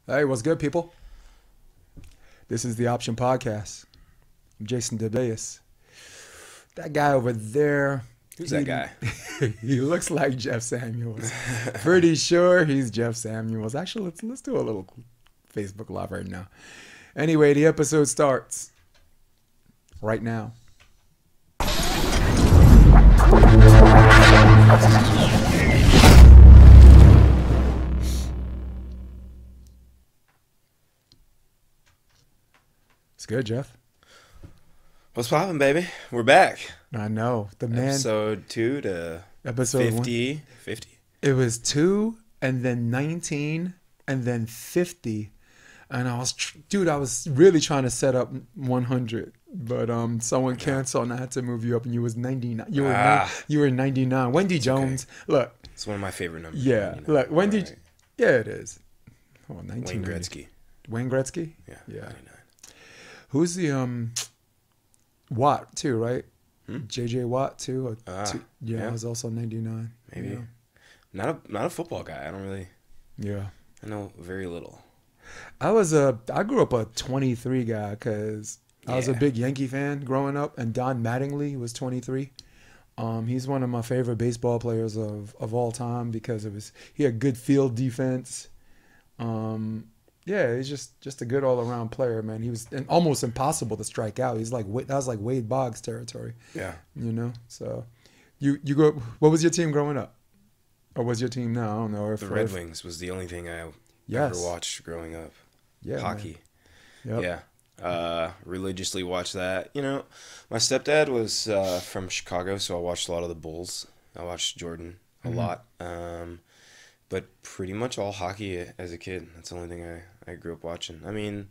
Hey, what's good, people? This is the Option Podcast. I'm Jason DeBeas. That guy over there. Who's that guy? He looks like Jeff Samuels. Pretty sure he's Jeff Samuels. Actually, let's do a little Facebook Live right now. Anyway, the episode starts right now. It's good, Jeff. What's poppin', baby? We're back. I know. The man. Episode 2 to Episode 50. 50? It was 2 and then 19 and then 50. And I was really trying to set up 100, but someone canceled and I had to move you up, and you was 99. You were 99. Wendy Jones. Okay. Look. It's one of my favorite numbers. Yeah. 99. Look, Wendy. Right. Yeah, it is. Oh, 19. Wayne Gretzky. Wayne Gretzky? Yeah. 99. Who's the Watt too, right? JJ Watt too. Yeah, I was also 99. Maybe. Yeah. Not a football guy. I don't really. Yeah. I know very little. I grew up a 23 guy because I was a big Yankee fan growing up, and Don Mattingly was 23. He's one of my favorite baseball players of all time because he had good field defense. Yeah, he's just a good all around player, man. He was almost impossible to strike out. That was like Wade Boggs territory. Yeah, So, you go. What was your team growing up, or was your team now? I don't know. The Red Wings was the only thing I ever watched growing up. Yeah, hockey. Yep. Yeah, religiously watched that. My stepdad was from Chicago, so I watched a lot of the Bulls. I watched Jordan a lot. But pretty much all hockey as a kid. That's the only thing I grew up watching. I mean,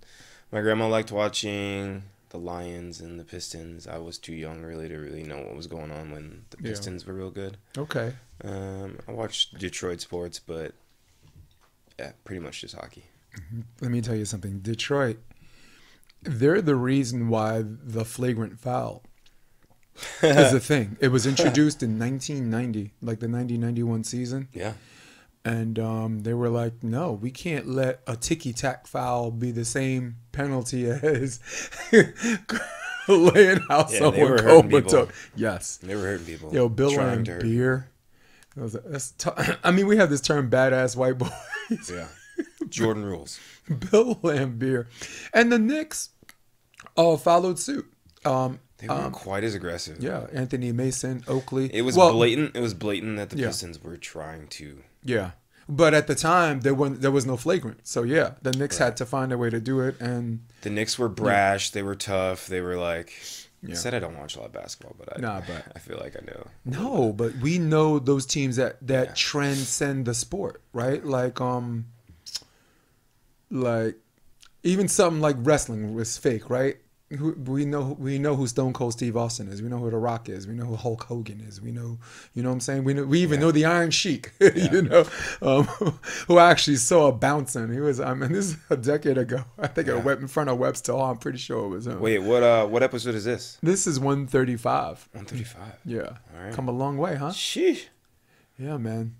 my grandma liked watching the Lions and the Pistons. I was too young really to really know what was going on when the Pistons were real good. Okay. I watched Detroit sports, but yeah, pretty much just hockey. Let me tell you something. Detroit, they're the reason why the flagrant foul is a thing. It was introduced in 1990, like the 1991 season. Yeah. And they were like, no, we can't let a ticky-tack foul be the same penalty as laying out someone comatose. Yes. They were hurting people. Yo, Bill Laimbeer. I mean, we have this term, badass white boys. Yeah. Jordan rules. Bill Laimbeer. And the Knicks followed suit. They weren't quite as aggressive. Yeah, Anthony Mason, Oakley. It was blatant. It was blatant that the Pistons were trying to. Yeah, but at the time there was no flagrant. So yeah, the Knicks had to find a way to do it, and the Knicks were brash. They were tough. They were like. I said I don't watch a lot of basketball, but I feel like I know. No, but we know those teams that transcend the sport, right? Like even something like wrestling was fake, right? We know who Stone Cold Steve Austin is. We know who The Rock is. We know who Hulk Hogan is. We know, what I'm saying. We even know the Iron Sheik. Who I actually saw bouncing. He was. I mean, this is a decade ago. I think it went in front of Webster Hall. I'm pretty sure it was him. Wait, what episode is this? This is 135. 135. Yeah. All right. Come a long way, huh? Sheesh. Yeah, man.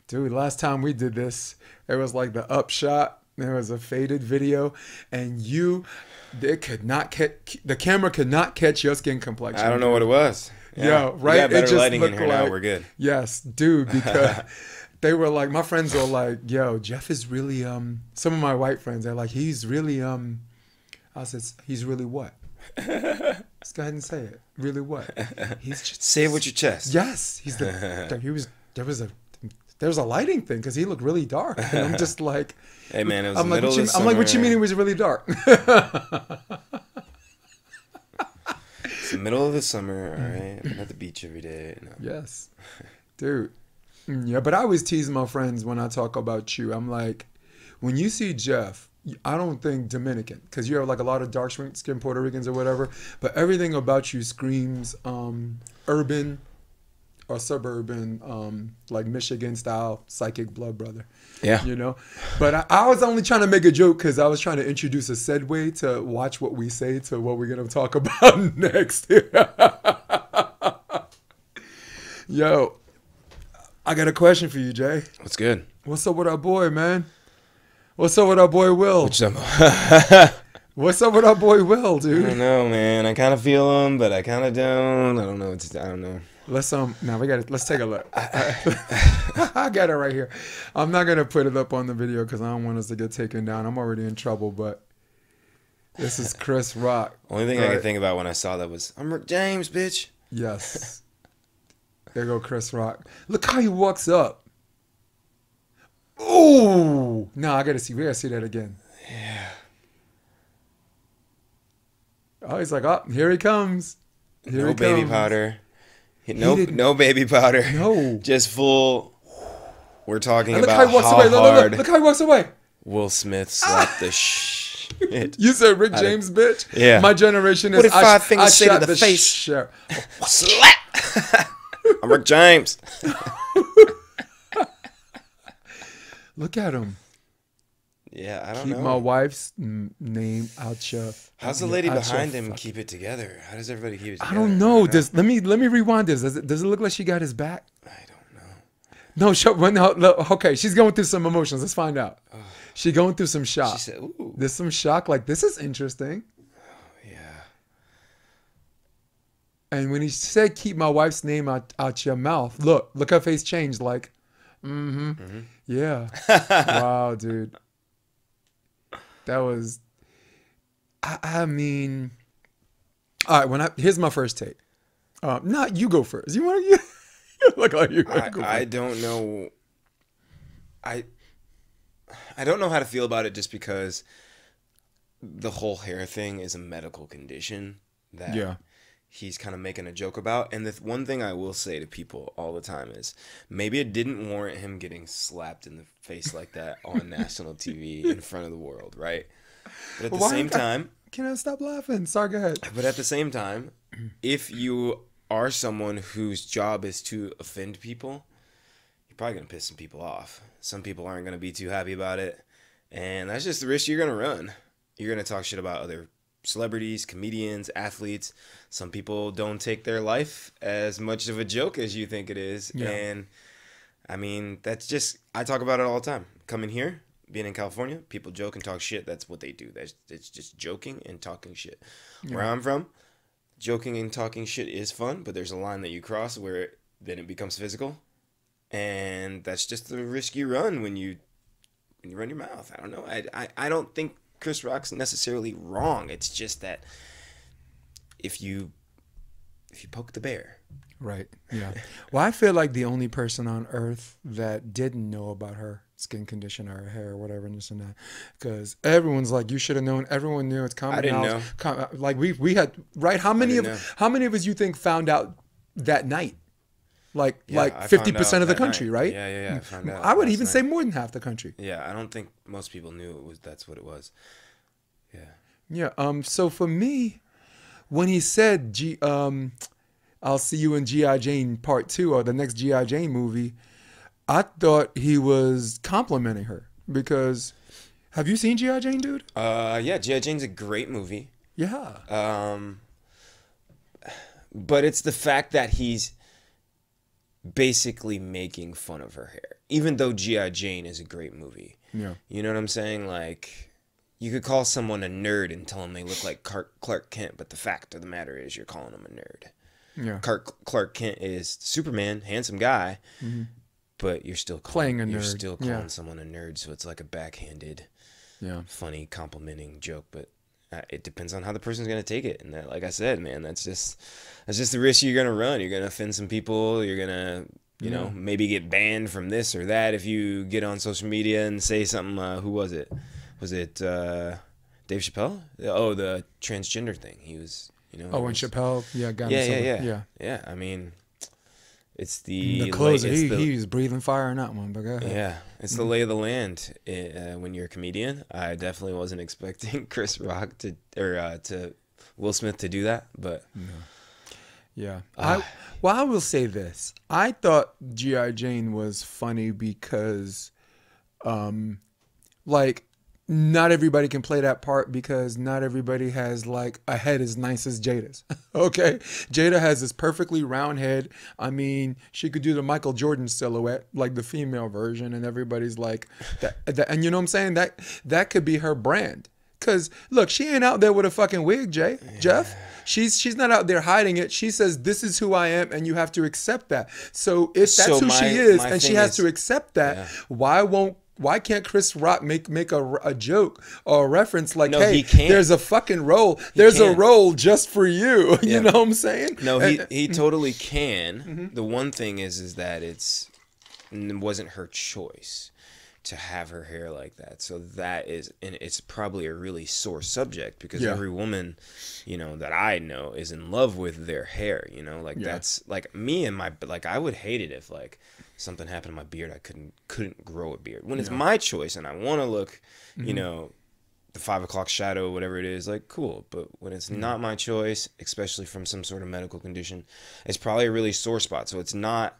Dude, last time we did this, it was like the upshot. There was a faded video, and the camera could not catch your skin complexion. I don't know what it was. Yeah, right. We got better lighting in here now. We're good. Yes, dude. Because they were like, my friends were like, "Yo, Jeff is really Some of my white friends are like, "He's really I said, "He's really what?" Let's go ahead and say it. Really what? He's just say it with your chest. Yes, there was a lighting thing because he looked really dark, and I'm just like. Hey man, it was the middle of the summer. I'm like, what you mean it was really dark? It's the middle of the summer, all right? I'm at the beach every day. No. Yes. Dude. Yeah, but I always tease my friends when I talk about you. I'm like, when you see Jeff, I don't think Dominican, because you have like a lot of dark skinned Puerto Ricans or whatever, but everything about you screams urban or suburban, like Michigan style psychic blood brother. Yeah. But I was only trying to make a joke because I was trying to introduce a segue to watch what we say to what we're going to talk about next. Yo, I got a question for you, Jay. What's good? What's up with our boy, man? What's up with our boy Will? Which I'm, What's up with our boy Will, I dude? don't know, man. I kind of feel him, but I kind of don't. I don't know. I don't know. Let's now we got it. Let's take a look. I got it right here. I'm not gonna put it up on the video because I don't want us to get taken down. I'm already in trouble, but this is Chris Rock. Only thing I Right. could think about when I saw that was, I'm Rick James, bitch. Yes. There go Chris Rock. Look how he walks up. Ooh. No, I gotta see. We gotta see that again. Yeah. Oh, he's like, oh, here he comes. Here No he baby comes. powder. didn't- No baby powder. No. Just full. We're talking And look about how he walks how away. Look, hard look how he walks away. Will Smith slapped the shit. You said Rick James, bitch? Yeah. My generation is What did Five Fingers I say to shot the face? sheriff. Slap. I'm Rick James. Look at him. Yeah, I don't Keep know. my wife's name out your. How's the lady out your behind him fuck- keep it together? How does everybody keep it I together? don't know. Let me rewind this. Does it look like she got his back? I don't know. No, okay, she's going through some emotions. Let's find out. She's going through some shock. She said, ooh. There's some shock. Like, this is interesting. Yeah. And when he said, keep my wife's name out your mouth, look her face changed. Like, yeah. Wow, dude. That was, I mean, all right, here's my first take. Not you go first. You want to, you look like you want to go I first. don't know. I don't know how to feel about it just because the whole hair thing is a medical condition that Yeah. he's kind of making a joke about. And the one thing I will say to people all the time is maybe it didn't warrant him getting slapped in the face like that on national TV in front of the world, right? But at the Why- same time, Can I stop laughing? Sorry, go ahead. but at the same time, if you are someone whose job is to offend people, you're probably going to piss some people off. Some people aren't going to be too happy about it. And that's just the risk you're going to run. You're going to talk shit about other celebrities, comedians, athletes. Some people don't take their life as much of a joke as you think it is. Yeah. And I mean, that's just, I talk about it all the time. Coming here, being in California, people joke and talk shit. That's what they do. It's just joking and talking shit. Where I'm from, joking and talking shit is fun, but there's a line that you cross where then it becomes physical. And that's just the risk you run when you run your mouth. I don't know. I don't think Chris Rock's necessarily wrong. It's just that if you poke the bear. Right. Yeah. Well, I feel like the only person on earth that didn't know about her skin condition or her hair or whatever and this and that, because everyone's like, you should have known. Everyone knew it's common. I didn't knowledge. Like we had right. How many didn't know. how many of us you think found out that night? Like Yeah, like I found 50% of the out that country, night. right? Yeah. I found out. I would last even night. say more than half the country. Yeah, I don't think most people knew that's what it was. Yeah. Yeah. So for me, when he said I'll see you in G.I. Jane Part 2 or the next G.I. Jane movie, I thought he was complimenting her because have you seen G.I. Jane, dude? Yeah, G.I. Jane's a great movie. Yeah. But it's the fact that he's basically making fun of her hair. Even though G.I. Jane is a great movie. Yeah. You know what I'm saying? Like, you could call someone a nerd and tell them they look like Clark Kent, but the fact of the matter is you're calling them a nerd. Yeah. Clark Kent is Superman, handsome guy, but you're still Playing a You're nerd. still calling Yeah. someone a nerd, so it's like a backhanded, Yeah. funny, complimenting joke. But it depends on how the person's gonna take it, and that, like I said, man, that's just the risk you're gonna run. You're gonna offend some people. You're gonna, you know, maybe get banned from this or that if you get on social media and say something. Who was it? Was it Dave Chappelle? Oh, the transgender thing. He was. You know, Oh, and Chappelle, got yeah. I mean, it's The closer, it's he was breathing fire in that one, but go ahead. yeah, it's the lay of the land when you're a comedian. I definitely wasn't expecting Chris Rock to Will Smith to do that, but Yeah. I will say this. I thought G.I. Jane was funny because, like, not everybody can play that part because not everybody has like a head as nice as Jada's. Okay, Jada has this perfectly round head. I mean, she could do the Michael Jordan silhouette, like the female version, and everybody's like that. And you know what I'm saying? That could be her brand. Cause look, she ain't out there with a fucking wig, Jeff. She's not out there hiding it. She says, "This is who I am, and you have to accept that." So if that's who she is, and she has to accept that, why can't Chris Rock make a joke or a reference like, No, hey, he can't. there's a fucking role. There's a can't. role just for you. Yeah. You know what I'm saying? No, he totally can. The one thing is that it wasn't her choice to have her hair like that. So that is, and it's probably a really sore subject because every woman, that I know is in love with their hair, like that's like me and like I would hate it if like something happened to my beard. I couldn't grow a beard when it's my choice and I want to look, the 5 o'clock shadow, whatever it is, like cool. But when it's not my choice, especially from some sort of medical condition, it's probably a really sore spot. So it's not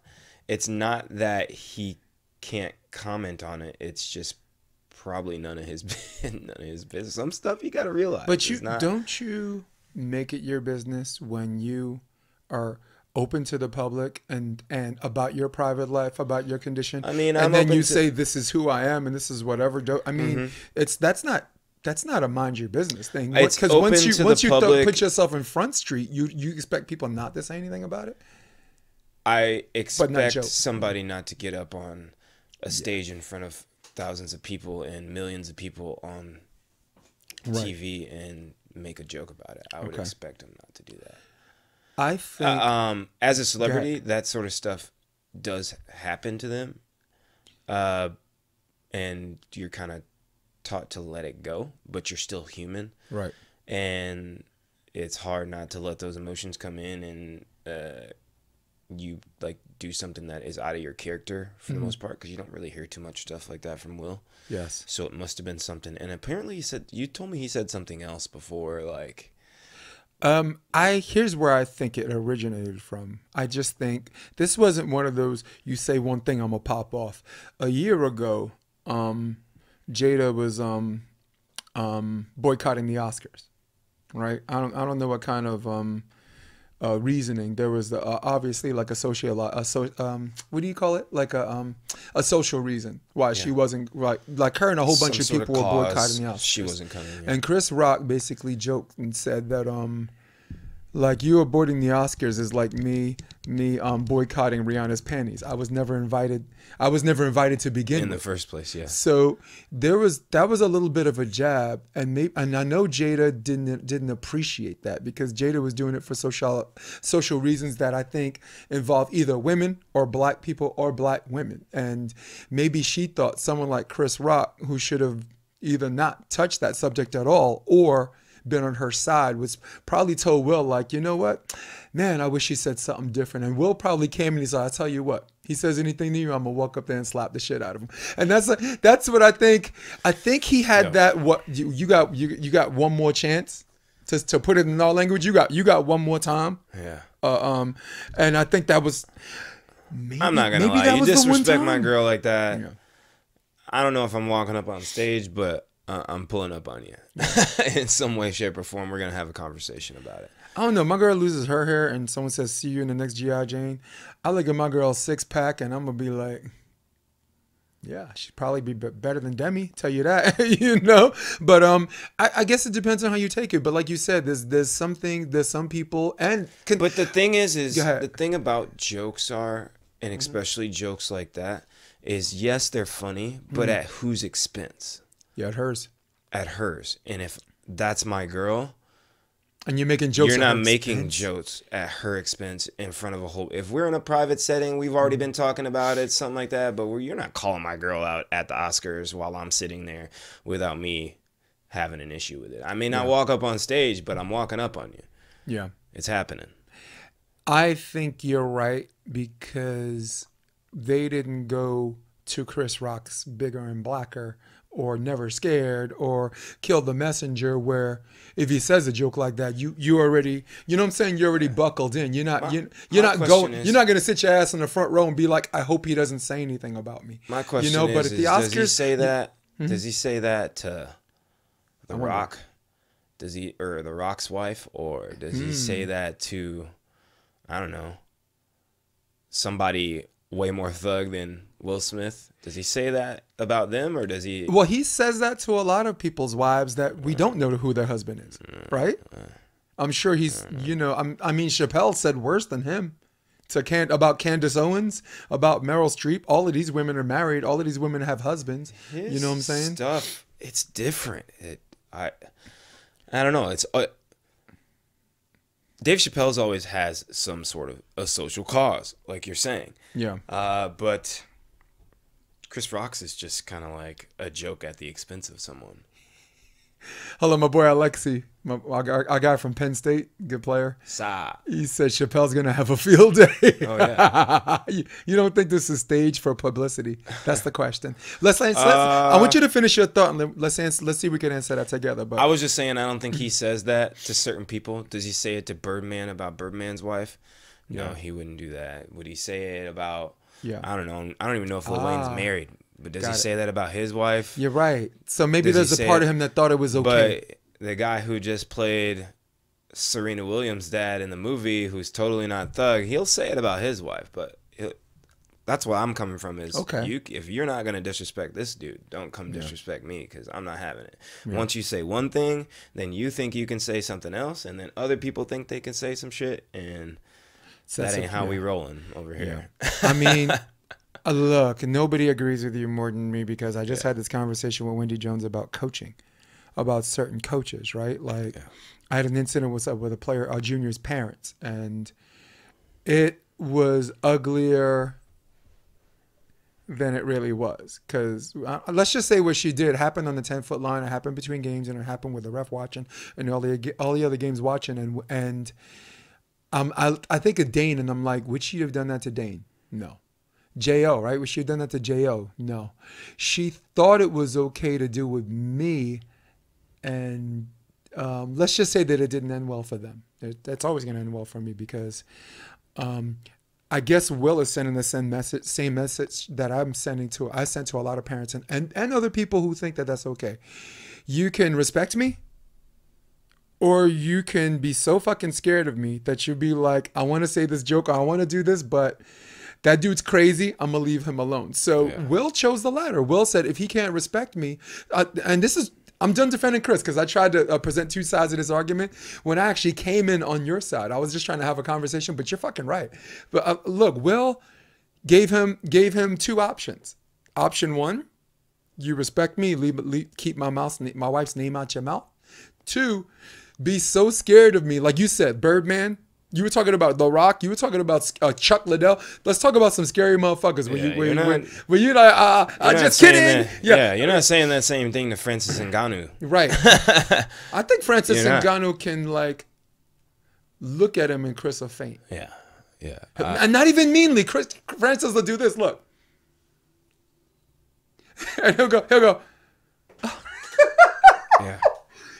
that he can't comment on it. It's just probably none of his business. Some stuff you got to realize. But don't you make it your business when you are open to the public and about your private life, about your condition. I mean, and then you say, "This is who I am," and this is whatever. I mean, that's not a mind your business thing. Because once you put yourself in Front Street, you expect people not to say anything about it. I expect somebody not to get up on a stage in front of thousands of people and millions of people on TV and make a joke about it. I would expect them not to do that. I think as a celebrity, that sort of stuff does happen to them, and you're kind of taught to let it go, but you're still human, right? And it's hard not to let those emotions come in and you like do something that is out of your character for the most part, because you don't really hear too much stuff like that from Will. Yes. So it must have been something. And apparently you told me he said something else before, like. Here's where I think it originated from. I just think this wasn't one of those, you say one thing, I'm gonna pop off. A year ago, Jada was boycotting the Oscars, right? I don't know what kind of reasoning there was. Obviously like what do you call it? Like a social reason why she wasn't, like her and a whole bunch of people were boycotting the Oscars. She wasn't coming. Yeah. And Chris Rock basically joked and said that like you aborting the Oscars is like me boycotting Rihanna's panties. I was never invited to begin in with. The first place. Yeah. So that was a little bit of a jab, and I know Jada didn't appreciate that because Jada was doing it for social reasons that I think involve either women or black people or black women, and maybe she thought someone like Chris Rock, who should have either not touched that subject at all or been on her side, was probably told Will, like, you know what, man, I wish he said something different. And Will probably came and he said, I tell you what, he says anything to you, I'm gonna walk up there and slap the shit out of him. And that's what I think. I think he had that. What you got one more chance to put it in our language. You got one more time. Yeah. And I think that was. Maybe, I'm not gonna lie. You disrespect my girl like that. Yeah. I don't know if I'm walking up on stage, but I'm pulling up on you in some way, shape, or form. We're gonna have a conversation about it. I don't know. My girl loses her hair, and someone says, "See you in the next G.I. Jane." I look at my girl's 6-pack, and I'm gonna be like, "Yeah, she'd probably be better than Demi." Tell you that, But I guess it depends on how you take it. But like you said, there's some people, but the thing is the thing about jokes are, and especially jokes like that, is yes, they're funny, but at whose expense? Yeah, at hers. At hers. And if that's my girl, and you're making jokes, you're not making jokes at her expense in front of a whole. If we're in a private setting, we've already been talking about it, something like that. But you're not calling my girl out at the Oscars while I'm sitting there without me having an issue with it. I may not walk up on stage, but I'm walking up on you. Yeah, it's happening. I think you're right because they didn't go to Chris Rock's Bigger and Blacker or Never Scared or Kill the Messenger, where if he says a joke like that, you already, you know what I'm saying, you're already buckled in. You're not gonna sit your ass in the front row and be like, I hope he doesn't say anything about me. My question but at the Oscars, does he say that? Mm-hmm. Does he say that to The Rock? Does he, or The Rock's wife, or does he say that to, I don't know, somebody way more thug than Will Smith? Does he say that about them, or does he? Well, he says that to a lot of people's wives that we don't know who their husband is, right? I'm sure he's, you know, I mean, Chappelle said worse than him about Candace Owens, about Meryl Streep. All of these women are married. All of these women have husbands. You know what I'm saying? Stuff. It's different. I don't know. It's Dave Chappelle's always has some sort of a social cause, like you're saying. Yeah. But Chris Rock's is just kind of like a joke at the expense of someone. Hello, my boy Alexi, our guy from Penn State, good player. He said Chappelle's gonna have a field day. Oh yeah. You don't think this is staged for publicity? That's the question. I want you to finish your thought, and let's see if we can answer that together. But I was just saying, I don't think he says that to certain people. Does he say it to Birdman about Birdman's wife? No, he wouldn't do that. Would he say it about? Yeah. I don't know. I don't even know if Lil Wayne's married. But does he say that about his wife? You're right. So maybe there's a part of him that thought it was okay. But the guy who just played Serena Williams' dad in the movie, who's totally not thug, he'll say it about his wife. But that's where I'm coming from is, if you're not going to disrespect this dude, don't come disrespect me, because I'm not having it. Yeah. Once you say one thing, then you think you can say something else, and then other people think they can say some shit, and that ain't how we rolling over here. Yeah. I mean... Look, nobody agrees with you more than me, because I just had this conversation with Wendy Jones about coaching, about certain coaches, right? Like, I had an incident with a player, a junior's parents, and it was uglier than it really was. Because let's just say what she did happened on the 10-foot line. It happened between games, and it happened with the ref watching and all the other games watching. And I think of Dane, and I'm like, would she have done that to Dane? No. J.O., right? Would she have done that to J.O.? No. She thought it was okay to do with me, and let's just say that it didn't end well for them. That's always going to end well for me, because I guess Will is sending the same message that I sent to a lot of parents and other people who think that that's okay. You can respect me, or you can be so fucking scared of me that you be like, I want to say this joke, or I want to do this, but... that dude's crazy. I'm going to leave him alone. So Will chose the latter. Will said, if he can't respect me, and I'm done defending Chris, because I tried to present two sides of this argument when I actually came in on your side. I was just trying to have a conversation, but you're fucking right. But look, Will gave him two options. Option one, you respect me, keep my wife's name out your mouth. Two, be so scared of me. Like you said, Birdman. You were talking about The Rock. You were talking about Chuck Liddell. Let's talk about some scary motherfuckers. Were you like, just kidding? You're not saying that same thing to Francis Ngannou. Right. I think Francis Ngannou can, like, look at him and Chris will faint. Yeah. And not even meanly. Francis will do this. Look. And he'll go. Yeah.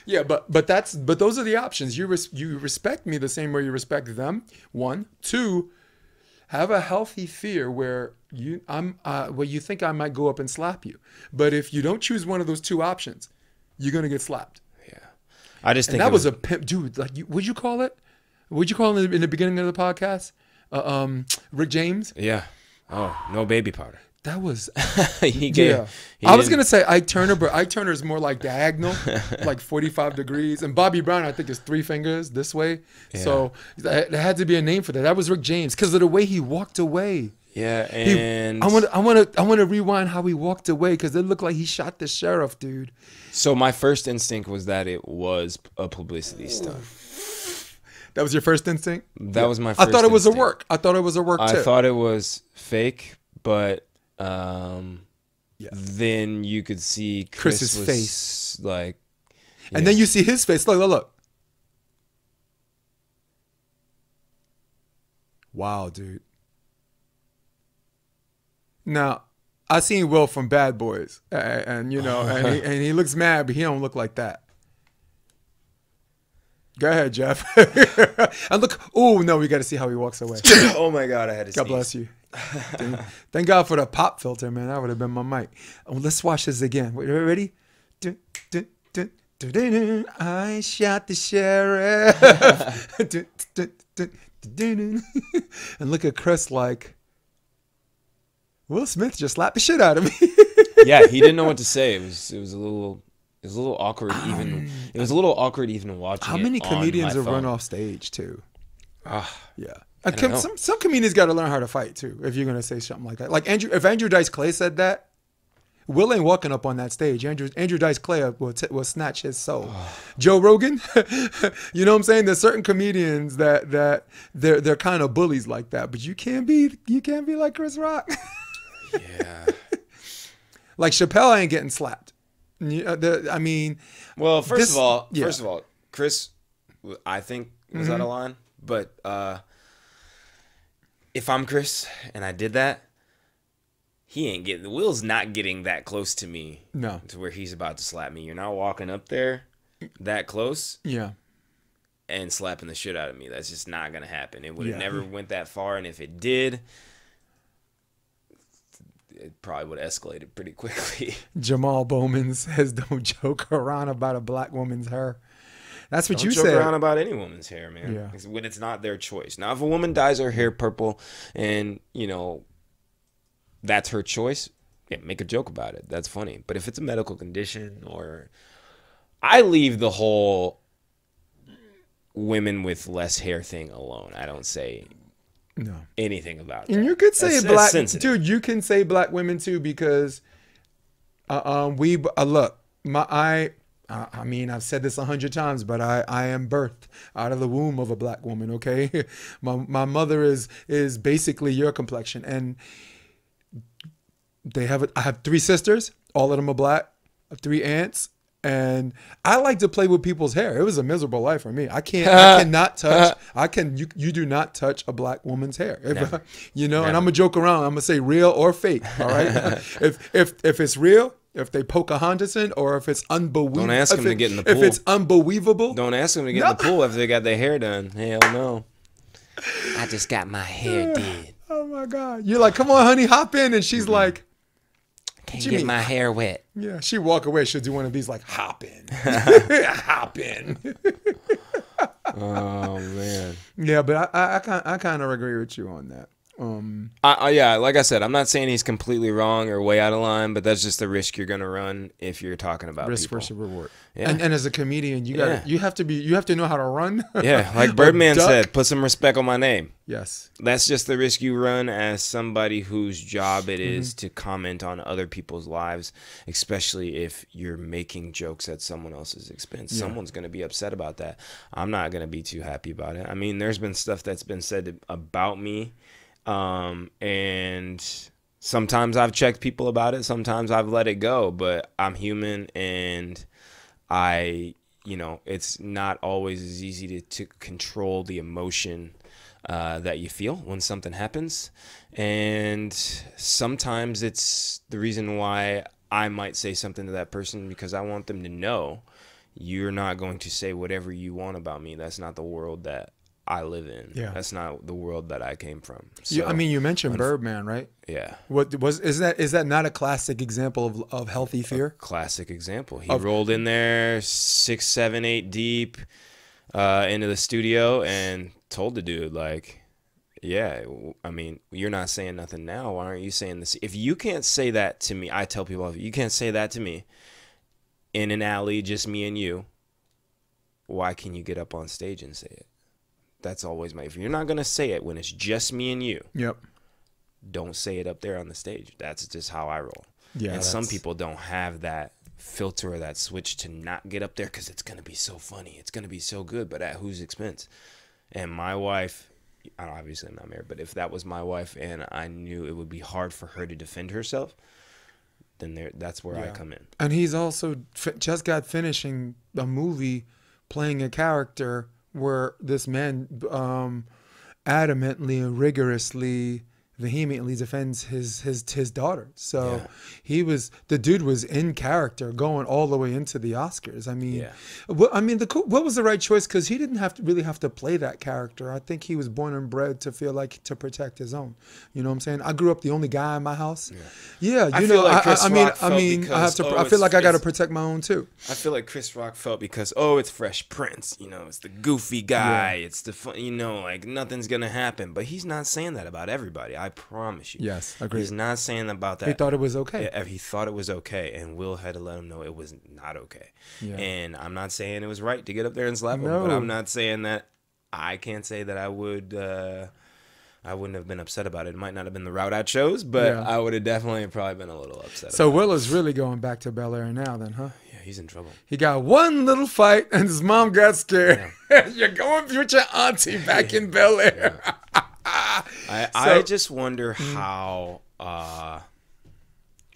Yeah, but those are the options. You respect me the same way you respect them. One, two, have a healthy fear where you think I might go up and slap you. But if you don't choose one of those two options, you're gonna get slapped. Yeah, I just think that was a pimp, dude. Like, what'd you call it? What'd you call it in the beginning of the podcast? Rick James. Yeah. Oh, no baby powder. That was I was gonna say Ike Turner, but Ike Turner is more like diagonal, like 45 degrees, and Bobby Brown I think is 3 fingers this way. Yeah. So there had to be a name for that. That was Rick James because of the way he walked away. Yeah, and I want to rewind how he walked away because it looked like he shot the sheriff, dude. So my first instinct was that it was a publicity stunt. That was your first instinct? That was my first I thought it was instinct. a work. I thought it was a work too. I thought it was fake, but then you could see Chris's face, like, and then you see his face. Look. Wow, dude. Now, I seen Will from Bad Boys, and you know, and he looks mad, but he don't look like that. Go ahead, Jeff. And look, oh no, we got to see how he walks away. Oh my God, I had to sneeze. God bless you. Thank God for the pop filter, man. That would have been my mic. Let's watch this again. Ready? I shot the sheriff. And look at Chris like, Will Smith just slapped the shit out of me. Yeah, he didn't know what to say. It was a little awkward even. It was a little awkward even watching. How many comedians have run off stage too? Yeah. Some comedians got to learn how to fight too. If you're gonna say something like that, like if Andrew Dice Clay said that, Will ain't walking up on that stage. Andrew Dice Clay will snatch his soul. Joe Rogan, you know what I'm saying? There's certain comedians that they're kind of bullies like that, but you can't be like Chris Rock. Yeah. Like Chappelle ain't getting slapped. I mean, well, first of all, Chris, I think was out of line. But if I'm Chris and I did that, Will's not getting that close to me. No. To where he's about to slap me. You're not walking up there that close. Yeah. And slapping the shit out of me. That's just not gonna happen. It would have never went that far, and if it did, it probably would have escalated pretty quickly. Jamal Bowman says, "Don't joke around about a black woman's hair." That's what you said. said. Don't joke around about any woman's hair, man. Yeah. When it's not their choice. Now, if a woman dyes her hair purple and, that's her choice, yeah, make a joke about it. That's funny. But if it's a medical condition I leave the whole women with less hair thing alone. I don't say anything about it. And you could say black, dude. You can say black women too because, look, I mean, I've said this 100 times, but I am birthed out of the womb of a black woman. Okay, my mother is basically your complexion, and I have 3 sisters. All of them are black. I have 3 aunts. And I like to play with people's hair. It was a miserable life for me. I cannot touch. You do not touch a black woman's hair. And I'm gonna joke around. I'm gonna say real or fake. All right. if it's real, if they Pocahontas in, or if it's unbelievable. Don't ask them to get in the pool. If it's unbelievable. Don't ask them to get in the pool after they got their hair done. Hell no. I just got my hair did. Oh my God. You're like, come on, honey, hop in. And she's like, can't get my hair wet. Yeah, she walk away. She'll do one of these like, hop in. Hop in. Oh, man. Yeah, but I kind of agree with you on that. Yeah, like I said, I'm not saying he's completely wrong or way out of line, but that's just the risk you're gonna run if you're talking about risk people. versus reward. Yeah. And as a comedian, you have to know how to run. Yeah, like Birdman said, put some respect on my name. Yes. That's just the risk you run as somebody whose job it is to comment on other people's lives, especially if you're making jokes at someone else's expense. Yeah. Someone's going to be upset about that. I'm not going to be too happy about it. I mean, there's been stuff that's been said about me, and sometimes I've checked people about it. Sometimes I've let it go, but I'm human, and it's not always as easy to control the emotion that you feel when something happens. And sometimes it's the reason why I might say something to that person, because I want them to know you're not going to say whatever you want about me. That's not the world that I live in. Yeah. That's not the world that I came from. So, you mentioned Birdman, right? Yeah. Is that not a classic example of healthy fear? A classic example. He rolled in there 6, 7, 8 deep into the studio and told the dude, like, yeah, I mean, you're not saying nothing now. Why aren't you saying this? If you can't say that to me, I tell people, if you can't say that to me in an alley, just me and you, why can you get up on stage and say it? That's always if you're not going to say it when it's just me and you, don't say it up there on the stage. That's just how I roll. Yeah, and some people don't have that filter or that switch to not get up there because it's going to be so funny. It's going to be so good, but at whose expense? And my wife, obviously I'm not married, but if that was my wife and I knew it would be hard for her to defend herself, then that's where I come in. And he's also just got finishing a movie playing a character where this man adamantly and rigorously vehemently defends his daughter. So Yeah. the dude was in character going all the way into the Oscars. I mean, Yeah. what was the right choice? Because he didn't really have to play that character. I think he was born and bred to feel like to protect his own. You know what I'm saying? I grew up the only guy in my house. Yeah, I feel like Chris I Rock felt mean, I have because, to. I feel like I got to protect my own too. I feel like Chris Rock felt because, it's Fresh Prince, it's the goofy guy, it's the fun, like nothing's gonna happen. But he's not saying that about everybody. I promise you. Yes, agreed. He's not saying about that. He thought it was okay. Yeah, he thought it was okay, and Will had to let him know it was not okay. Yeah. And I'm not saying it was right to get up there and slap him, but I'm not saying that I can't say that I would. I wouldn't have been upset about it. It might not have been the route I chose, but I would have definitely probably been a little upset. So Will is really going back to Bel Air now, then, huh? Yeah, he's in trouble. He got one little fight, and his mom got scared. Yeah. You're going with your auntie back in Bel Air. Yeah. I just wonder how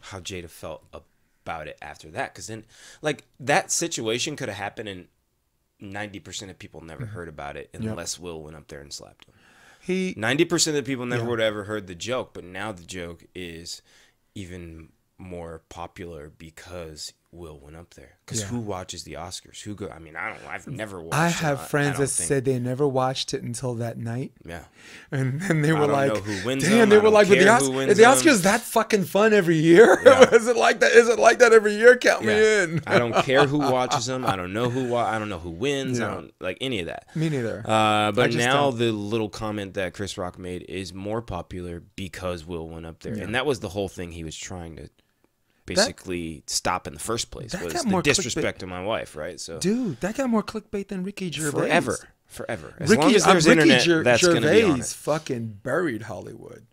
Jada felt about it after that, because then, like, that situation could have happened, and 90% of people never heard about it unless Will went up there and slapped him. 90% of the people never would have ever heard the joke, but now the joke is even more popular because Will went up there. Because who watches the Oscars? Who go? I mean, I've never watched. I have friends that said they never watched it until that night. Yeah, and then they were like, know who wins "Damn!" them. They were like, "But the Oscars that fucking fun every year? Is it like that? Is it like that every year? Count me in." I don't care who watches them. I don't know I don't know who wins. I don't like any of that. Me neither. But now the little comment that Chris Rock made is more popular because Will went up there, and that was the whole thing he was trying to basically stop in the first place, was the disrespect to my wife, right? So, dude, that got more clickbait than Ricky Gervais. Forever. As long as there's internet, that's going to be on it. Fucking buried Hollywood.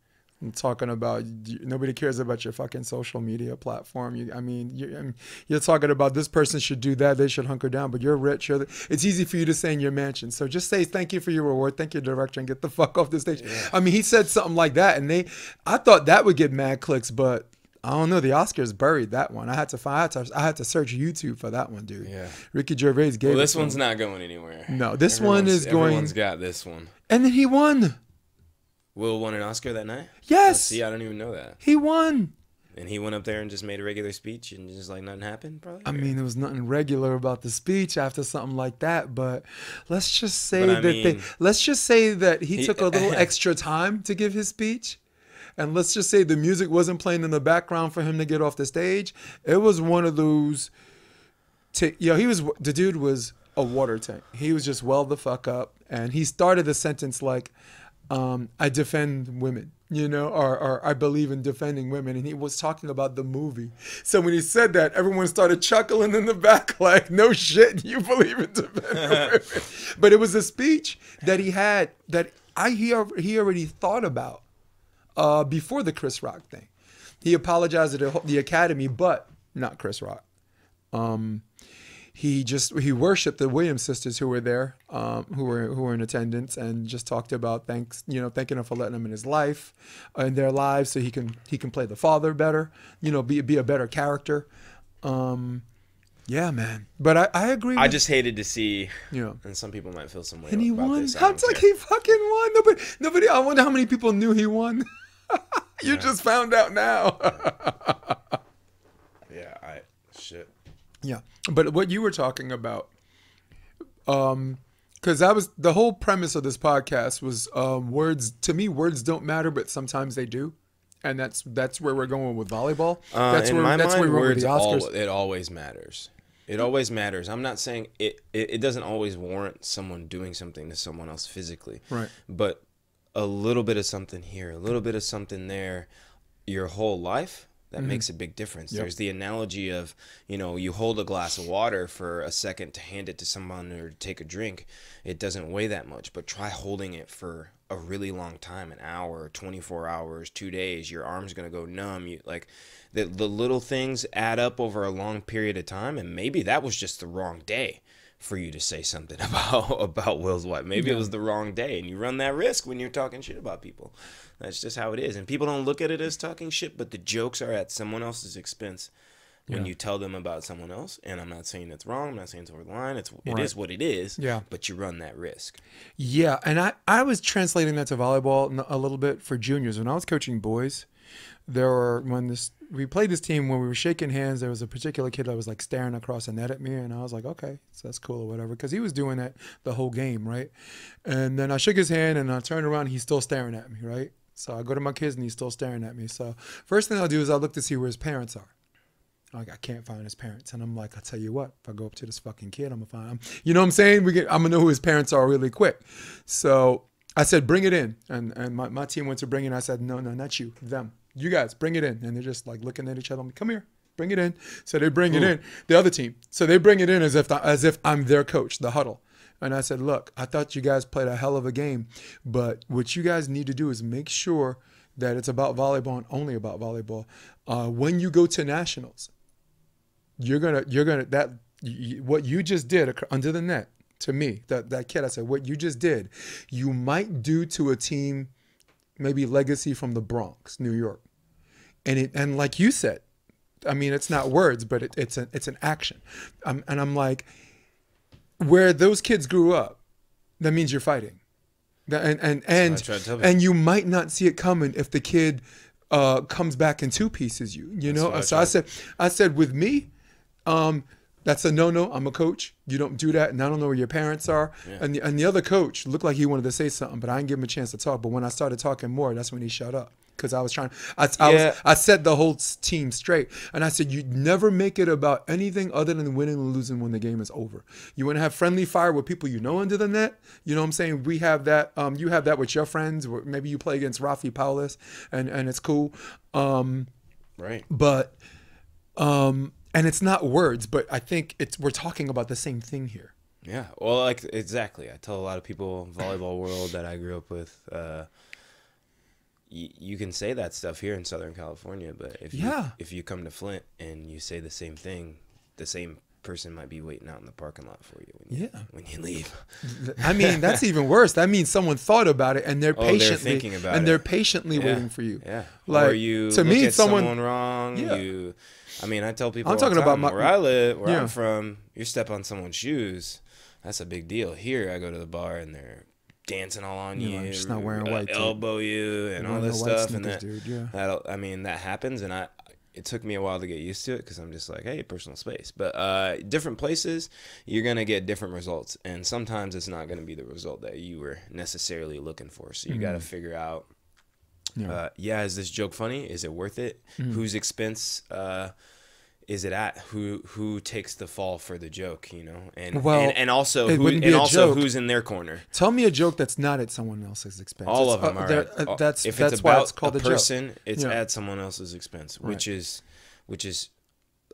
I'm talking about nobody cares about your fucking social media platform. You're talking about this person should do that. They should hunker down. But you're rich. It's easy for you to say in your mansion. So just say thank you for your reward, thank you, director, and get the fuck off the stage. Yeah. I mean, he said something like that, and I thought that would get mad clicks, but I don't know. The Oscars buried that one. I had to search YouTube for that one, dude. Yeah. Ricky Gervais gave. Well, this one's not going anywhere. No, this one is going. Everyone's got this one. And then he won. Will won an Oscar that night? Yes. See, I don't even know that. He won. And he went up there and just made a regular speech and just like nothing happened, probably? I mean, there was nothing regular about the speech after something like that, but let's just say that he took a little extra time to give his speech. And let's just say the music wasn't playing in the background for him to get off the stage. It was one of those. The dude was a water tank. He was just well the fuck up, and he started the sentence like, "I defend women," or "I believe in defending women," and he was talking about the movie. So when he said that, everyone started chuckling in the back, like, "No shit, you believe in defending women." But it was a speech that he had that he already thought about. Before the Chris Rock thing. He apologized to the Academy, but not Chris Rock. He worshipped the Williams sisters who were there, who were in attendance, and just talked about thanking them for letting him in his life, in their lives, so he can play the father better, be a better character. Yeah, man. But I agree. I just hated to see, and some people might feel some way and he about won. this. It's like he fucking won. Nobody. I wonder how many people knew he won. You just found out now. Shit. Yeah, but what you were talking about, because that was the whole premise of this podcast was words. To me, words don't matter, but sometimes they do, and that's where we're going with volleyball. That's where we're going with the Oscars. It always matters. It always matters. I'm not saying it doesn't always warrant someone doing something to someone else physically, right? But a little bit of something here, a little bit of something there, your whole life, that makes a big difference. Yep. There's the analogy of, you hold a glass of water for a second to hand it to someone or to take a drink. It doesn't weigh that much, but try holding it for a really long time, an hour, 24 hours, 2 days. Your arm's going to go numb. The little things add up over a long period of time, and maybe that was just the wrong day for you to say something about Will's wife. Maybe it was the wrong day, and you run that risk when you're talking shit about people. That's just how it is. And people don't look at it as talking shit, but the jokes are at someone else's expense. when Yeah. you tell them about someone else. And I'm not saying it's wrong. I'm not saying it's over the line. It Right. is what it is. Yeah. But you run that risk. Yeah, and I was translating that to volleyball a little bit for juniors. When I was coaching boys, we played this team, when we were shaking hands, there was a particular kid that was like staring across the net at me, and I was like, okay, so that's cool or whatever, because he was doing that the whole game, right? And then I shook his hand, and I turned around, and he's still staring at me, right? So I go to my kids, and he's still staring at me. So first thing I'll do is I'll look to see where his parents are. Like, I can't find his parents. And I'm like, I'll tell you what, if I go up to this fucking kid, I'm going to find him. You know what I'm saying? I'm going to know who his parents are really quick. So I said, bring it in. And my team went to bring it in. I said, no, not you, them. You guys, bring it in. And they're just like looking at each other. I'm like, come here, bring it in. So they bring it in, the other team. So they bring it in as if I'm their coach, the huddle. And I said, look, I thought you guys played a hell of a game, but what you guys need to do is make sure that it's about volleyball and only about volleyball. When you go to nationals, what you just did under the net to me, that kid, I said, what you just did, you might do to a team, maybe legacy from the Bronx, New York. And like you said, I mean, it's not words, but it's an action. And I'm like, where those kids grew up, that means you're fighting. And you might not see it coming if the kid comes back in two pieces you know. So I said with me, that's a no. I'm a coach. You don't do that, and I don't know where your parents are. Yeah. And the other coach looked like he wanted to say something, but I didn't give him a chance to talk. But when I started talking more, that's when he shut up, because I was trying. I set the whole team straight, and I said, you never make it about anything other than winning and losing when the game is over. You want to have friendly fire with people you know under the net. You know what I'm saying? We have that. You have that with your friends. Maybe you play against Rafi Paulus, and it's cool. Right. But and it's not words, but I think we're talking about the same thing here. Yeah. Well, like, exactly. I tell a lot of people in the volleyball world that I grew up with, you can say that stuff here in Southern California, but if you come to Flint and you say the same thing, the same person might be waiting out in the parking lot for you when you leave. I mean, that's even worse. That means someone thought about it and they're thinking about it. They're patiently waiting for you. Yeah. Like, or you to look me, at someone wrong. Yeah. I mean, I tell people I'm talking about where I live, where I'm from, you step on someone's shoes, that's a big deal. Here, I go to the bar and they're dancing all on you, just not wearing white, elbow you, and all this stuff, and that I mean, that happens, and it took me a while to get used to it, because I'm just like, hey, personal space. But different places, you're gonna get different results, and sometimes it's not gonna be the result that you were necessarily looking for. So you got to figure out. Is this joke funny? Is it worth it? Whose expense is it at? Who takes the fall for the joke? You know, and also who's in their corner. Tell me a joke that's not at someone else's expense. All of them are. That's if it's why about it's called a person, joke. it's at someone else's expense, Right. which is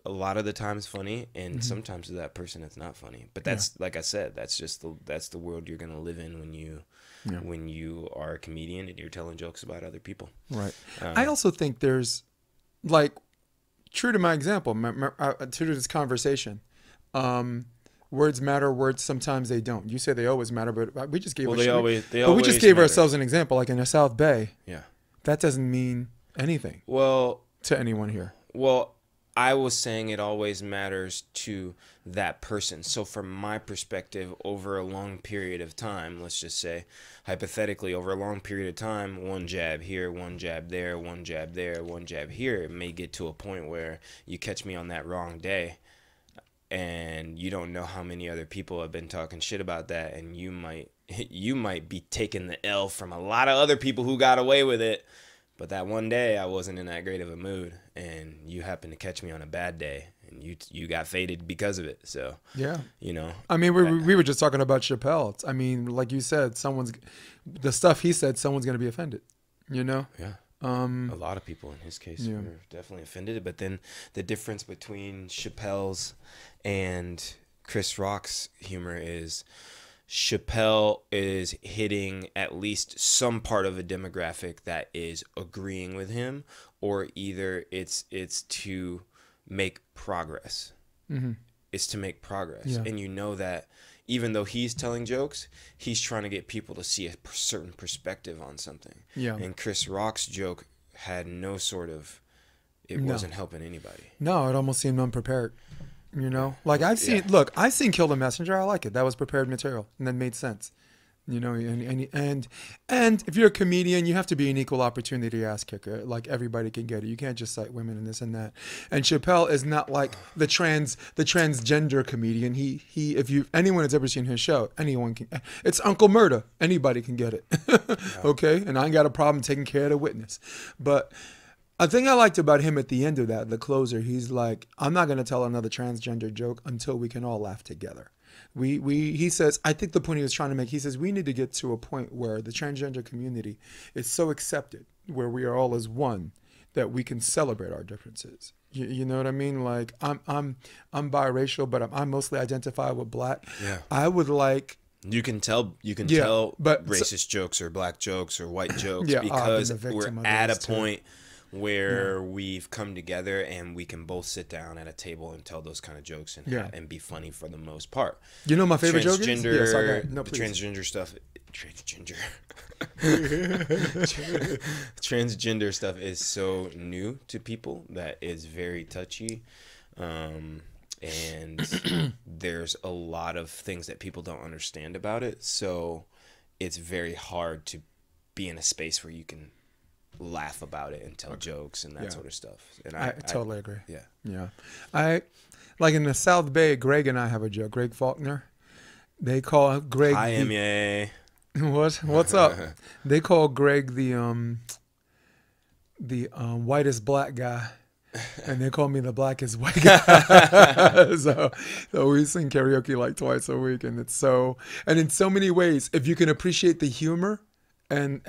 a lot of the times funny, and sometimes to that person it's not funny. But that's like I said, that's the world you're gonna live in when you are a comedian and you're telling jokes about other people. Right. I also think there's, like, true to my example, true to this conversation, words matter. Words sometimes they don't. You say they always matter, but we just gave we just gave ourselves an example, like in the South Bay. Yeah. That doesn't mean anything. Well, to anyone here. Well, I was saying it always matters to that person. So from my perspective, over a long period of time, let's just say, hypothetically, over a long period of time, one jab here, one jab there, one jab there, one jab here, it may get to a point where you catch me on that wrong day, and you don't know how many other people have been talking shit about that, and you might be taking the L from a lot of other people who got away with it. But that one day, I wasn't in that great of a mood, and you happened to catch me on a bad day, and you got faded because of it. So yeah, you know. I mean, we were just talking about Chappelle. I mean, like you said, the stuff he said, someone's gonna be offended. You know. Yeah. A lot of people in his case were definitely offended. But then the difference between Chappelle's and Chris Rock's humor is, Chappelle is hitting at least some part of a demographic that is agreeing with him, or either it's to make progress. Mm-hmm. It's to make progress. Yeah. And you know that even though he's telling jokes, he's trying to get people to see a certain perspective on something. Yeah. And Chris Rock's joke had no sort of, it No. wasn't helping anybody. No, it almost seemed unprepared. You know, like I've seen. Yeah. Look, I've seen Kill the Messenger. I like it. That was prepared material, and that made sense. You know, and if you're a comedian, you have to be an equal opportunity ass kicker. Like everybody can get it. You can't just cite women and this and that. And Chappelle is not like the transgender comedian. He if you anyone has ever seen his show, anyone can. It's Uncle Murda. Anybody can get it. Okay, and I ain't got a problem taking care of the witness. But a thing I liked about him at the end of that, the closer, he's like, I'm not gonna tell another transgender joke until we can all laugh together. He says, I think the point he was trying to make, he says, we need to get to a point where the transgender community is so accepted, where we are all as one, that we can celebrate our differences. You know what I mean? Like I'm biracial, but I mostly identify with black. Yeah. I would like. You can tell but racist jokes or black jokes or white jokes Yeah, because I've been the we're victim of at a those too. point where we've come together and we can both sit down at a table and tell those kind of jokes and Yeah. and be funny for the most part. You know my favorite joke is? Transgender, Yes, I got it. No, the please. transgender stuff, transgender stuff is so new to people that is very touchy. And there's a lot of things that people don't understand about it. So it's very hard to be in a space where you can laugh about it and tell jokes and that Yeah. sort of stuff. And I totally agree. Yeah. Yeah. I like in the South Bay, Greg and I have a joke. Greg Faulkner. They call Greg Hi, the- M.A. What's up? They call Greg the whitest black guy. And they call me the blackest white guy. so we sing karaoke like twice a week, and and in so many ways, if you can appreciate the humor and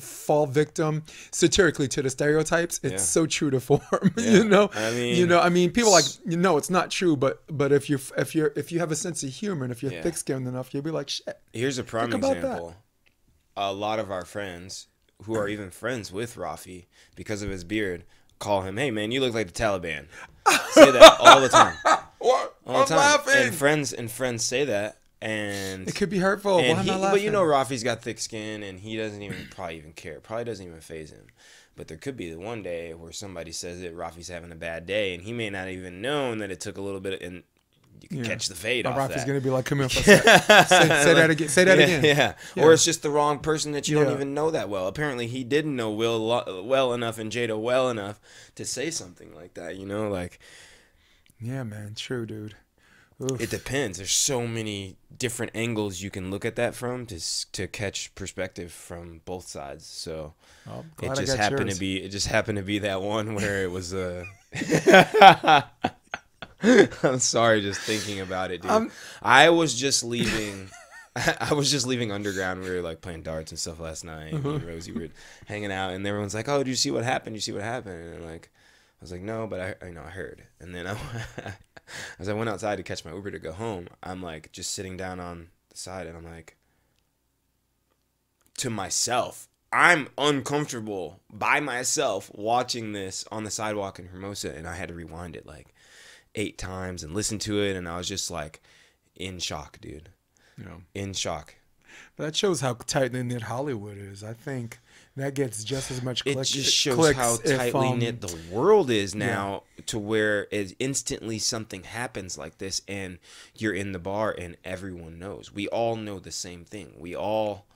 fall victim satirically to the stereotypes, it's Yeah. so true to form. Yeah. I mean, people like it's not true, but if you have a sense of humor and if you're Yeah. thick-skinned enough, you'll be like, shit. Here's a prime Think about that. example. A lot of our friends who are even friends with Rafi because of his beard call him, "Hey man, you look like the Taliban." Say that all the time. What? All the time. And friends say that, and It could be hurtful. and Why am he, I but laughing? you know Rafi's got thick skin and he doesn't even probably even care. Probably doesn't even faze him. But there could be the one day where somebody says that Rafi's having a bad day and he may not even known that it took a little bit and you can Yeah. catch the fade My off Rafi's that. gonna be like, come here for a sec. Say that again. Say that again. Yeah. Yeah. Or it's just the wrong person that you don't Yeah. even know that well. Apparently he didn't know Will well enough and Jada well enough to say something like that, you know, like Yeah, man. True, dude. Oof. it depends. There's so many different angles you can look at that from to catch perspective from both sides. So Oh, it glad I just got happened yours. to be that one where it was I'm sorry just thinking about it, dude. I was just leaving underground. We were like playing darts and stuff last night. Me and Rosie were hanging out and everyone's like, "Oh, did you see what happened? And I'm like, I was like, "No, but I heard." And then as I went outside to catch my Uber to go home, I'm like just sitting down on the side and I'm like to myself, I'm uncomfortable by myself watching this on the sidewalk in Hermosa, and I had to rewind it like 8 times and listen to it, and I was just like in shock, dude. Yeah. In shock. But that shows how tightly knit Hollywood is. I think that gets just as much It clicks. just shows clicks how if, tightly knit the world is now, to where as instantly something happens like this and you're in the bar and everyone knows. We all know the same thing. We all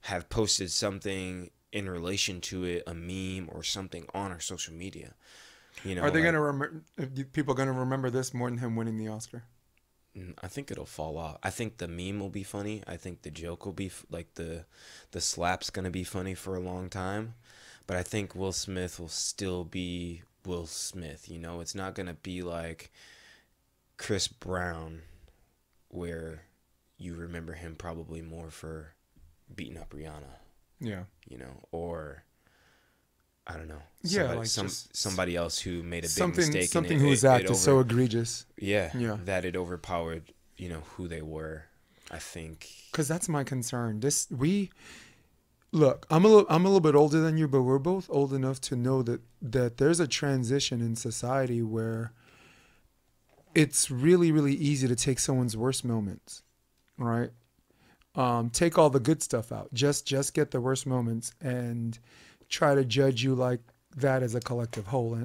have posted something in relation to it, a meme or something on our social media. You know, Are they like, gonna remember? People gonna remember this more than him winning the Oscar? I think it'll fall off. I think the meme will be funny. I think the joke will be like the slap's gonna be funny for a long time. But I think Will Smith will still be Will Smith. You know, it's not gonna be like Chris Brown, where you remember him probably more for beating up Rihanna. Yeah. You know, or I don't know. Yeah, Somebody, like just somebody else who made a big Something mistake. something and whose act is so egregious. Yeah, Yeah. that it overpowered, you know, who they were. I think. Because that's my concern. Look, I'm a little bit older than you, but we're both old enough to know that there's a transition in society where it's really, really easy to take someone's worst moments, right? Take all the good stuff out. Just get the worst moments and try to judge you like that as a collective whole.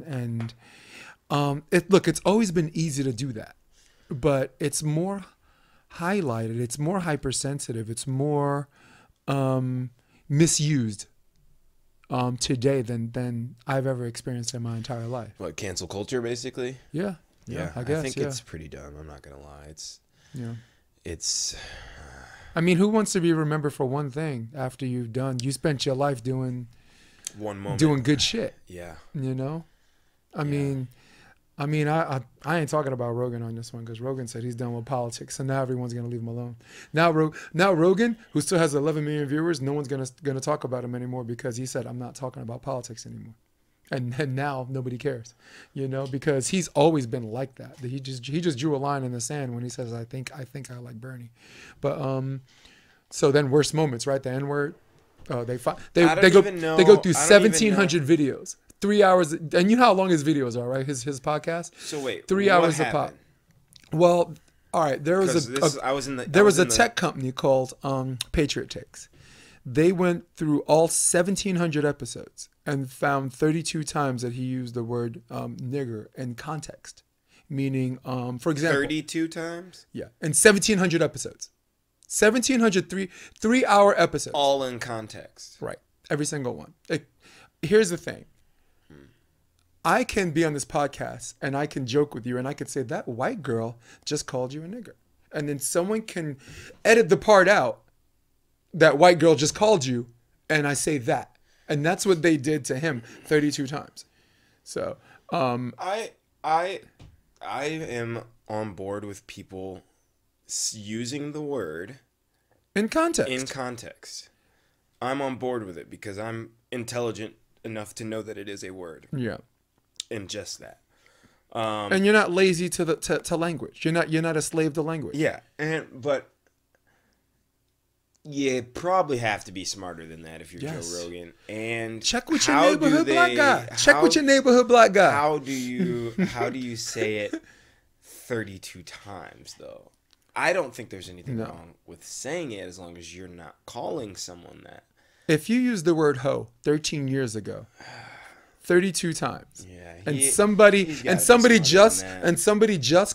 It's always been easy to do that, but it's more highlighted. It's more hypersensitive. It's more misused today than I've ever experienced in my entire life. What, cancel culture, basically? Yeah. Yeah, I guess. I think yeah. it's pretty dumb. I'm not gonna lie. Yeah. It's. I mean, who wants to be remembered for one thing after you spent your life doing One moment. doing good shit, Yeah. you know? I Yeah. mean, I ain't talking about Rogan on this one because Rogan said he's done with politics, so now everyone's gonna leave him alone. Now Rogan, who still has 11 million viewers, no one's gonna talk about him anymore because he said I'm not talking about politics anymore, and now nobody cares, you know, because he's always been like that. He just drew a line in the sand when he says I think I like Bernie, but so then worst moments, right? The N word. They go through 1,700 videos. 3 hours, and you know how long his videos are, right? His podcast. So wait, 3 hours a pop. Well, all right. There was a tech company called Patriot Takes. They went through all 1,700 episodes and found 32 times that he used the word nigger in context, meaning, for example, 32 times. Yeah, in 1,700 episodes, 1,700 3-hour episodes, all in context. Right, every single one. Here's the thing. I can be on this podcast and I can joke with you and I can say that white girl just called you a nigger. And then someone can edit the part out that white girl just called you and I say that. And that's what they did to him 32 times. So, I am on board with people using the word in context. In context. I'm on board with it because I'm intelligent enough to know that it is a word. Yeah. And just that. And you're not lazy to language. You're not a slave to language. Yeah, but you probably have to be smarter than that if you're Joe Rogan. And check with your neighborhood black guy. Check with your neighborhood black guy. How do you say it 32 times though? I don't think there's anything wrong with saying it as long as you're not calling someone that. If you used the word hoe 13 years ago, 32 times. Yeah. And somebody just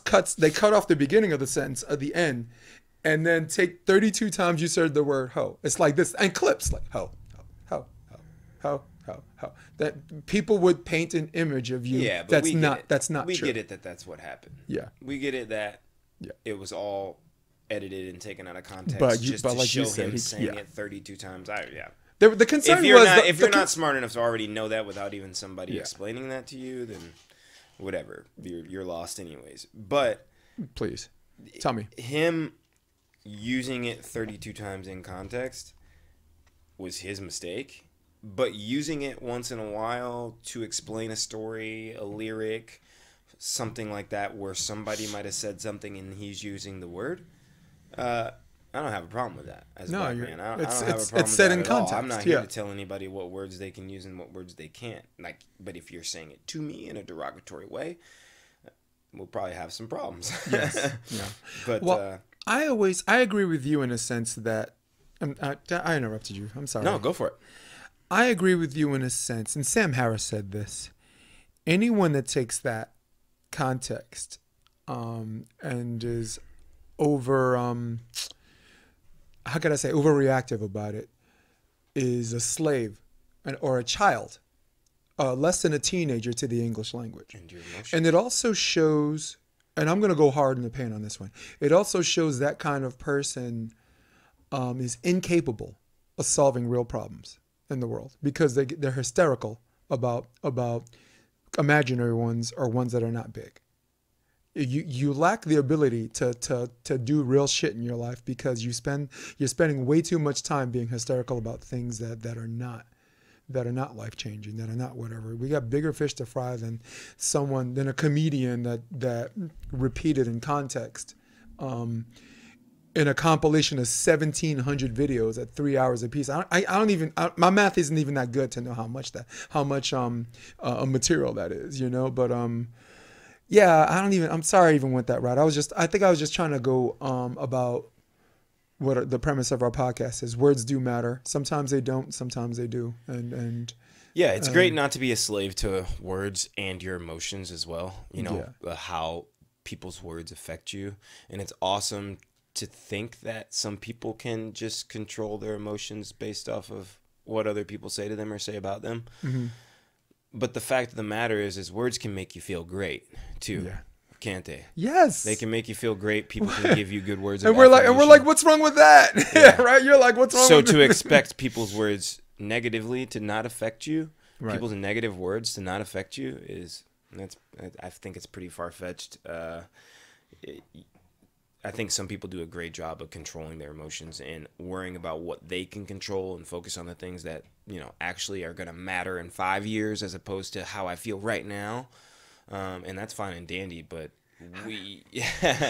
cut off the beginning of the sentence at the end and then take 32 times you said the word hoe. It's like this, and clips like hoe, hoe, hoe, hoe, hoe, hoe. That people would paint an image of you. Yeah, but that's not we true. get it that's what happened. Yeah. We get it that it was all edited and taken out of context but like show him saying it 32 times. The concern if you're not smart enough to already know that without even somebody explaining that to you, then whatever, you're lost anyways. But please tell me, him using it 32 times in context was his mistake, but using it once in a while to explain a story, a lyric, something like that, where somebody might have said something and he's using the word, I don't have a problem with that as a black man. I don't have a problem with that at all. I'm not here to tell anybody what words they can use and what words they can't. But if you're saying it to me in a derogatory way, we'll probably have some problems. Yes. Yeah. But I agree with you in a sense that I interrupted you. I'm sorry. No, go for it. I agree with you in a sense, and Sam Harris said this. Anyone that takes that context and is overreactive about it is a slave or a child, less than a teenager to the English language. And it also shows, and I'm going to go hard in the paint on this one, it also shows that kind of person is incapable of solving real problems in the world because they're hysterical about imaginary ones or ones that are not big. You lack the ability to do real shit in your life because you're spending way too much time being hysterical about things that are not life changing, that are not whatever. We got bigger fish to fry than a comedian that repeated in context in a compilation of 1,700 videos at 3 hours a piece. My math isn't even that good to know how much material that is, you know, but yeah, I'm sorry I even went that route. I think I was just trying to go about what the premise of our podcast is. Words do matter. Sometimes they don't, sometimes they do. And Yeah, it's great not to be a slave to words and your emotions as well. You know, how people's words affect you. And it's awesome to think that some people can just control their emotions based off of what other people say to them or say about them. Mm-hmm. But the fact of the matter is words can make you feel great too. Yeah. Can't they? Yes. They can make you feel great. People can give you good words. And we're like, what's wrong with that? Yeah. Right? You're like, what's wrong so with to that? expect people's words negatively to not affect you, Right. people's negative words to not affect you I think it's pretty far-fetched. I think some people do a great job of controlling their emotions and worrying about what they can control and focus on the things that, actually are going to matter in 5 years as opposed to how I feel right now. And that's fine and dandy, but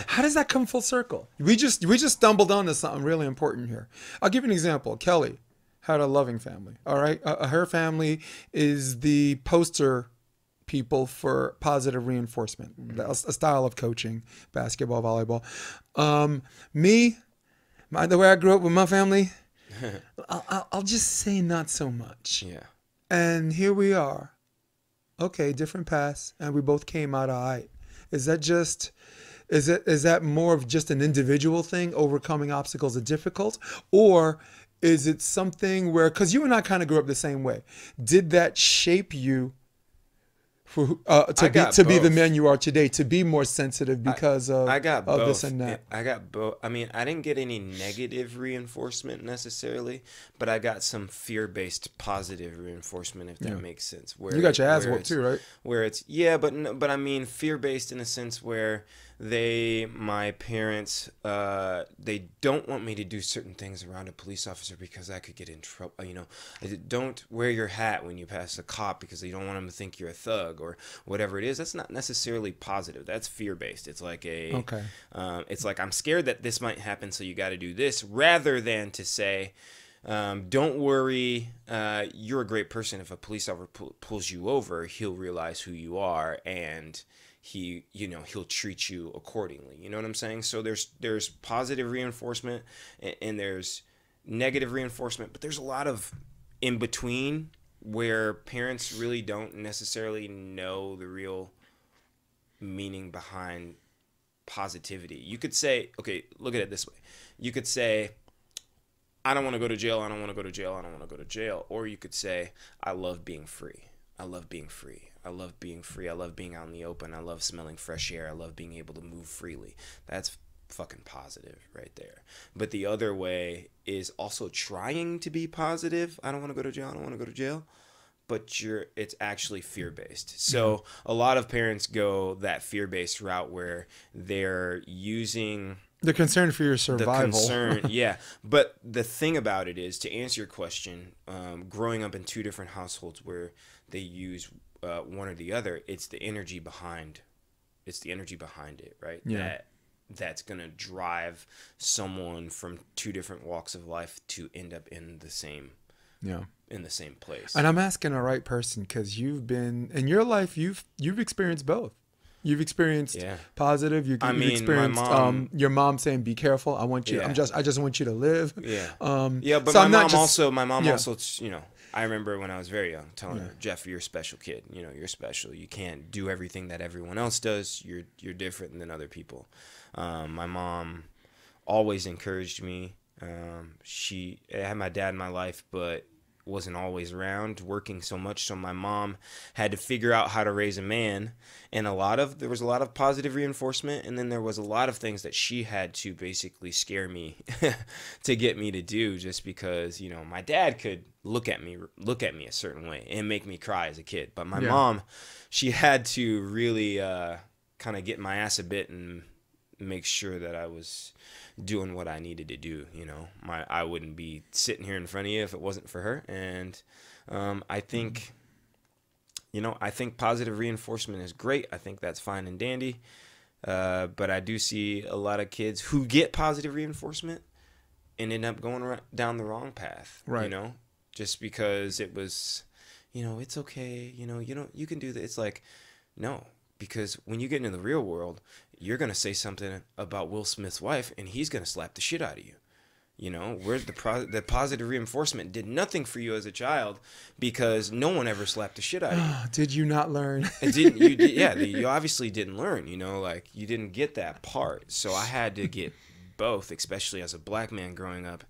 how does that come full circle? We just stumbled onto something really important here. I'll give you an example. Kelly had a loving family. All right. Her family is the poster people for positive reinforcement, a style of coaching, basketball, volleyball. The way I grew up with my family, I'll just say not so much. Yeah. And here we are. Okay, different paths, and we both came out all right. Is that more of just an individual thing, overcoming obstacles are difficult, or is it something where, because you and I kind of grew up the same way, did that shape you to be the man you are today, to be more sensitive because of this and that? I got both. I mean, I didn't get any negative reinforcement necessarily, but I got some fear-based positive reinforcement, if that makes sense. Where you got your ass whooped too, right? Where it's but I mean fear-based in a sense where my parents, they don't want me to do certain things around a police officer because I could get in trouble. Don't wear your hat when you pass a cop because they don't want them to think you're a thug or whatever it is. That's not necessarily positive. That's fear-based. It's like it's like, I'm scared that this might happen, so you got to do this, rather than to say, don't worry, you're a great person. If a police officer pulls you over, he'll realize who you are and he'll treat you accordingly. You know what I'm saying? So there's positive reinforcement and there's negative reinforcement, but there's a lot of in between where parents really don't necessarily know the real meaning behind positivity. You could say, okay, look at it this way. You could say, I don't want to go to jail. I don't want to go to jail. I don't want to go to jail. Or you could say, I love being free. I love being free. I love being free. I love being out in the open. I love smelling fresh air. I love being able to move freely. That's fucking positive right there. But the other way is also trying to be positive. I don't want to go to jail. I don't want to go to jail. But it's actually fear-based. So a lot of parents go that fear-based route where they're using the concern for your survival. Yeah. But the thing about it is, to answer your question, growing up in two different households where they use one or the other, it's the energy behind it, right? Yeah. That's gonna drive someone from two different walks of life to end up in the same place. And I'm asking the right person, because you've been in your life, you've experienced both. You've experienced positive. You've experienced your mom saying, "Be careful. I want you. I just want you to live." Yeah. But so my mom also, I remember when I was very young telling her, "Jeff, you're a special kid. You're special. You can't do everything that everyone else does. You're different than other people." My mom always encouraged me. She had my dad in my life, but wasn't always around, working so much, so my mom had to figure out how to raise a man, and there was a lot of positive reinforcement, and then there was a lot of things that she had to basically scare me to get me to do, just because my dad could look at me a certain way and make me cry as a kid, but my mom, she had to really kind of get my ass a bit and make sure that I was doing what I needed to do. I wouldn't be sitting here in front of you if it wasn't for her. And I think positive reinforcement is great. I think that's fine and dandy. But I do see a lot of kids who get positive reinforcement and end up going down the wrong path. Right. Just because it was, it's okay. You can do that. It's like, no. Because when you get into the real world, you're going to say something about Will Smith's wife, and he's going to slap the shit out of you. You know, where the positive reinforcement did nothing for you as a child because no one ever slapped the shit out of you. Did you not learn? It didn't. You did, yeah. You obviously didn't learn. You know, like you didn't get that part. So I had to get both, especially as a black man growing up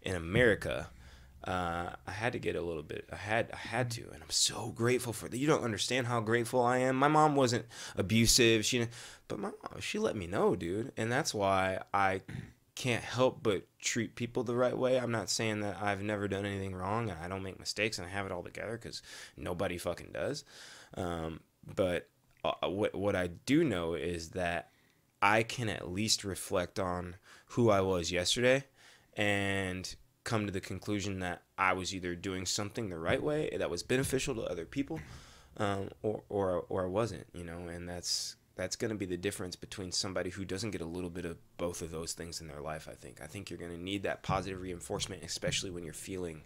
in America. I had to get a little bit. I had to, and I'm so grateful for that. You don't understand how grateful I am. My mom wasn't abusive. But my mom, she let me know, dude, and that's why I can't help but treat people the right way. I'm not saying that I've never done anything wrong and I don't make mistakes and I have it all together, because nobody fucking does. But what I do know is that I can at least reflect on who I was yesterday and come to the conclusion that I was either doing something the right way that was beneficial to other people, or I wasn't, you know, and that's going to be the difference between somebody who doesn't get a little bit of both of those things in their life. I think you're going to need that positive reinforcement, especially when you're feeling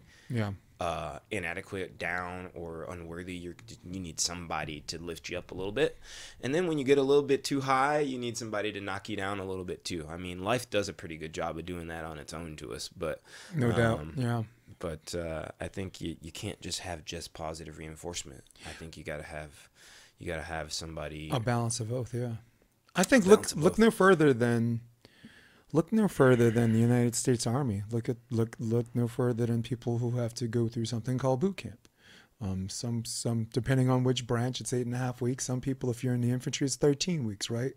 inadequate, down, or unworthy. You need somebody to lift you up a little bit. And then when you get a little bit too high, you need somebody to knock you down a little bit too. I mean, life does a pretty good job of doing that on its own to us, but No doubt. Yeah. But I think you can't just have just positive reinforcement. I think you got to have somebody, A balance of both, yeah. I think look no further than the United States Army. Look no further than people who have to go through something called boot camp. Some depending on which branch, it's 8.5 weeks. Some people, if you're in the infantry, it's 13 weeks, right?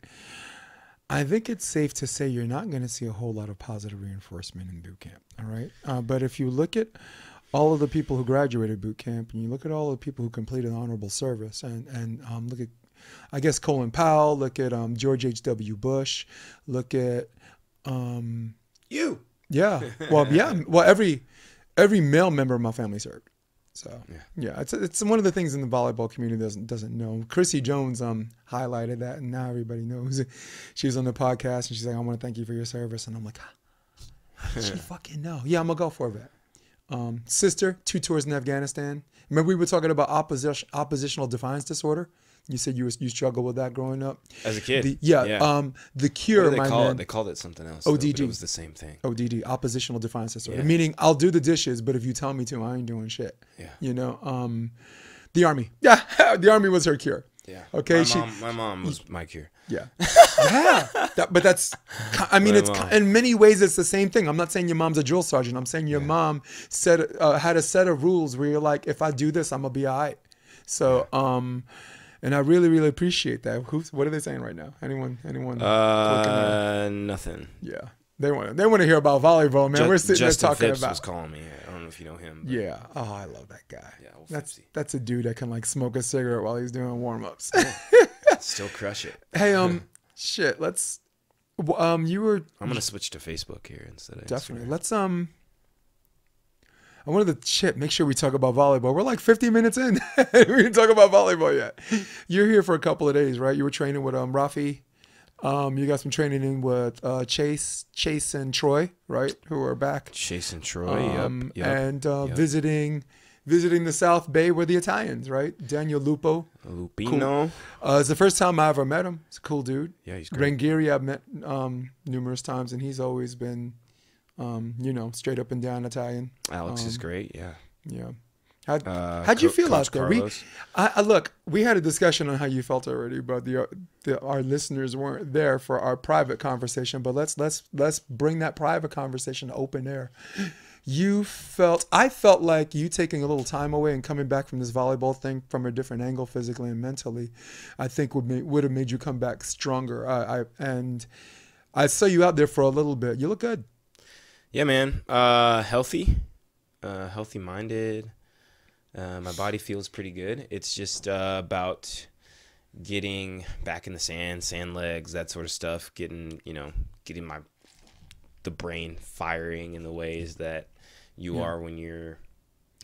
I think it's safe to say you're not going to see a whole lot of positive reinforcement in boot camp, all right? But if you look at all of the people who graduated boot camp, and you look at all the people who completed honorable service, and look at, I guess, Colin Powell, look at George H.W. Bush, look at you. Yeah. Well, every male member of my family served. So yeah, it's one of the things in the volleyball community doesn't know. Chrissy Jones highlighted that, and now everybody knows. She was on the podcast, and she's like, "I want to thank you for your service," and I'm like, "How did she fucking know?" Yeah, I'm gonna go for that. Sister, 2 tours in Afghanistan. Remember we were talking about oppositional defiance disorder? You said you struggled with that growing up as a kid. The cure. What do they call it? They called it something else. ODD. Though, but it was the same thing. ODD, oppositional defiance disorder. Meaning, I'll do the dishes, but if you tell me to, I ain't doing shit. Yeah. You know, the Army. Yeah, the Army was her cure. Yeah. Okay. My mom was my cure. Yeah. Yeah. But that's, I mean, it's in many ways it's the same thing. I'm not saying your mom's a drill sergeant. I'm saying your mom had a set of rules where you're like, if I do this, I'm gonna be all right. So, and I really, really appreciate that. What are they saying right now? Anyone? Nothing. Yeah. They want to hear about volleyball, man. We're sitting Justin there talking Phipps about. was calling me. I don't know if you know him. Yeah. Oh, I love that guy. Yeah. That's a dude that can like smoke a cigarette while he's doing warm ups. Still crush it. Hey, shit. Let's. You were. I'm gonna switch to Facebook here instead of definitely. Instagram. Let's I wanted to make sure we talk about volleyball. We're like 50 minutes in. We didn't talk about volleyball yet. You're here for a couple of days, right? You were training with Rafi. You got some training in with Chase and Troy, right? Who are back. Chase and Troy, yep. And visiting the South Bay with the Italians, right? Daniel Lupino. Cool. It's the first time I ever met him. He's a cool dude. Yeah, he's great. Rangiri I've met numerous times, and he's always been, straight up and down Italian. Alex is great, yeah. Yeah. How'd you feel out there? Look, we had a discussion on how you felt already, but our listeners weren't there for our private conversation. But let's bring that private conversation to open air. I felt like you taking a little time away and coming back from this volleyball thing from a different angle, physically and mentally, I think would have made you come back stronger. And I saw you out there for a little bit. You look good. Yeah, man. Healthy minded. My body feels pretty good. It's just about getting back in the sand legs, that sort of stuff. Getting the brain firing in the ways that you are when you're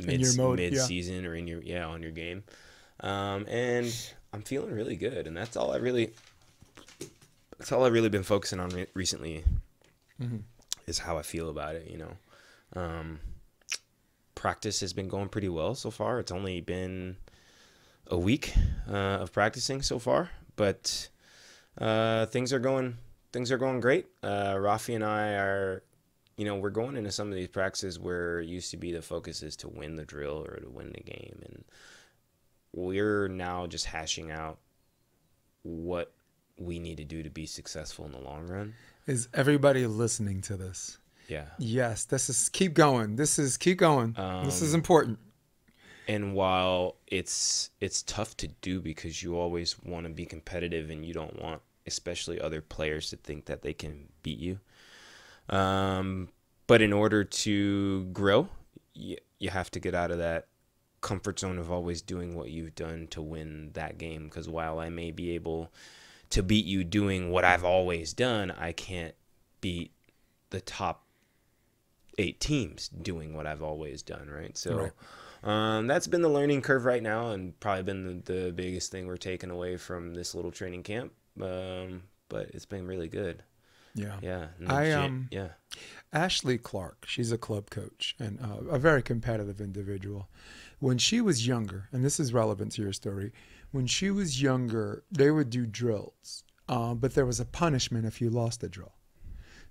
mid-season or on your game. And I'm feeling really good, and that's all I really been focusing on recently. Mm-hmm. Is how I feel about it, Practice has been going pretty well so far. It's only been a week of practicing so far, but things are going great. Rafi and I are we're going into some of these practices where it used to be the focus is to win the drill or to win the game. And we're now just hashing out what we need to do to be successful in the long run. Is everybody listening to this? Yeah. Yes. Keep going. Keep going. This is important. And while it's tough to do because you always want to be competitive and you don't want, especially other players, to think that they can beat you. But in order to grow, you have to get out of that comfort zone of always doing what you've done to win that game. Because while I may be able to beat you doing what I've always done, I can't beat the top 8 teams doing what I've always done, right? So that's been the learning curve right now, and probably been the biggest thing we're taking away from this little training camp. But it's been really good. Yeah. Yeah. Ashley Clark, she's a club coach and a very competitive individual. When she was younger, and this is relevant to your story, when she was younger, they would do drills, but there was a punishment if you lost a drill.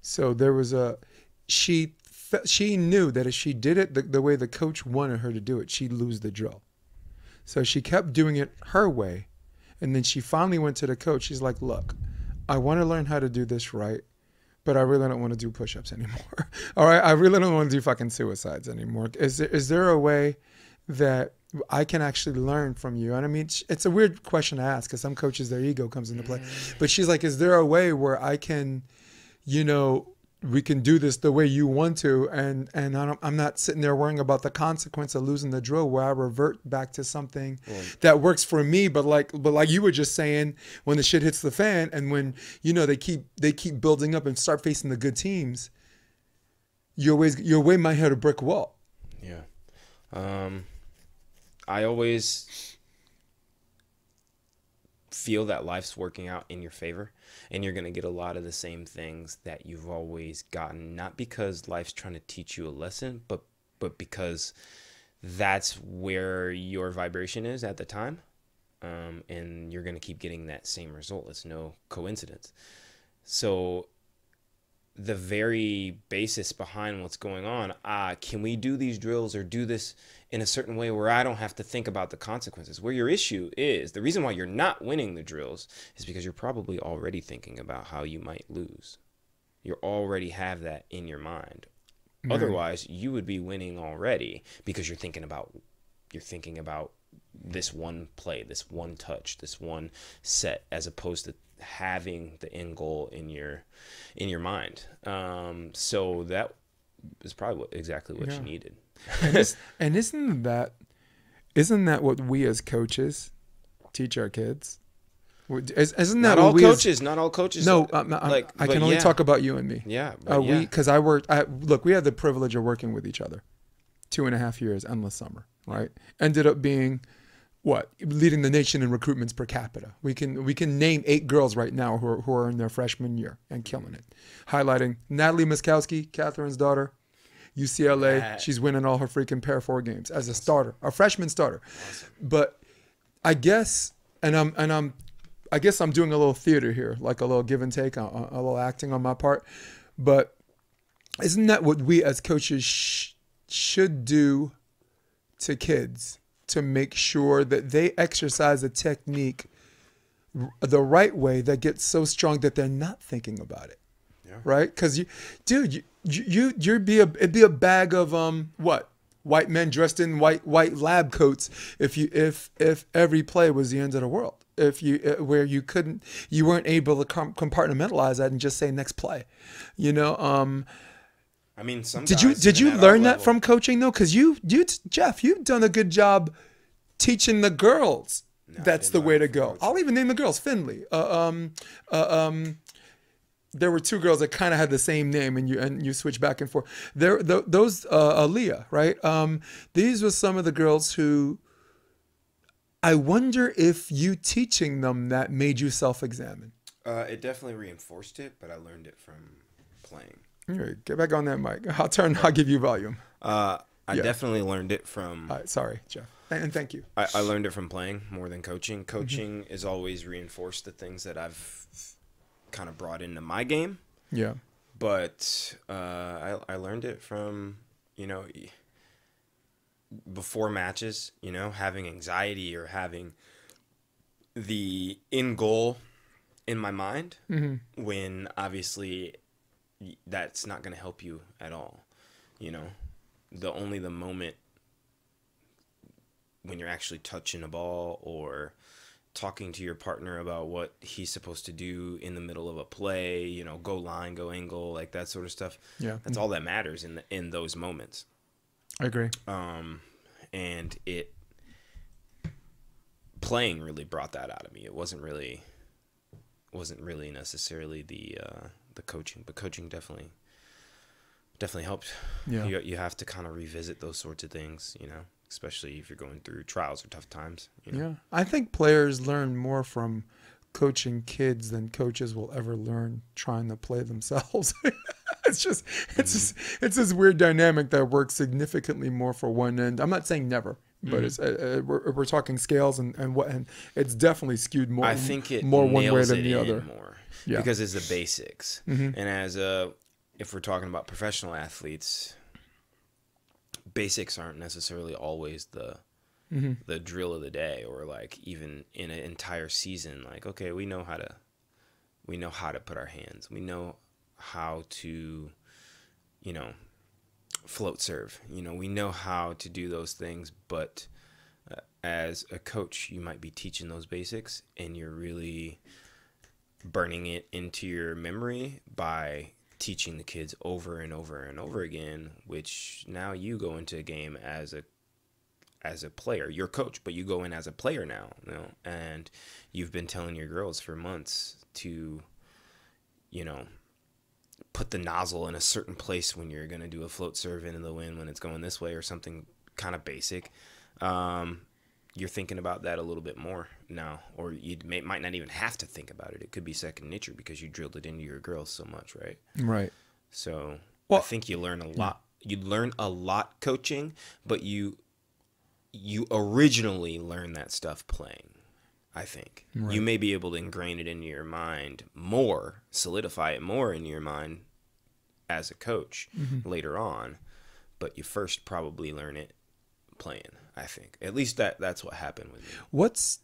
So there was she knew that if she did it the way the coach wanted her to do it, she'd lose the drill. So she kept doing it her way, and then she finally went to the coach. She's like, look, I want to learn how to do this right, but I really don't want to do push-ups anymore. All right, I really don't want to do fucking suicides anymore. Is there a way that I can actually learn from you? And I mean, it's a weird question to ask because some coaches, their ego comes into play. But she's like, is there a way where I can, we can do this the way you want to, and I'm not sitting there worrying about the consequence of losing the drill, where I revert back to something that works for me. But like you were just saying, when the shit hits the fan, and when they keep building up and start facing the good teams, your way might hit a brick wall. Yeah. I always feel that life's working out in your favor, and you're going to get a lot of the same things that you've always gotten, not because life's trying to teach you a lesson, but because that's where your vibration is at the time, and you're going to keep getting that same result. It's no coincidence. So the very basis behind what's going on, can we do these drills or do this in a certain way where I don't have to think about the consequences? Where your issue is, the reason why you're not winning the drills is because you're probably already thinking about how you might lose. You already have that in your mind. Otherwise, you would be winning already because you're thinking about this one play, this one touch, this one set, as opposed to having the end goal in your mind. So that is probably exactly what you needed. And isn't that what we as coaches teach our kids? Isn't that not all coaches? Not all coaches. No, I can only talk about you and me. Yeah, because we had the privilege of working with each other, 2.5 years, endless summer, right? Ended up being leading the nation in recruitments per capita. We can name 8 girls right now who are in their freshman year and killing it. Highlighting Natalie Muskowski, Catherine's daughter, UCLA. She's winning all her freaking Pair 4 games as a starter, a freshman starter. Awesome. But I guess, I guess I'm doing a little theater here, like a little give and take, a little acting on my part. But isn't that what we as coaches should do to kids, to make sure that they exercise a technique the right way that gets so strong that they're not thinking about it? Yeah. Right? Because it'd be a bag of white men dressed in white lab coats if every play was the end of the world. If you weren't able to compartmentalize that and just say next play, I mean, did you learn that from coaching though? Because Jeff, you've done a good job teaching the girls that's the way to go. Coaching. I'll even name the girls. Finley. There were 2 girls that kind of had the same name, and you switch back and forth. Those Aaliyah, right? These were some of the girls who. I wonder if you teaching them that made you self-examine. It definitely reinforced it, but I learned it from playing. All right, get back on that mic. I'll give you volume. I definitely learned it from... sorry, Jeff. And thank you. I learned it from playing more than coaching. Coaching has always reinforced the things that I've kind of brought into my game. Yeah. but I learned it from, you know, before matches, you know, having anxiety or having the end goal in my mind, when obviously that's not going to help you at all. You know, the moment when you're actually touching a ball or talking to your partner about what he's supposed to do in the middle of a play, you know, go line, go angle, like that sort of stuff. Yeah. That's all that matters in those moments. I agree. And playing really brought that out of me. It wasn't really necessarily the coaching, but coaching definitely helped. Yeah. You have to kind of revisit those sorts of things, you know, especially if you're going through trials or tough times. You know? Yeah. I think players learn more from coaching kids than coaches will ever learn trying to play themselves. It's this weird dynamic that works significantly more for one end. I'm not saying never, but it's we're talking scales and it's definitely skewed more. I think it more one way nails than it the in other. more Yeah. because it's the basics. And if we're talking about professional athletes, basics aren't necessarily always the drill of the day, or like even in an entire season. Like, okay, we know how to put our hands. We know how to, you know, float serve. You know, we know how to do those things, but as a coach, you might be teaching those basics and you're really burning it into your memory by teaching the kids over and over and over again, which now you go into a game as a player. You're a coach, but you go in as a player now, you know, and you've been telling your girls for months to, you know, put the nozzle in a certain place when you're going to do a float serve into the wind when it's going this way or something kind of basic. You're thinking about that a little bit more now, or you might not even have to think about it. It could be second nature because you drilled it into your girls so much, right? Right. So Well, I think you learn a lot. You learn a lot coaching, but you originally learn that stuff playing. I think you may be able to ingrain it into your mind more, solidify it more in your mind as a coach later on, but you first probably learn it playing. I think at least that's what happened with me. What's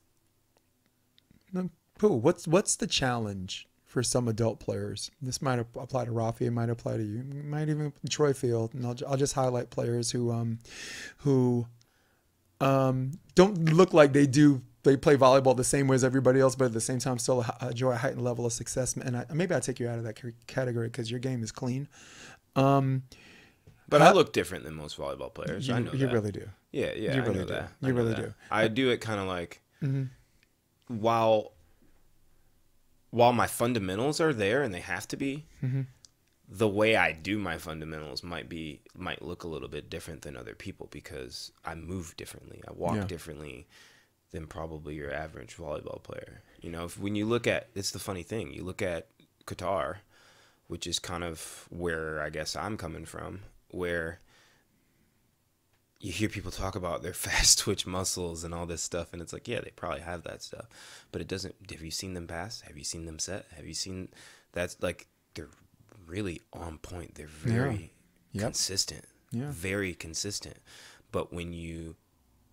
the challenge for some adult players? This might apply to Rafi, it might apply to you, it might even Troy Field, and I'll just highlight players who don't look like they play volleyball the same way as everybody else, but at the same time still enjoy a heightened level of success. And maybe I take you out of that category because your game is clean. But I look different than most volleyball players. I know that. You really do. Yeah, You I really know do. that. You really do. I do it kind of like while my fundamentals are there and they have to be, the way I do my fundamentals might look a little bit different than other people because I move differently. I walk differently than probably your average volleyball player. You know, when you look at, it's the funny thing, you look at Qatar, which is kind of where I guess I'm coming from, where you hear people talk about their fast twitch muscles and all this stuff, and it's like, yeah, they probably have that stuff, but it doesn't. Have you seen them pass? Have you seen them set? Have you seen that's like they're really on point. They're very consistent, very consistent. But when you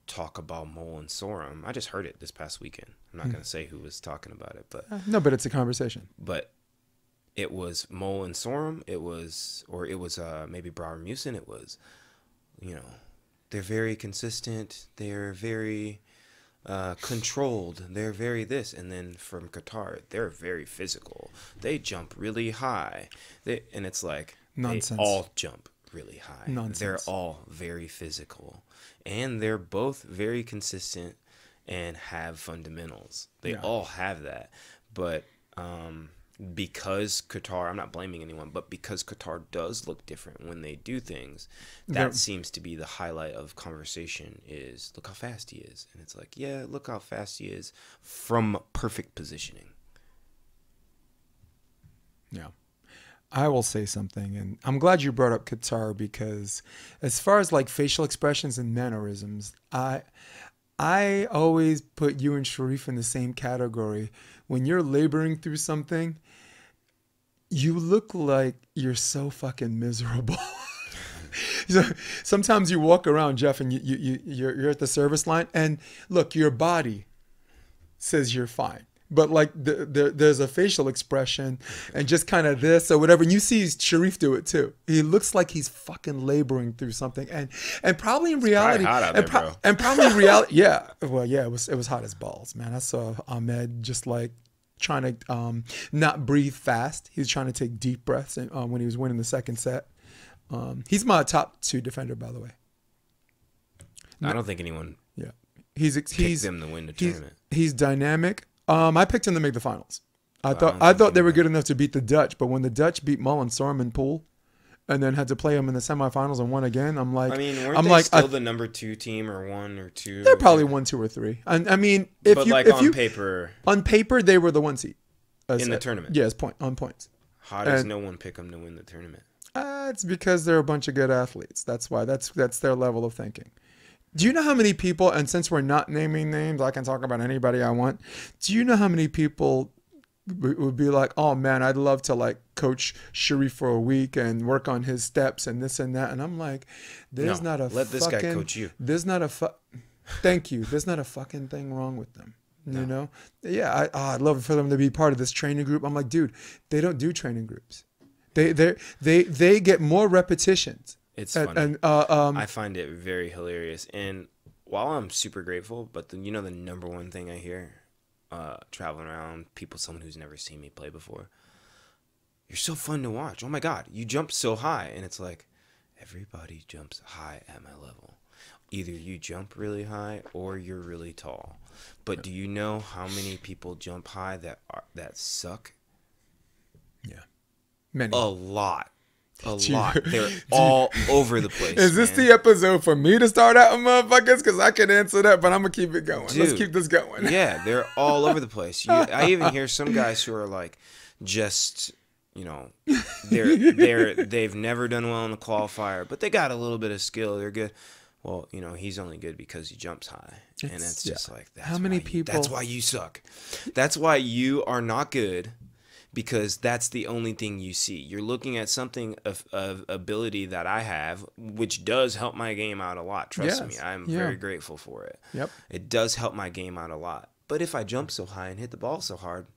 talk about Mole and Sorum, I just heard it this past weekend. I'm not going to say who was talking about it, but no, but it's a conversation. But it was Mole and Sorum. It was maybe Brower Musin. It was, you know, they're very consistent. They're very controlled. They're very this. And then from Qatar, they're very physical. They jump really high. And it's like nonsense. They all jump really high. Nonsense. They're all very physical. And they're both very consistent and have fundamentals. They all have that. But because Qatar, I'm not blaming anyone, but because Qatar does look different when they do things, that seems to be the highlight of conversation is, look how fast he is. And it's like, yeah, look how fast he is from perfect positioning. Yeah. I will say something, and I'm glad you brought up Qatar because as far as like facial expressions and mannerisms, I always put you and Sharif in the same category. When you're laboring through something, you look like you're so fucking miserable. So sometimes you walk around, Jeff, and you're at the service line, and look, your body says you're fine. But like there's a facial expression and just kind of this or whatever. And you see Sharif do it too. He looks like he's fucking laboring through something. And probably in reality, hot out there, bro. and probably in reality, yeah. Well, yeah, it was hot as balls, man. I saw Ahmed just like trying to not breathe fast. He was trying to take deep breaths when he was winning the second set. He's my top 2 defender, by the way. I don't think anyone Yeah, he's picked them to win the tournament. He's dynamic. I picked him to make the finals. I don't thought think they were anybody- good enough to beat the Dutch, but when the Dutch beat Mullen, saw him in pool, and then had to play him in the semifinals and won again, I'm like, I mean, weren't they still the number 2 team or 1 or 2? they're probably 1, 2, or 3. And I mean, But on paper they were the 1 seed in the tournament. Yes, on points. How does no one pick them to win the tournament? It's because they're a bunch of good athletes. That's why. That's their level of thinking. Do you know how many people, and since we're not naming names, I can talk about anybody I want. Do you know how many people would be like, oh man, I'd love to like coach Sharif for a week and work on his steps and this and that. And I'm like, there's not a let this guy coach you. There's not a thank you. There's not a fucking thing wrong with them. You know? Yeah, I'd love for them to be part of this training group. I'm like, dude, they don't do training groups. They get more repetitions. It's funny. And I find it very hilarious. And while I'm super grateful, but the number one thing I hear traveling around, someone who's never seen me play before, you're so fun to watch. Oh my God, you jump so high. And it's like, everybody jumps high at my level. Either you jump really high or you're really tall. But do you know how many people jump high that suck? Yeah. Many. A lot. Lot. They're all over the place. Is this the episode for me to start out, motherfuckers? Because I can answer that, but I'm going to keep it going. Let's keep this going. Yeah, they're all over the place. I even hear some guys who are like just, they've never done well in the qualifier, but they got a little bit of skill. They're good. Well, he's only good because he jumps high. And it's just like, how many people? That's why you suck. That's why you are not good. Because that's the only thing you see. You're looking at something of ability that I have, which does help my game out a lot. Trust me, I'm very grateful for it. Yep. It does help my game out a lot. But if I jump so high and hit the ball so hard,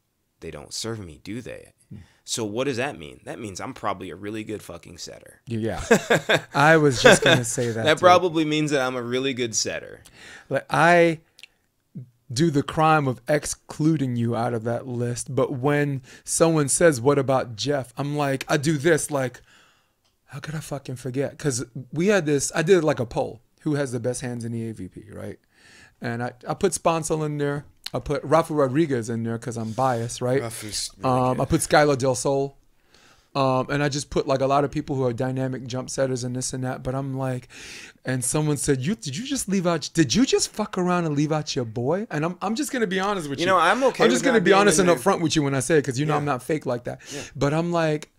they don't serve me, do they? So what does that mean? That means I'm probably a really good fucking setter. Yeah. I was just going to say that. That probably means that I'm a really good setter. Like I do the crime of excluding you out of that list. But when someone says, what about Jeff? I'm like, I do this. Like, how could I fucking forget? Because we had this, I did like a poll. Who has the best hands in the AVP, right? And I put Sponcil in there. I put Rafa Rodriguez in there because I'm biased, right? Rafa's really good. I put Skylar Del Sol. And I just put like a lot of people who are dynamic jump setters and this and that. But I'm like, and someone said, did you just fuck around and leave out your boy? And I'm just going to be honest with you. I'm okay. I'm just going to be honest and there. upfront with you when I say it because I'm not fake like that. Yeah. But I'm like,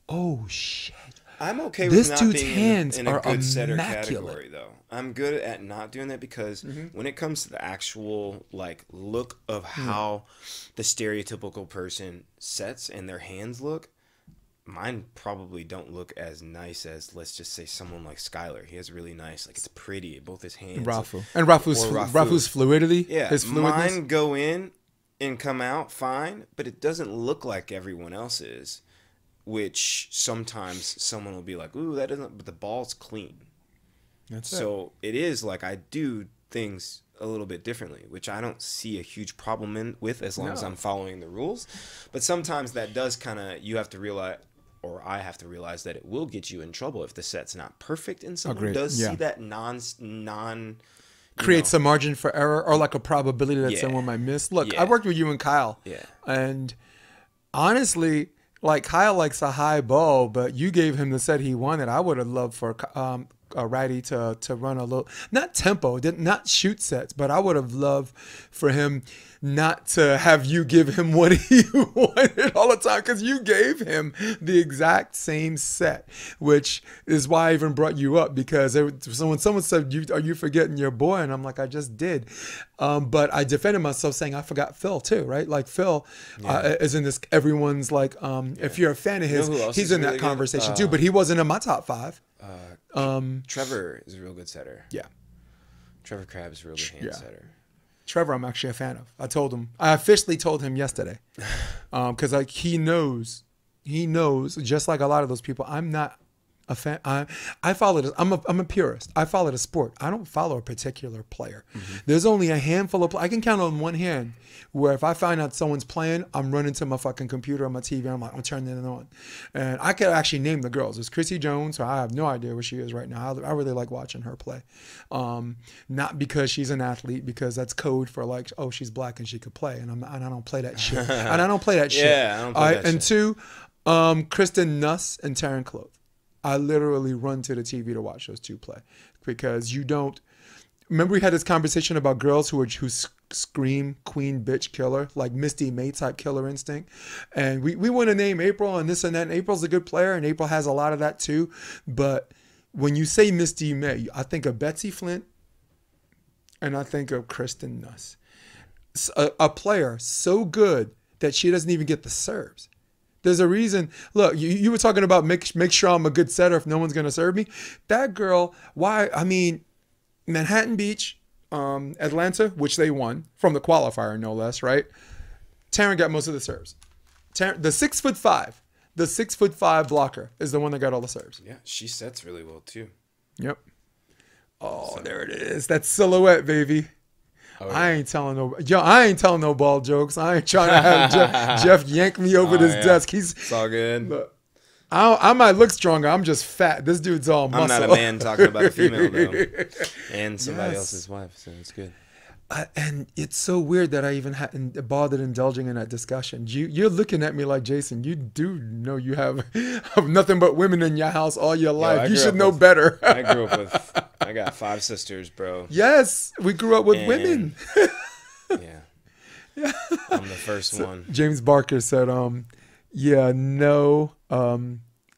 oh shit. I'm okay with this not dude's being hands in a are good setter immaculate. category, though. I'm good at not doing that because when it comes to the actual like look of how the stereotypical person sets and their hands look, mine probably don't look as nice as, let's just say, someone like Skylar. He has really nice, like it's pretty, both his hands. Rafu. And Rafu's fluidity. Yeah, his fluidness. Mine go in and come out fine, but it doesn't look like everyone else's. Which sometimes someone will be like, ooh, that doesn't, but the ball's clean. So it is like I do things a little bit differently, which I don't see a huge problem with as long as I'm following the rules. But sometimes that does kind of, you have to realize, or I have to realize that it will get you in trouble if the set's not perfect and someone does see that non creates a margin for error or like a probability that someone might miss. Look, I worked with you and Kyle. Yeah. And honestly, like Kyle likes a high ball, but you gave him the set he wanted. I would have loved for Ratty to run a little, not tempo, not shoot sets, but I would have loved for him not to have you give him what he wanted all the time, because you gave him the exact same set, which is why I even brought you up, because when someone said, are you forgetting your boy? And I'm like, I just did. But I defended myself saying I forgot Phil too, right? Like Phil is in this, everyone's like, if you're a fan of his, he's in really that conversation too, but he wasn't in my top 5. Trevor is a real good setter. Yeah. Trevor Crabb is a real good hand setter. Trevor, I'm actually a fan of. I officially told him yesterday, because like he knows, just like a lot of those people, I'm not a fan. I follow this. I'm a purist. I follow the sport. I don't follow a particular player. Mm-hmm. There's only a handful of. I can count on one hand where if I find out someone's playing, I'm running to my fucking computer on my TV. And I'm like, I'm turning it on, and I could actually name the girls. It's Chrissy Jones. So I have no idea where she is right now. I really like watching her play, not because she's an athlete, because that's code for like, oh, she's black and she could play, and I don't play that shit. And I don't play that shit. Yeah, I don't play that and shit. 2, Kristen Nuss and Taryn Clove. I literally run to the TV to watch those two play, because you don't. Remember we had this conversation about girls who scream queen, bitch, killer, like Misty May type killer instinct, and we want to name April and this and that. And April's a good player, and April has a lot of that too. But when you say Misty May, I think of Betsy Flint, and I think of Kristen Nuss, a player so good that she doesn't even get the serves. There's a reason. Look, you were talking about make sure I'm a good setter if no one's going to serve me. That girl, why? I mean, Manhattan Beach, Atlanta, which they won from the qualifier, no less, right? Taryn got most of the serves. The 6'5", the 6'5" blocker is the one that got all the serves. Yeah, she sets really well too. Yep. Oh, so. There it is. That silhouette, baby. Oh, yeah. I ain't telling no ball jokes. I ain't trying to have Jeff yank me over this desk. It's all good. Look, I might look stronger. I'm just fat. This dude's all muscle. I'm not a man talking about a female though, and somebody else's wife, so it's good. And it's so weird that I even hadn't bothered indulging in that discussion. You're looking at me like, Jason, you do know you have nothing but women in your house all your life. You should know better. I got 5 sisters, bro. Yes, we grew up with women. Yeah. I'm the first one. James Barker said, it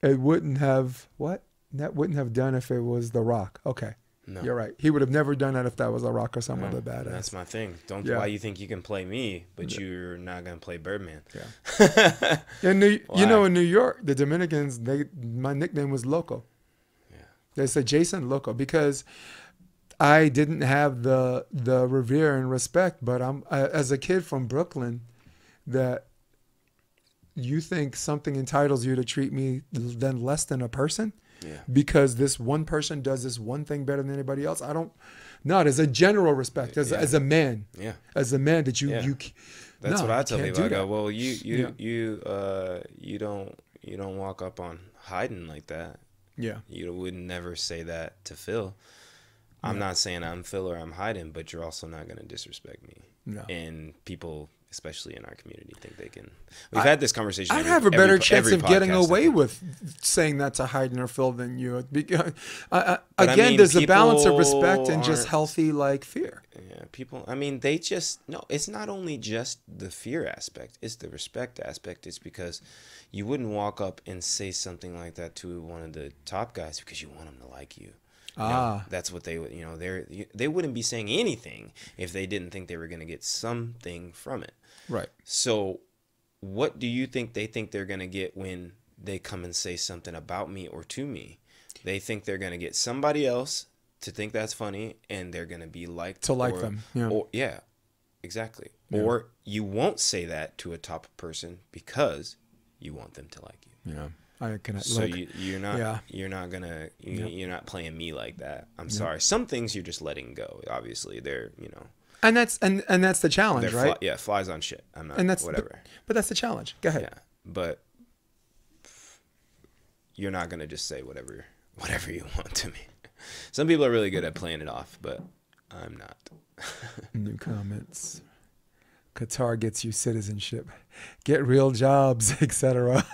wouldn't have, that wouldn't have done if it was The Rock. Okay. No. You're right. He would have never done that if that was a Rock or some other badass. That's my thing. Why you think you can play me, but you're not gonna play Birdman? Yeah. In New York, the Dominicans, my nickname was Loco. Yeah. They said Jason Loco because I didn't have the revere and respect, but as a kid from Brooklyn, that you think something entitles you to treat me then less than a person. Yeah. Because this one person does this one thing better than anybody else. I don't, not as a general respect, as a man. Yeah. As a man that you That's what I tell people. I go, well, you don't walk up on Hayden like that. Yeah. You would never say that to Phil. I'm not saying I'm Phil or I'm Hayden, but you're also not going to disrespect me. No. And people, especially in our community, think they can. We've had this conversation. I have a better chance of getting away with saying that to Hayden or Phil than you. Again, there's a balance of respect and just healthy fear. Yeah, people. I mean, they just no. It's not only just the fear aspect; it's the respect aspect. It's because you wouldn't walk up and say something like that to one of the top guys because you want them to like you. That's what they would. They wouldn't be saying anything if they didn't think they were going to get something from it. Right. So, what do you think they think they're going to get when they come and say something about me or to me? They think they're going to get somebody else to think that's funny, and they're going to be liked to like them. Yeah. Exactly. Yeah. Or you won't say that to a top person because you want them to like you. Yeah. You're not playing me like that. I'm sorry. Some things you're just letting go. Obviously, they're And that's the challenge, right? Flies on shit. I'm not. And that's whatever. But that's the challenge. Go ahead. Yeah, but you're not gonna just say whatever you want to me. Some people are really good at playing it off, but I'm not. New comments. Qatar gets you citizenship, get real jobs, etc.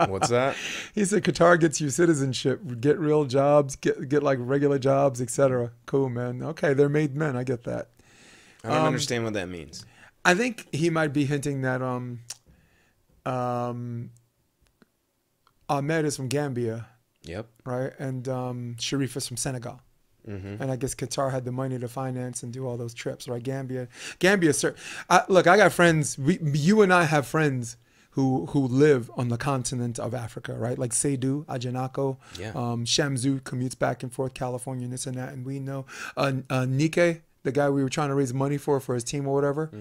What's that? He said Qatar gets you citizenship, get real jobs, get like regular jobs, etc. Cool, man. Okay, they're made men. I get that. I don't understand what that means. I think he might be hinting that Ahmed is from Gambia, Yep. right? And Sharif is from Senegal. Mm-hmm. And I guess Qatar had the money to finance and do all those trips, right? Gambia, sir. Look, I got friends. You and I have friends who live on the continent of Africa, right? Like Seydou, Ajanako, Yeah. Shamzu commutes back and forth, California, and this and that. And we know Nike, the guy we were trying to raise money for his team or whatever.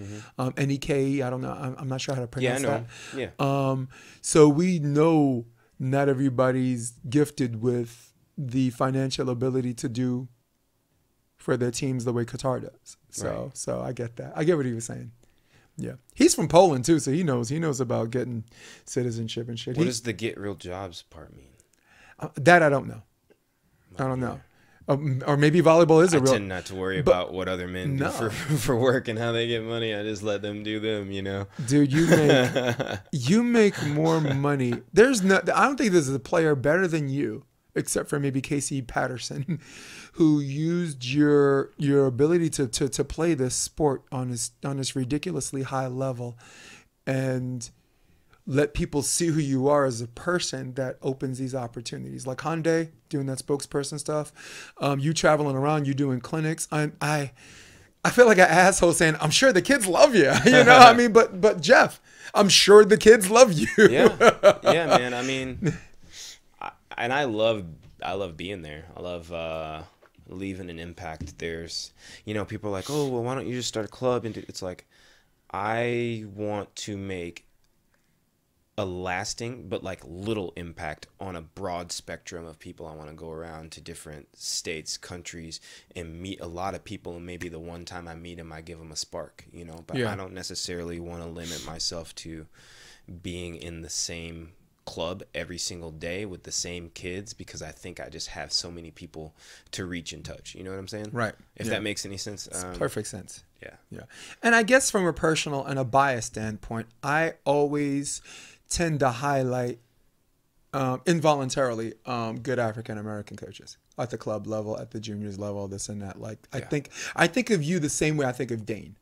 Nike, I don't know. I'm not sure how to Yeah, I pronounce know. that. Yeah. So we know not everybody's gifted with the financial ability to do for their teams the way Qatar does. So Right. so I get that. I get what he was saying. Yeah. He's from Poland too, so he knows about getting citizenship and shit. What does the get real jobs part mean? That I don't know. I don't know. Or maybe volleyball is I a real. tend not to worry about what other men do No. for work and how they get money. I just let them do them, you know. Dude, you make more money. I don't think there's a player better than you, except for maybe Casey Patterson, who used your ability to play this sport on this ridiculously high level and let people see who you are as a person. That opens these opportunities. Like Hyundai doing that spokesperson stuff, you traveling around, you doing clinics. I feel like an asshole saying, I'm sure the kids love you. You know what I mean? But Jeff, I'm sure the kids love you. Yeah, man. I mean, I love being there. I love leaving an impact. There's, people are like, oh, well, why don't you just start a club? And it's like, I want to make a lasting but like little impact on a broad spectrum of people. I want to go around to different states, countries, and meet a lot of people, and maybe the one time I meet them, I give them a spark, but Yeah. I don't necessarily want to limit myself to being in the same club every single day with the same kids, because I think I just have so many people to reach and touch. You know what I'm saying? Right. If Yeah. that makes any sense. Perfect sense. Yeah. Yeah. And I guess from a personal and a bias standpoint, I always tend to highlight involuntarily good African American coaches at the club level, at the juniors level, this and that. Like I think of you the same way I think of Dane.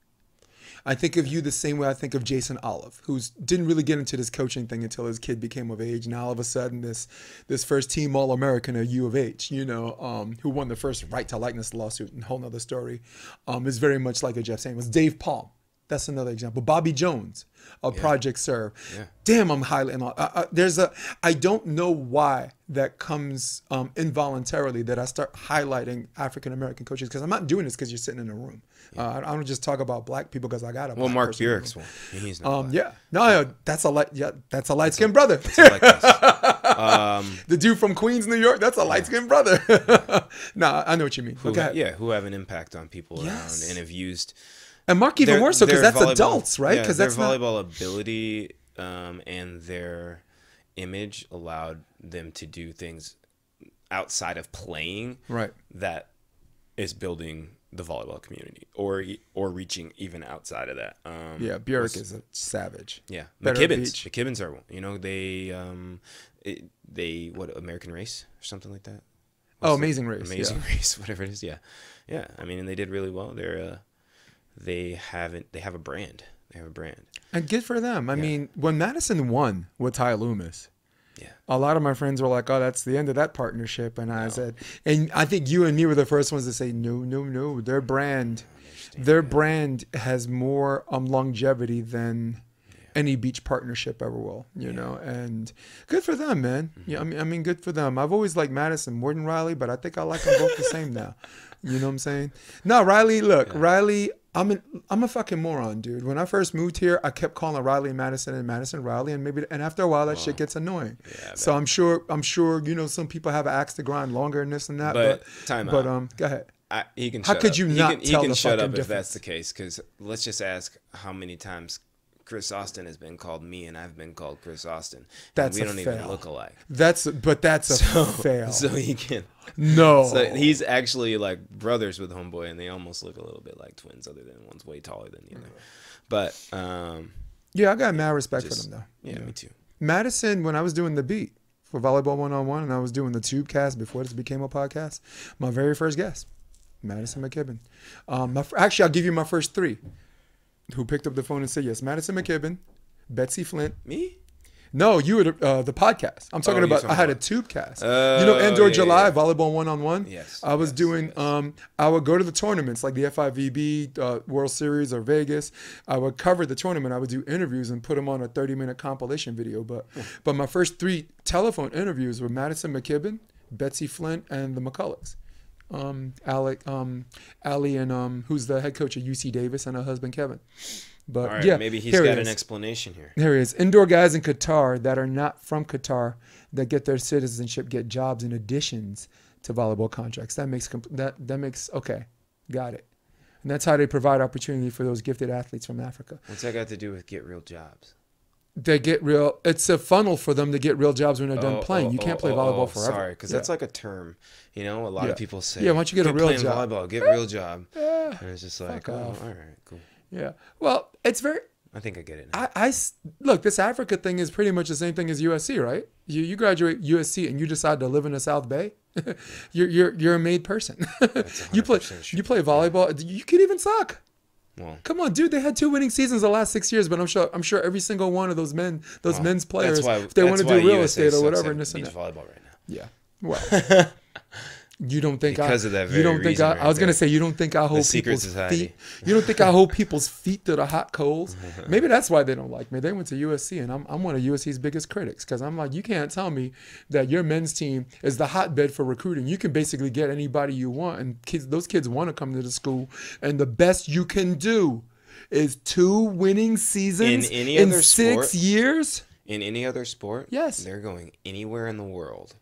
I think of you the same way I think of Jason Olive, who didn't really get into this coaching thing until his kid became of age. Now all of a sudden, this first team All-American at U of H, who won the first right to likeness lawsuit, and a whole nother story, is very much like a Jeff Samuels. Dave Palm, that's another example. Bobby Jones of Project Serve. Yeah. Damn, I'm highlighting. I don't know why that comes involuntarily, that I start highlighting African American coaches, because I'm not doing this because you're sitting in a room. I don't just talk about black people because I got a black Mark person Burek's one. He's not black. Yeah. No, that's a light skinned brother. The dude from Queens, New York, that's a light skinned brother. No, I know what you mean. Who have an impact on people around and have used. And Mark even more so, because that's adults, right? Because their volleyball ability and their image allowed them to do things outside of playing, right? That is building the volleyball community, or reaching even outside of that. Burek is a savage. Yeah, McKibbins are, they American Race or something like that. Amazing Race, Race, whatever it is. Yeah. I mean, and they did really well. They have a brand. They have a brand. And good for them. I mean, when Madison won with Ty Loomis, a lot of my friends were like, oh, that's the end of that partnership. And I said, and I think you and me were the first ones to say, no. Their brand has more longevity than any beach partnership ever will, you know, and good for them, man. Mm-hmm. Yeah, I mean, good for them. I've always liked Madison more than Riley, but I think I like them both the same now. You know what I'm saying? No, Riley, look, Riley, I'm a fucking moron, dude. When I first moved here, I kept calling Riley Madison and Madison Riley, and after a while that shit gets annoying. Yeah, so I'm sure, some people have an axe to grind longer and this and that. But go ahead. How could you not tell the shut fucking up if difference? that's the case? Because let's just ask how many times Chris Austin has been called me, and I've been called Chris Austin. That's we a don't fail. even look alike. That's a fail. So he can. No. So he's actually like brothers with Homeboy, and they almost look a little bit like twins, other than one's way taller than the other. But Yeah, I got mad respect Just- for them though. yeah, me too. Madison, when I was doing the beat for Volleyball 101 and I was doing the Tubecast before this became a podcast, my very first guest, Madison McKibben. Actually, I'll give you my first three who picked up the phone and said yes. Madison McKibben, Betsy Flint. Me? No, you were the podcast. I'm talking you're about, talking I had a about- Tubecast. Oh, You know, Android yeah, July, yeah. Volleyball 1-on-1? Yes, I was yes, doing, yes. I would go to the tournaments like the FIVB World Series or Vegas. I would cover the tournament. I would do interviews and put them on a 30-minute compilation video. But my first three telephone interviews were Madison McKibben, Betsy Flint, and the McCulloughs. Allie and who's the head coach of UC Davis, and her husband Kevin. But All right, yeah, maybe he's here got it an is. explanation here. Here he is. Indoor guys in Qatar that are not from Qatar that get their citizenship get jobs in additions to volleyball contracts. That makes okay, got it. And that's how they provide opportunity for those gifted athletes from Africa. What's that got to do with get real jobs? They get real. It's a funnel for them to get real jobs when they're done playing. You can't play volleyball forever. Sorry, because that's like a term. You know, a lot Yeah. of people say, Yeah, why don't you get a "Quit real playing job." volleyball, get a real job." Yeah. And it's just like, Fuck oh, off. all right, cool. Yeah. Well, it's very. I think I get it now. Look, this Africa thing is pretty much the same thing as USC, right? You graduate USC and you decide to live in the South Bay. you're a made person. You play 100% true. you play volleyball. You could even suck. Well, Come on, dude. They had 2 winning seasons the last 6 years, but I'm sure every single one of those men's players, if they want to do real estate or whatever, and this and beach that. volleyball right now. Yeah. Well, you don't think Because of that you very don't think reason I right was gonna there. say you don't think I hold secret people's society. feet. You don't think I hold people's feet to the hot coals. Maybe that's why they don't like me. They went to USC, and I'm one of USC's biggest critics because I'm like, you can't tell me that your men's team is the hotbed for recruiting. You can basically get anybody you want, and those kids want to come to the school, and the best you can do is 2 winning seasons In any in other 6 sport? years. In any other sport, Yes. they're going anywhere in the world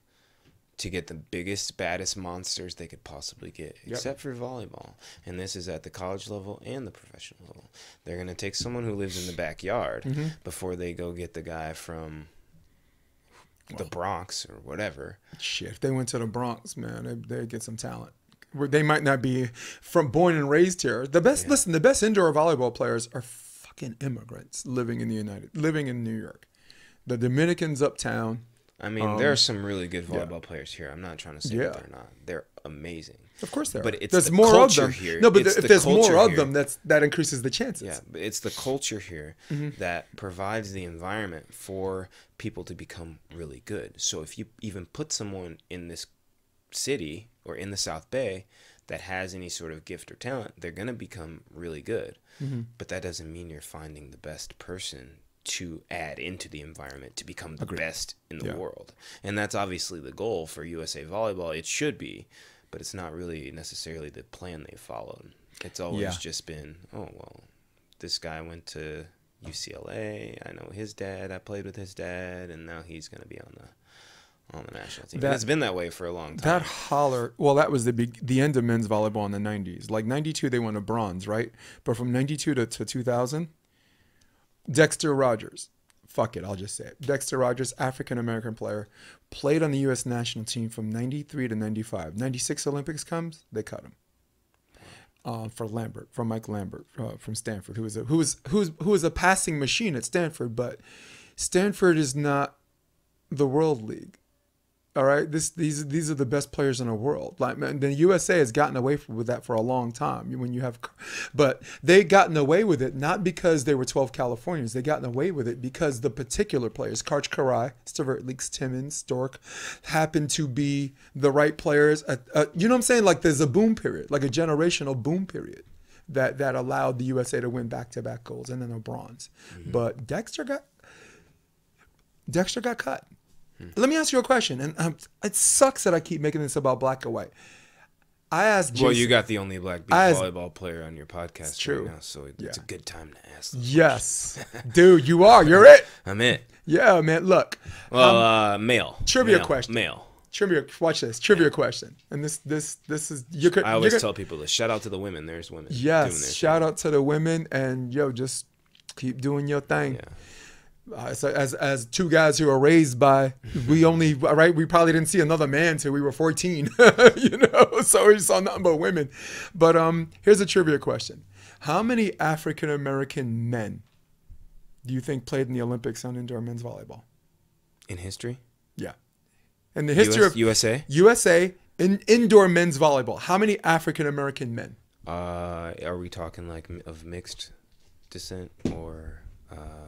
to get the biggest, baddest monsters they could possibly get, except for volleyball. And this is at the college level and the professional level. They're going to take someone who lives in the backyard before they go get the guy from the Bronx or whatever. Shit, if they went to the Bronx, man, they'd get some talent. They might not be born and raised here. The best, listen, the best indoor volleyball players are fucking immigrants living in New York. The Dominicans uptown. I mean, there are some really good volleyball players here. I'm not trying to say Yeah. that they're not. They're amazing. Of course there are. But it's There's the more of culture them. here. No, but It's if the there's more culture of here. them, that increases the chances. Yeah, but it's the culture here that provides the environment for people to become really good. So if you even put someone in this city or in the South Bay that has any sort of gift or talent, they're going to become really good. But that doesn't mean you're finding the best person to add into the environment to become the best in the world. And that's obviously the goal for USA Volleyball. It should be, but it's not really necessarily the plan they followed. It's always just been, oh, well, this guy went to UCLA. I know his dad. I played with his dad, and now he's going to be on the national team. And it's been that way for a long time. That holler, well, that was the end of men's volleyball in the 90s. Like 92, they won a bronze, right? But from 92 to 2000, Dexter Rogers, fuck it, I'll just say it. Dexter Rogers, African-American player, played on the U.S. national team from 93 to 95. 96 Olympics comes, they cut him. For Mike Lambert from Stanford, who was a passing machine at Stanford, but Stanford is not the World League. All right, these are the best players in the world. Like, man, the USA has gotten away with that for a long time. But they gotten away with it not because they were 12 Californians. They gotten away with it because the particular players, Karch Karai, Stvertlik, Timmons, Stork, happened to be the right players. You know what I'm saying? Like there's a boom period, like a generational boom period that allowed the USA to win back-to-back golds and then a bronze. But Dexter got cut. Let me ask you a question, and it sucks that I keep making this about black or white. I asked Jason. Well, you got the only black beach volleyball player on your podcast true. right now, so it's a good time to ask them. Yes. Dude, you are. You're it. I'm it. Yeah, man. Look. Well, male. Trivia Male. question. Male. Trivia. Watch this. Trivia question. And this is I always tell people this. Shout out to the women. There's women. doing their Yes. Shout out to the women, and just keep doing your thing. Yeah. So as two guys who are raised by, we probably didn't see another man till we were 14, so we saw nothing but women. But here's a trivia question. How many African American men do you think played in the Olympics on indoor men's volleyball? In history? Yeah. In the history of USA? USA in indoor men's volleyball, how many African American men? Are we talking like of mixed descent or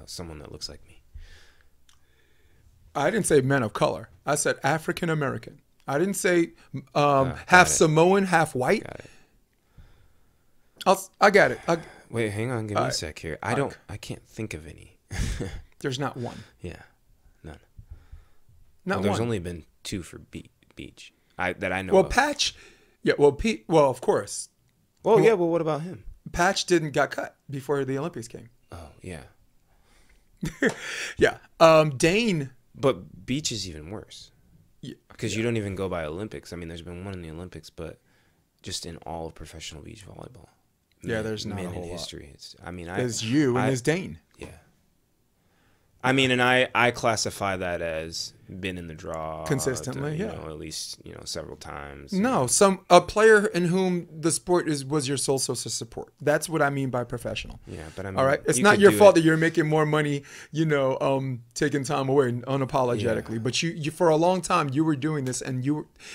someone that looks like me? I didn't say men of color. I said African American. I didn't say half it. Samoan, half white. Got it. I got it. Wait, hang on. Give me a sec here. I can't think of any. There's not one. Yeah, none. Not Well, there's one. only been 2 for beach. That I know Well, of. Patch. Yeah. Well, Pete. Well, of course, Well, yeah. Well, what about him? Patch didn't got cut before the Olympics came. Oh, yeah. Yeah. Dane. But beach is even worse Yeah. because you don't even go by Olympics. I mean, there's been one in the Olympics, but just in all of professional beach volleyball. Yeah, there's not a men whole in lot. history. It's, I mean, There's you and there's Dane. Yeah. I mean, and I classify that as been in the draw Consistently, you yeah. know, at least several times. No, a player in whom the sport was your sole source of support. That's what I mean by professional. Yeah, but I mean, All right, it's you not could your do fault it- that you're making more money, taking time away unapologetically. Yeah. But you for a long time you were doing this, and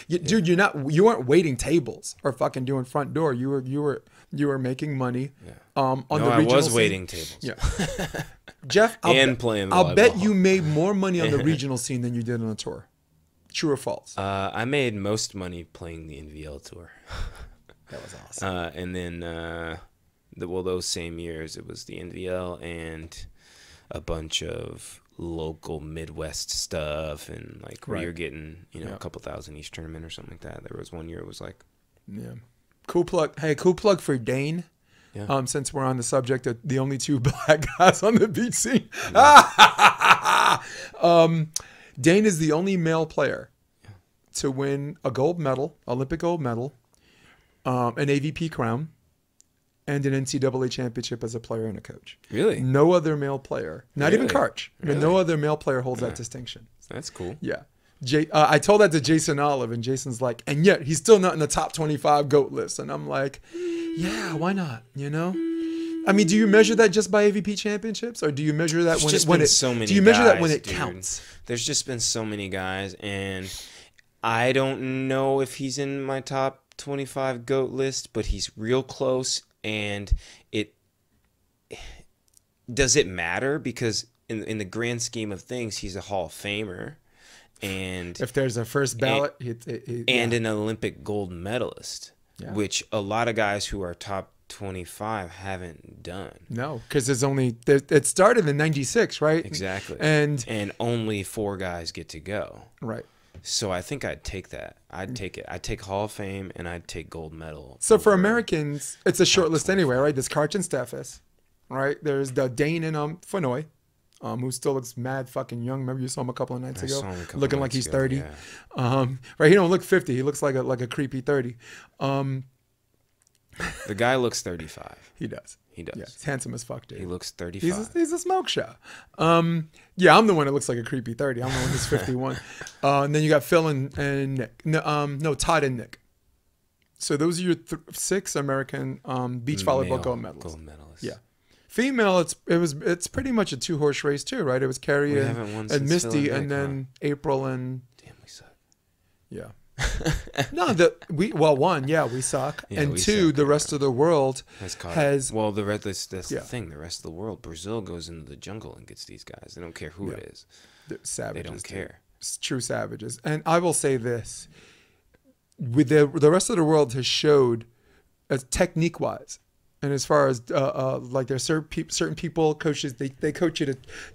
dude, you weren't waiting tables or fucking doing front door. You were making money. Yeah. On No, the I regional was scene. waiting tables. Yeah. Jeff, Playing I'll bet volleyball. you made more money on the regional scene than you did on the tour. True or false? I made most money playing the NVL tour. That was awesome. And then, those same years, it was the NVL and a bunch of local Midwest stuff, and like where Right. you're getting, a Yeah. couple thousand each tournament or something like that. There was one year it was like, Yeah. Cool plug. Hey, cool plug for Dane. Yeah. Since we're on the subject of the only 2 black guys on the beach scene. Dane is the only male player to win a gold medal, Olympic gold medal, an AVP crown, and an NCAA championship as a player and a coach. really? No other male player, not even Really? Karch, Really? no other male player holds that distinction. That's cool. Yeah. I told that to Jason Olive, and Jason's like, and yet he's still not in the top 25 GOAT list. And I'm like, yeah, why not? I mean, do you measure that just by AVP championships, or do you measure that do you measure that when it dude. counts? There's just been so many guys, and I don't know if he's in my top 25 GOAT list, but he's real close. And does it matter? Because in the grand scheme of things, he's a Hall of Famer, and If there's a first ballot, and an Olympic gold medalist, Yeah. which a lot of guys who are top 25 haven't done. no, because it started in '96, right? Exactly. And only 4 guys get to go. right. So I think I'd take that. I'd take it. I'd take Hall of Fame, and I'd take gold medal. So for over- Americans, it's a short list anyway, right? There's Karch and Steffes, right? There's the Dane and Fenoy, who still looks mad fucking young. Remember you saw him a couple of nights I ago, saw him a couple looking like nights he's ago, 30. yeah. Right? He don't look 50. He looks like a creepy 30. The guy looks 35. He does. He does. Yeah, he's handsome as fuck, dude. He looks 35. He's a smoke show. Yeah, I'm the one that looks like a creepy 30. I'm the one that's 51. And then you got Phil and Nick. No, Todd and Nick. So those are your 6 American beach volleyball Male gold medalists. Gold medalists. Yeah. Female, it's pretty much a 2-horse race too, right? It was Carrie We and haven't won since Misty, Phil and and Nick, then April and Damn, we suck. yeah. No, one, yeah, we suck, Yeah, and we 2, suck, the rest of the world Has well, that's Yeah. the thing. The rest of the world, Brazil goes into the jungle and gets these guys. They don't care who it is. they're savages. They don't dude. care. True savages. And I will say this: with the rest of the world has showed, as technique wise, and as far as like there's certain people, coaches, they coach you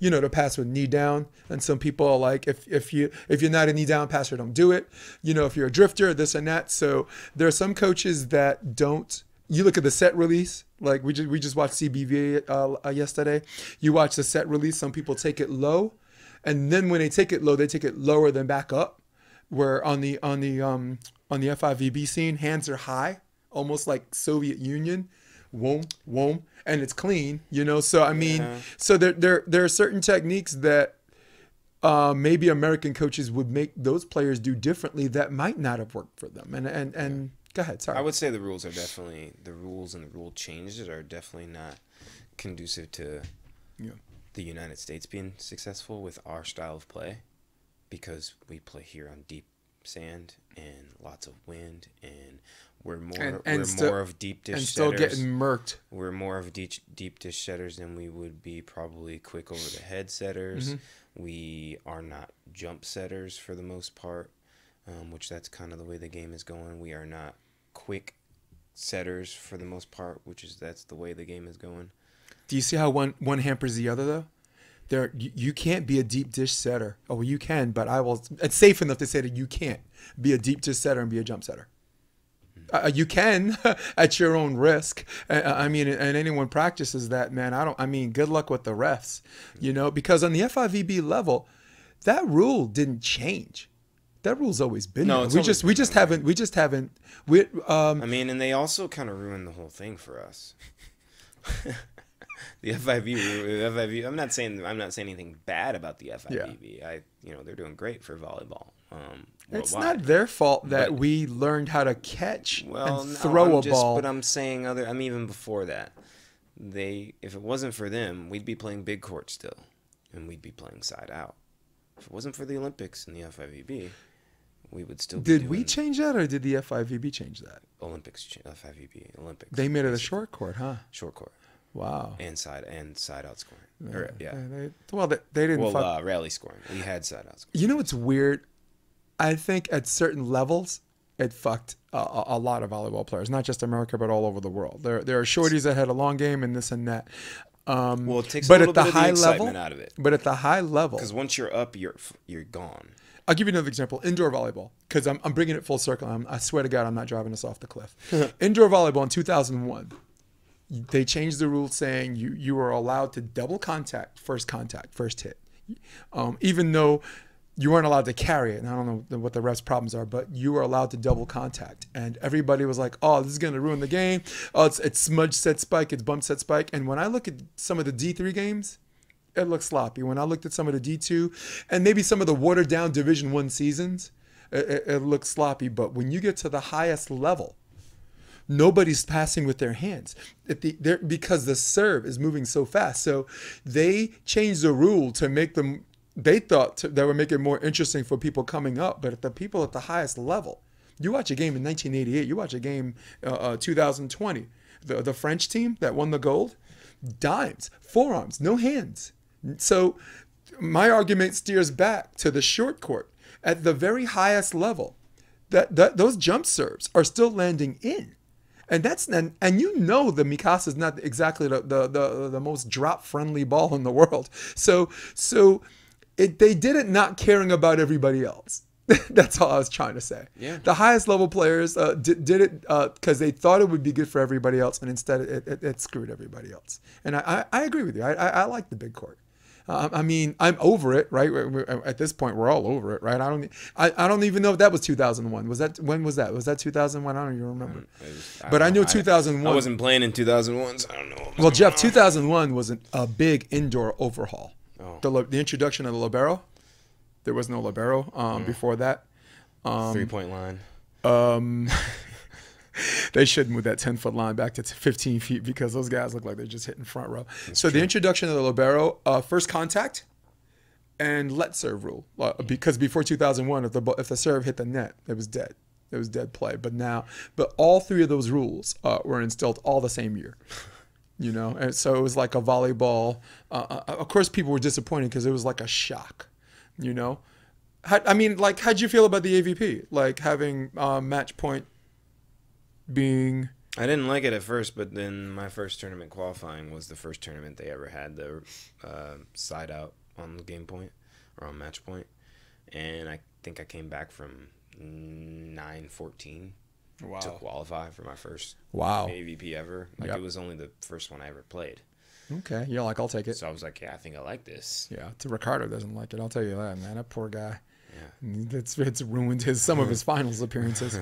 to pass with knee down, and some people are like if you're not a knee down passer, don't do it. If you're a drifter, this and that. So there are some coaches that don't. You look at the set release, like we just watched CBV yesterday. You watch the set release. Some people take it low, and then when they take it low, they take it lower than back up. Where on the FIVB scene, hands are high, almost like Soviet Union. Whoom, whoom, and it's clean, So I mean, so there are certain techniques that maybe American coaches would make those players do differently that might not have worked for them, and Go ahead. Sorry. I would say the rules and the rule changes are definitely not conducive to Yeah. the United States being successful with our style of play, because we play here on deep sand and lots of wind, and we're more of deep dish and still setters. getting murked. We're more of deep dish setters than we would be probably quick over the head setters. We are not jump setters for the most part, which that's kind of the way the game is going. We are not quick setters for the most part, that's the way the game is going. Do you see how one hampers the other though? You can't be a deep dish setter. Oh, well, you can, but it's safe enough to say that you can't be a deep dish setter and be a jump setter. You can at your own risk. I mean, and anyone practices that, man. Good luck with the refs, because on the FIVB level, that rule didn't change. That rule's always been there. We just haven't. And they also kind of ruined the whole thing for us. The FIV. I'm not saying anything bad about the FIVB. Yeah. They're doing great for volleyball. It's not their fault that we learned how to catch and throw a ball. But I'm saying even before that, if it wasn't for them, we'd be playing big court still, and we'd be playing side out. If it wasn't for the Olympics and the FIVB, we would still. Did we change that, or did the FIVB change that? FIVB Olympics. They made it a short court, huh? Short court. Wow. And side out scoring. They didn't. Rally scoring. We had side out scoring. You know what's weird? I think at certain levels, it fucked a lot of volleyball players, not just America, but all over the world. There are shorties that had a long game and this and that. It takes a little bit of the excitement out of it. But at the high level, because once you're up, you're gone. I'll give you another example. Indoor volleyball, because I'm bringing it full circle. I swear to God, I'm not driving us off the cliff. Indoor volleyball in 2001. They changed the rule saying you were allowed to double contact, first hit. Even though you weren't allowed to carry it. And I don't know what the refs' problems are, but you were allowed to double contact. And everybody was like, oh, this is going to ruin the game. Oh, it's smudge set spike, it's bump set spike. And when I look at some of the D3 games, it looks sloppy. When I looked at some of the D2 and maybe some of the watered down Division I seasons, it looks sloppy. But when you get to the highest level, nobody's passing with their hands because the serve is moving so fast. So they changed the rule to make them, they thought they would make it more interesting for people coming up. But the people at the highest level, you watch a game in 1988, you watch a game 2020, the French team that won the gold, dimes, forearms, no hands. So my argument steers back to the short court. At the very highest level, that those jump serves are still landing in. And the Mikasa is not exactly the most drop friendly ball in the world. So they did it not caring about everybody else. That's all I was trying to say. Yeah. The highest level players did it because they thought it would be good for everybody else, and instead it screwed everybody else. And I agree with you. I like the big court. I'm over it, right? At this point, we're all over it, right? I don't even know if that was 2001. When was that? Was that 2001? I don't even remember. I know 2001. I wasn't playing in 2001, so I don't know. Well, Jeff, 2001 was a big indoor overhaul. Oh. The introduction of the libero. There was no libero before that. 3-point line. They should move that 10-foot line back to 15 feet because those guys look like they're just hitting front row. That's true. The introduction of the libero, first contact, and let serve rule. Because before 2001, if the serve hit the net, it was dead. It was dead play. But all three of those rules were instilled all the same year. And so it was like a volleyball. Of course, people were disappointed because it was like a shock. How'd you feel about the AVP? Like having match point being... I didn't like it at first, but then my first tournament qualifying was the first tournament they ever had the side out on the game point or on match point. And I think I came back from 9-14 to qualify for my first AVP ever. It was only the first one I ever played. Okay, you're like, I'll take it. So I was like, yeah, I think I like this. Yeah, Ricardo doesn't like it. I'll tell you that, man. That poor guy. Yeah, it's ruined some of his finals appearances.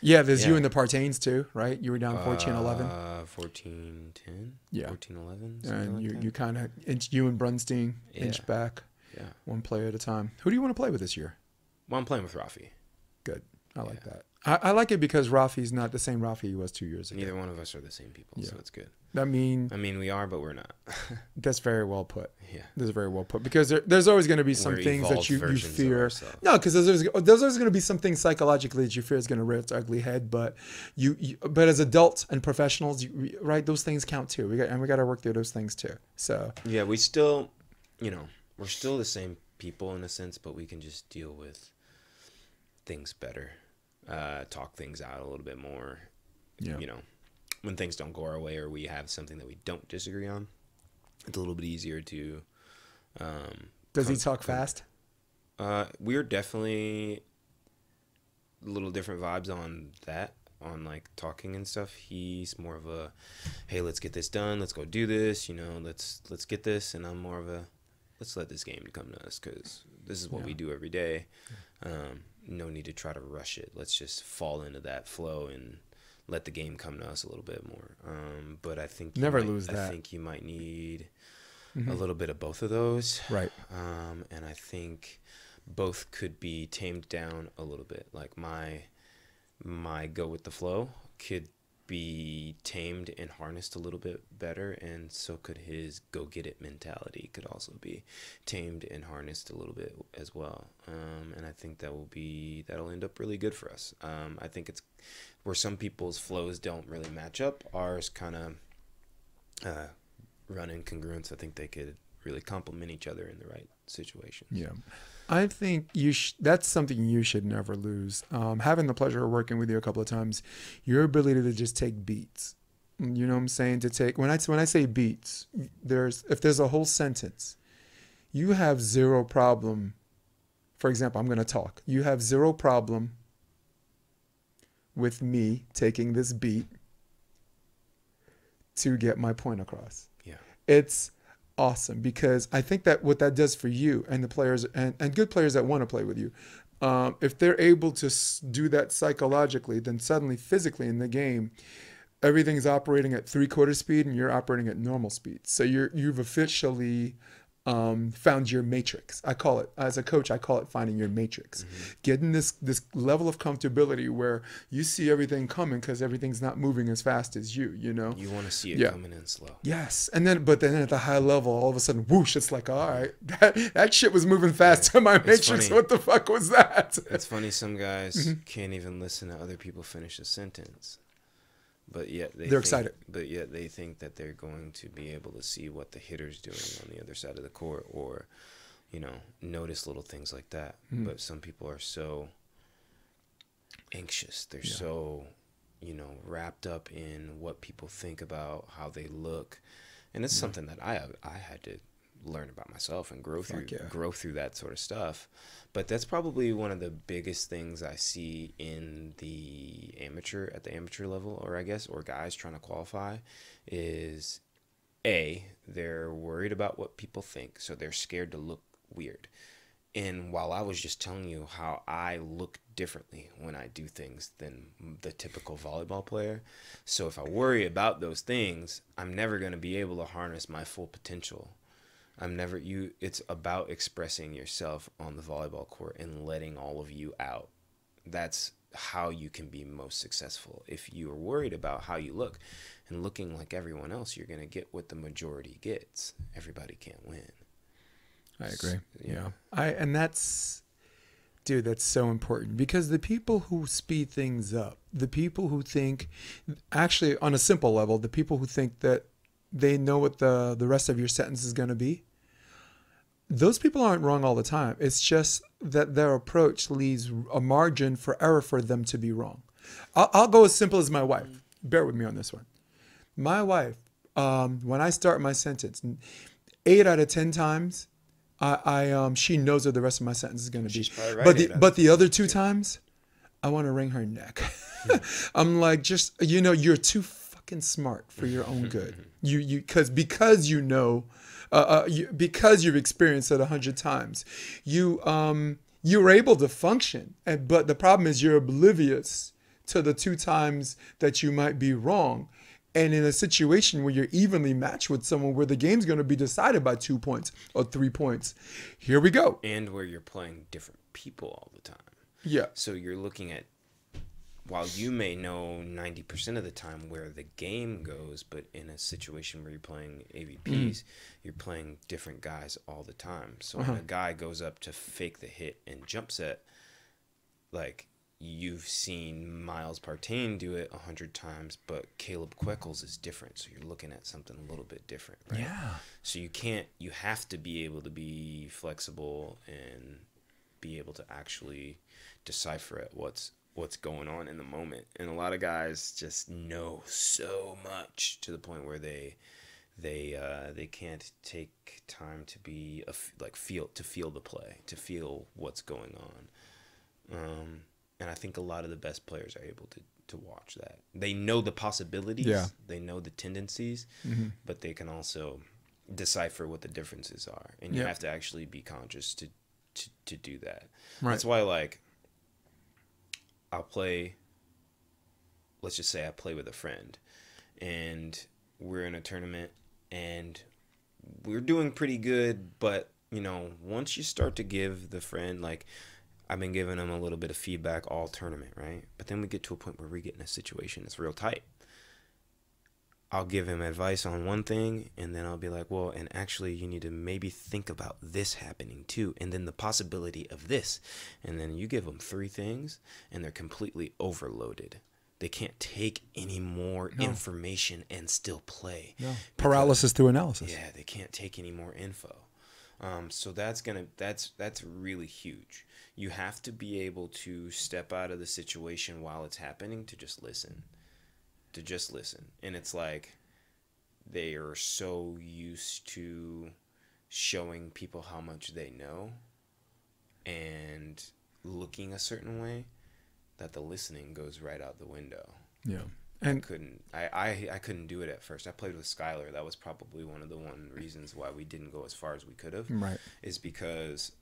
Yeah, there's you and the Partains too, right? You were down 14-11. 14-10. Yeah, 14-11. And you kind of you and Brunstein inched back. One player at a time. Who do you want to play with this year? Well, I'm playing with Rafi. Good. I like that. I like it because Rafi's not the same Rafi he was 2 years ago. Neither one of us are the same people, so it's good. I mean, we are, but we're not. That's very well put. Yeah. That's very well put. Because there's always going to be some We're things that evolved you versions of fear. ourselves. No, because there's always going to be some things psychologically that you fear is going to rear its ugly head. But but as adults and professionals, right, those things count too. We got to work through those things too. So yeah, we still, we're still the same people in a sense, but we can just deal with things better, talk things out a little bit more. yeah, When things don't go our way or we have something that we don't disagree on, it's a little bit easier to. Does he talk fast? We're definitely a little different vibes on that, on like talking and stuff. He's more of a, hey, let's get this done. Let's go do this. Let's get this. And I'm more of a, let's let this game come to us because this is what we do every day. No need to try to rush it. Let's just fall into that flow and let the game come to us a little bit more. But I think I think you might need a little bit of both of those. Right. And I think both could be tamed down a little bit. Like my go with the flow could be tamed and harnessed a little bit better, and so could his go get it mentality could also be tamed and harnessed a little bit as well. And I think that'll end up really good for us. I think it's where some people's flows don't really match up. Ours kind of run in congruence. I think they could really complement each other in the right situations. Yeah. I think that's something you should never lose. Having the pleasure of working with you a couple of times, your ability to just take beats. You know what I'm saying? To take when I say beats, if there's a whole sentence, you have zero problem. For example, I'm going to talk. You have zero problem with me taking this beat to get my point across. Yeah. It's awesome because I think that what that does for you and the players and good players that want to play with you, if they're able to do that psychologically, then suddenly physically in the game, everything's operating at 3/4 speed and you're operating at normal speed. So you've officially found your matrix. I call it, as a coach, I call it finding your matrix. Getting this level of comfortability where you see everything coming because everything's not moving as fast as you know? You want to see it coming in slow. Yes. And then at the high level, all of a sudden, whoosh, it's like, all right, that shit was moving fast to my matrix. Funny. What the fuck was that? It's funny, some guys can't even listen to other people finish a sentence. But yet they're excited. But yet they think that they're going to be able to see what the hitter's doing on the other side of the court, or, notice little things like that. But some people are so anxious. They're so, wrapped up in what people think about how they look, and it's something that I had to learn about myself and grow through that sort of stuff. But that's probably one of the biggest things I see in at the amateur level, or guys trying to qualify, is they're worried about what people think, so they're scared to look weird. And while I was just telling you how I look differently when I do things than the typical volleyball player, so if I worry about those things, I'm never going to be able to harness my full potential. It's about expressing yourself on the volleyball court and letting all of you out. That's how you can be most successful. If you are worried about how you look and looking like everyone else, you're going to get what the majority gets. Everybody can't win. I agree. And that's so important, because the people who speed things up, the people who think, actually on a simple level, the people who think that they know what the rest of your sentence is going to be, those people aren't wrong all the time. It's just that their approach leaves a margin for error for them to be wrong. I'll go as simple as my wife. Bear with me on this one. My wife, when I start my sentence, 8 out of 10 times, she knows what the rest of my sentence is going to be. Right, but the other 2 times, I want to wring her neck. I'm like, you're too fucking smart for your own good. Because you've experienced it 100 times, you're able to function. But the problem is you're oblivious to the 2 times that you might be wrong. And in a situation where you're evenly matched with someone where the game's going to be decided by 2 points or 3 points, here we go. And where you're playing different people all the time. Yeah. So you're looking at while you may know 90% of the time where the game goes, but in a situation where you're playing AVPs, you're playing different guys all the time. So when a guy goes up to fake the hit and jump set, like, you've seen Miles Partain do it 100 times, but Caleb Queckles is different. So you're looking at something a little bit different, right? Yeah. So you have to be able to be flexible and be able to actually decipher it, what's going on in the moment. And a lot of guys just know so much to the point where they can't take time to be feel the play, to feel what's going on. And I think a lot of the best players are able to watch that. They know the possibilities, they know the tendencies, but they can also decipher what the differences are. And you have to actually be conscious to do that. Right. That's why, like, let's just say I play with a friend and we're in a tournament and we're doing pretty good, but, you know, once you start to give the friend, like, I've been giving them a little bit of feedback all tournament, right? But then we get to a point where we get in a situation that's real tight. I'll give him advice on one thing, and then I'll be like, well, and actually you need to maybe think about this happening too, and then the possibility of this. And then you give them 3 things, and they're completely overloaded. They can't take any more information and still play. No. Paralysis through analysis. Yeah, they can't take any more info. So that's really huge. You have to be able to step out of the situation while it's happening to just listen. And it's like they are so used to showing people how much they know and looking a certain way that the listening goes right out the window. Yeah. And I couldn't do it at first. I played with Skylar. That was probably one of the reasons why we didn't go as far as we could have. Right. Is because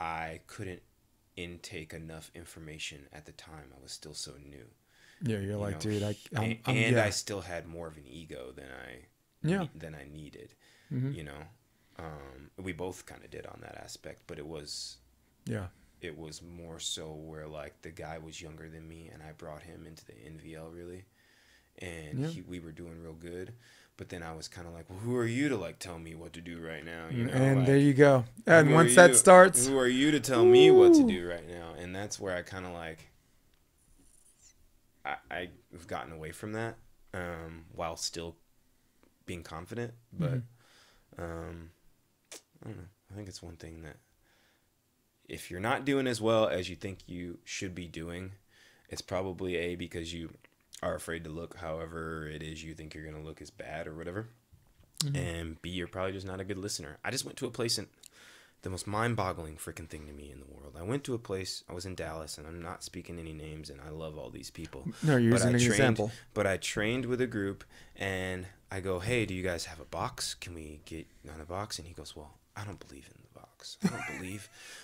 I couldn't intake enough information at the time. I was still so new. Yeah, you're like, dude, I still had more of an ego than I needed. Mm-hmm. You know, we both kind of did on that aspect, but it was more so where, like, the guy was younger than me, and I brought him into the NVL really, and we were doing real good. But then I was kind of like, well, who are you to, like, tell me what to do right now? You know, and like, there you go. And once that starts, who are you to tell me what to do right now? And that's where I kind of like. I've gotten away from that while still being confident. But I don't know. I think it's one thing that if you're not doing as well as you think you should be doing, it's probably because you are afraid to look however it is you think you're going to look is bad or whatever. And B, you're probably just not a good listener. I just went to a place in the most mind-boggling freaking thing to me in the world. I went to a place, I was in Dallas, and I'm not speaking any names, and I love all these people. No, you're using an example. But I trained with a group, and I go, hey, do you guys have a box? Can we get on a box? And he goes, well, I don't believe in the box.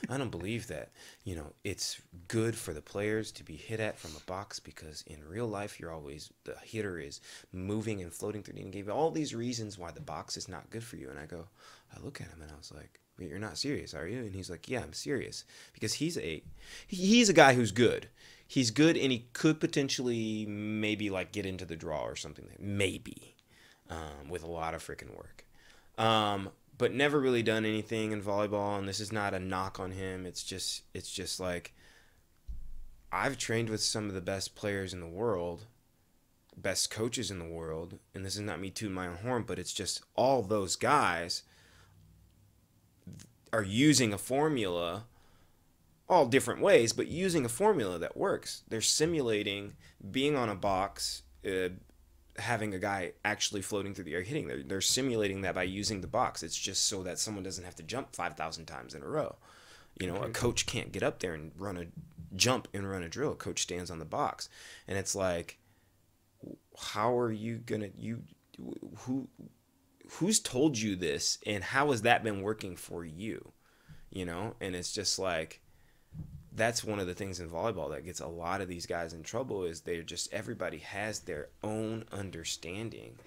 I don't believe that, you know, it's good for the players to be hit at from a box because in real life, the hitter is moving and floating through the game. Gave all these reasons why the box is not good for you. And I look at him and I was like, wait, you're not serious, are you? And he's like, yeah, I'm serious. Because he's a guy who's good. He's good, and he could potentially maybe, like, get into the draw or something. Maybe. With a lot of freaking work. But never really done anything in volleyball, and this is not a knock on him. It's just like, I've trained with some of the best players in the world, best coaches in the world, and this is not me tooting my own horn, but it's just all those guys are using a formula all different ways, but using a formula that works. They're simulating being on a box, having a guy actually floating through the air hitting. They're simulating that by using the box. It's just so that someone doesn't have to jump 5,000 times in a row. You know, a coach can't get up there and run a drill. A coach stands on the box. And it's like, how are you going to, who's told you this, and how has that been working for you? You know, and it's just like, that's one of the things in volleyball that gets a lot of these guys in trouble is everybody has their own understanding.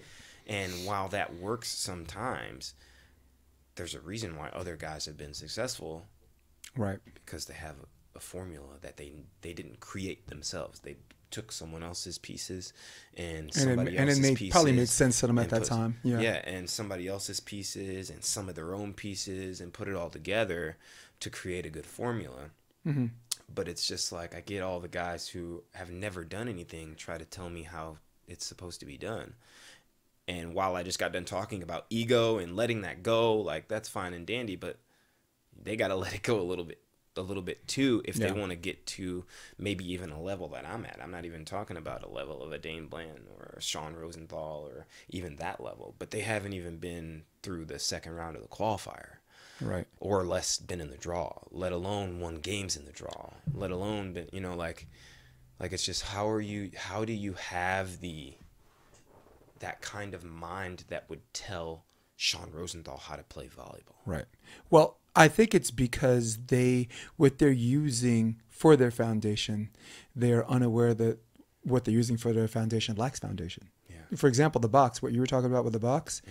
And while that works sometimes, there's a reason why other guys have been successful. Right. Because they have a formula that they didn't create themselves. took someone else's pieces and And it probably made sense to them at that time. Yeah, and somebody else's pieces and some of their own pieces and put it all together to create a good formula. Mm-hmm. But it's just like I get all the guys who have never done anything try to tell me how it's supposed to be done. And while I just got done talking about ego and letting that go, like that's fine and dandy, but they got to let it go a little bit too if they want to get to maybe even a level that I'm at. I'm not even talking about a level of a Dane Bland or a Sean Rosenthal or even that level, but they haven't even been through the second round of the qualifier. Right. Or less been in the draw, let alone won games in the draw, let alone been, you know, like it's just how do you have that kind of mind that would tell Sean Rosenthal how to play volleyball? Right. Well, I think it's because what they're using for their foundation, they're unaware that what they're using for their foundation lacks foundation. Yeah. For example, the box, what you were talking about with the box,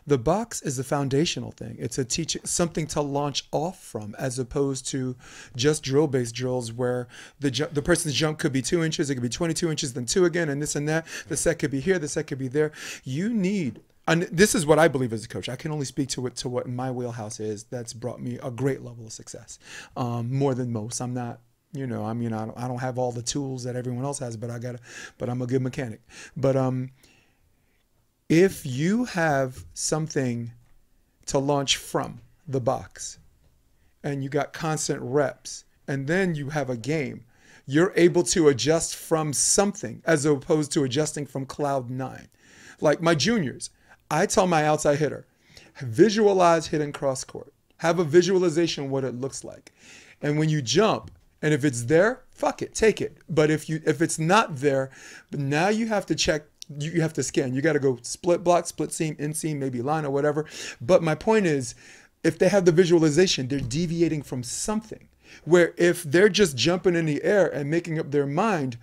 the box is a foundational thing. It's something to launch off from, as opposed to just drill-based drills where the person's jump could be 2 inches, it could be 22 inches, then 2 again, and this and that. The set could be here, the set could be there. You need, and this is what I believe as a coach. I can only speak to what my wheelhouse is. That's brought me a great level of success, more than most. I'm not. I don't have all the tools that everyone else has, but I'm a good mechanic. But if you have something to launch from the box and you got constant reps and then you have a game, you're able to adjust from something as opposed to adjusting from cloud 9. Like my juniors, I tell my outside hitter, visualize hitting cross court. Have a visualization what it looks like. And when you jump, and if it's there, fuck it, take it. But if it's not there, now you have to check, you have to scan. You got to go split block, split seam, inseam, maybe line or whatever. But my point is, if they have the visualization, they're deviating from something. Where if they're just jumping in the air and making up their mind,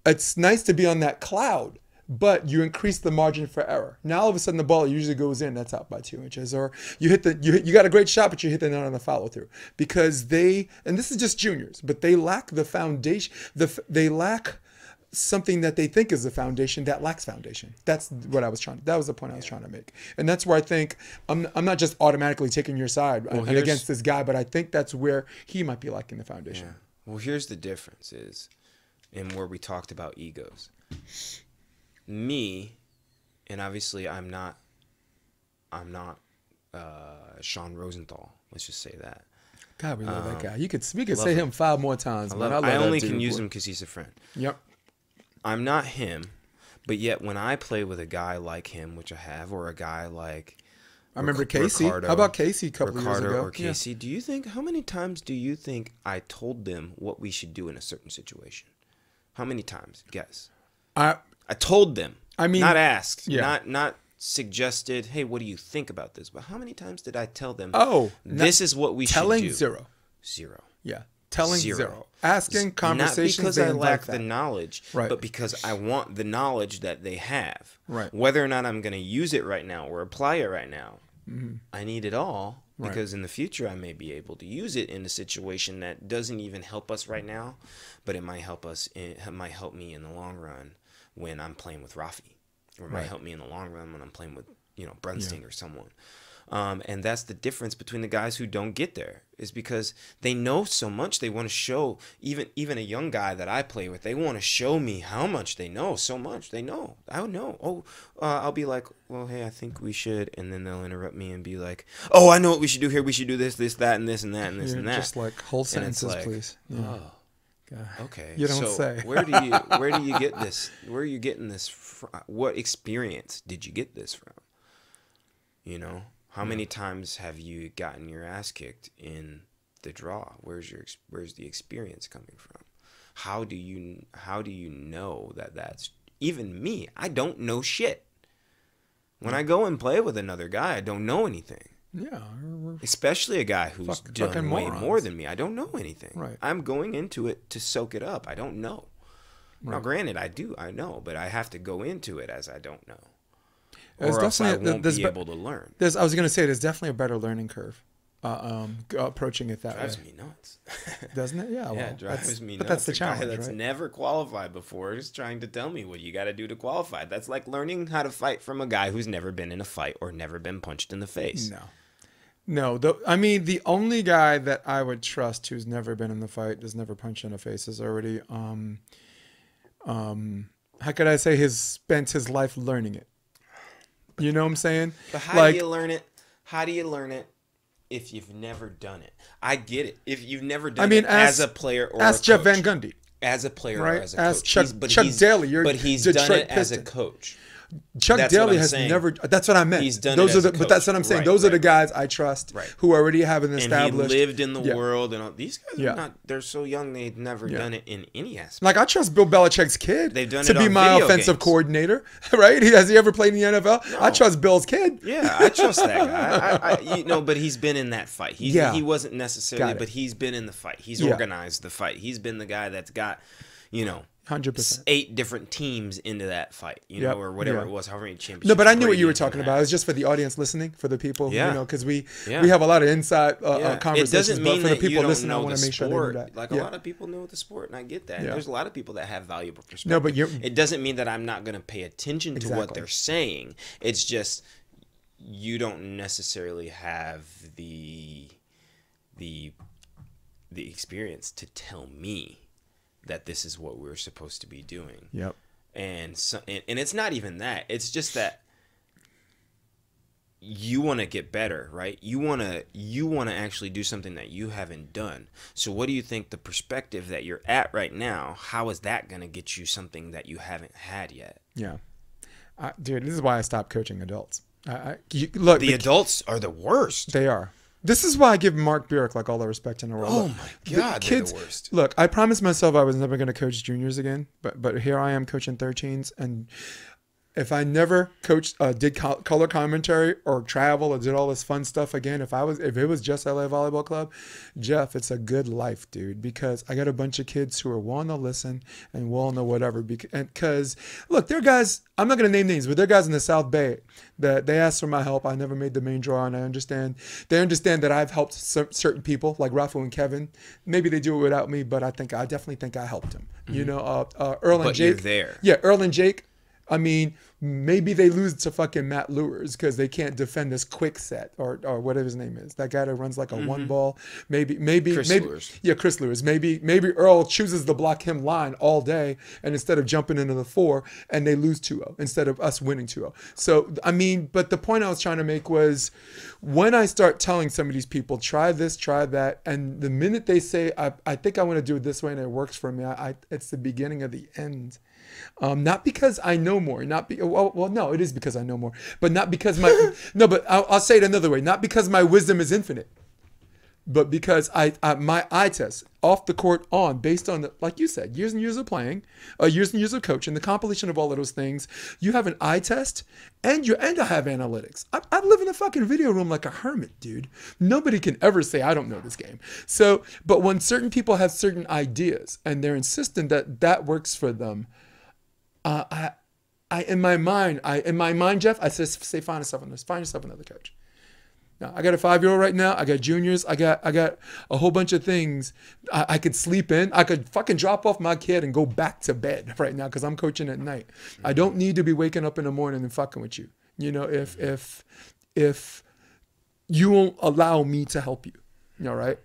it's nice to be on that cloud, but you increase the margin for error. Now all of a sudden the ball usually goes in, that's out by 2 inches. Or you got a great shot, but you hit the net on the follow through. Because and this is just juniors, but they lack the foundation. They lack something that they think is the foundation that lacks foundation. That was the point I was trying to make. And that's where I think I'm not just automatically taking your side against this guy, but I think that's where he might be lacking the foundation. Yeah. Well, here's the difference and where we talked about egos. Me, and obviously I'm not Sean Rosenthal. Let's just say that. God, we love that guy. We could say him 5 more times. I only can use him because he's a friend. Yep. I'm not him, but yet when I play with a guy like him, which I have, or a guy like I remember Casey. How about Casey a couple of years ago? Or Casey, how many times do you think I told them what we should do in a certain situation? How many times? Guess. I told them. I mean, not asked. Yeah. Not suggested, hey, what do you think about this? But how many times did I tell them, this is what we should do? Telling zero. Yeah. Telling zero. Asking, conversations. Not because I lack the knowledge, but because I want the knowledge that they have. Right. Whether or not I'm going to use it right now or apply it right now, I need it all. Because in the future, I may be able to use it in a situation that doesn't even help us right now, but it might help us. It might help me in the long run when I'm playing with Rafi, or it might help me in the long run when I'm playing with Brunsting or someone. And that's the difference between the guys who don't get there, is because they know so much. They want to show, even a young guy that I play with, they want to show me how much they know. So much they know. I know. I'll be like, well, hey, I think we should, and then they'll interrupt me and be like, oh, I know what we should do here. We should do this, that, and this, and that, and this, and that. Just like whole sentences, please. Yeah. Oh. God. Okay. You don't say. where do you get this? Where are you getting this from? What experience did you get this from? How many times have you gotten your ass kicked in the draw? Where's the experience coming from? How do you know that that's even me? I don't know shit. When I go and play with another guy, I don't know anything. Yeah. Especially a guy who's done way more than me. I don't know anything. Right. I'm going into it to soak it up. I don't know. Right. Now, granted, I know, but I have to go into it as I don't know. Or else I won't be able to learn. I was going to say, there's definitely a better learning curve. approaching it that Drives way. me nuts. Doesn't it? Yeah. Yeah, well, it drives me nuts. But that's the A challenge, guy that's right? never qualified before is trying to tell me what you got to do to qualify. That's like learning how to fight from a guy who's never been in a fight or never been punched in the face. No. I mean, the only guy that I would trust who's never been in the fight, has never punched in the face, is already, how could I say, has spent his life learning it. You know what I'm saying? But how do you learn it? How do you learn it if you've never done it? I get it. If you've never done it as a player or ask a Jeff coach. Van Gundy. As a player Right? or as a Ask coach. Chuck Daly. But he's Detroit done it as a Piston. coach. Chuck That's Daly what I'm has saying. never. That's what I meant. He's done Those it are as the. a But that's coach. what I'm saying. Right, Those are the right, guys I trust Right. who already have an And established. he lived in the Yeah. world, and all, these guys Yeah. are not. They're so young; they've never done it in any aspect. Like I trust Bill Belichick's kid They've done to it be on my video offensive games. coordinator, right? Has he ever played in the NFL? I trust Bill's kid. Yeah, I trust that guy. But he's been in that fight. He wasn't necessarily, Got it. but he's been in the fight. He's Yeah. organized the fight. He's been the guy that's got, 100%. 8 different teams into that fight, Yep. or whatever Yeah. it was, however many championships. No, but I knew what you were Brady talking had. about. It was just for the audience listening, for the people, Yeah. because we Yeah. have a lot of inside Yeah. conversations. It doesn't mean but for the that you people don't listening, I know want the to make sure they sport. do that. Like a lot of people know the sport, and I get that. Yeah. There's a lot of people that have valuable perspective. No, but it doesn't mean that I'm not going to pay attention to what Exactly. they're saying. It's just you don't necessarily have the experience to tell me that this is what we're supposed to be doing. Yep. And it's not even that. It's just that you want to get better, right? You want to actually do something that you haven't done. So what do you think the perspective that you're at right now, how is that going to get you something that you haven't had yet? Yeah. Dude, this is why I stopped coaching adults. Look, The adults are the worst. they are. This is why I give Mark Burek like all the respect in the world. Oh Look, my God, they're the worst. Look, I promised myself I was never going to coach juniors again, but here I am coaching 13s, and if I never coached, did color commentary or travel or did all this fun stuff again, if it was just LA Volleyball Club, Jeff, it's a good life, dude, because I got a bunch of kids who are willing to listen and willing to whatever. Because look, they're guys, I'm not going to name names, but they're guys in the South Bay that they asked for my help. I never made the main draw, and they understand that I've helped certain people like Rafa and Kevin. Maybe they do it without me, but I definitely think I helped them. Mm-hmm. Earl and But Jake. you're there. Yeah, Earl and Jake. I mean, maybe they lose to fucking Matt Lures because they can't defend this quick set or whatever his name is. That guy that runs like a one ball. Maybe Chris Lures. Yeah, Chris Lures. Maybe Earl chooses to block him line all day, and instead of jumping into the 4, and they lose 2-0 instead of us winning 2-0. So I mean, but the point I was trying to make was when I start telling some of these people, try this, try that, and the minute they say, I think I want to do it this way and it works for me, it's the beginning of the end. Not because I know more, no, it is because I know more, but not because but I'll say it another way, not because my wisdom is infinite, but because my eye test off the court based on like you said, years and years of playing, years and years of coaching, the compilation of all of those things, you have an eye test and I have analytics. I live in a fucking video room like a hermit, dude. Nobody can ever say I don't know this game. So, but when certain people have certain ideas and they're insistent that works for them, in my mind, Jeff, I say find yourself another coach. Now, I got a 5-year-old right now. I got juniors. I got a whole bunch of things I could sleep in. I could fucking drop off my kid and go back to bed right now because I'm coaching at night. I don't need to be waking up in the morning and fucking with you. If you won't allow me to help you, all right?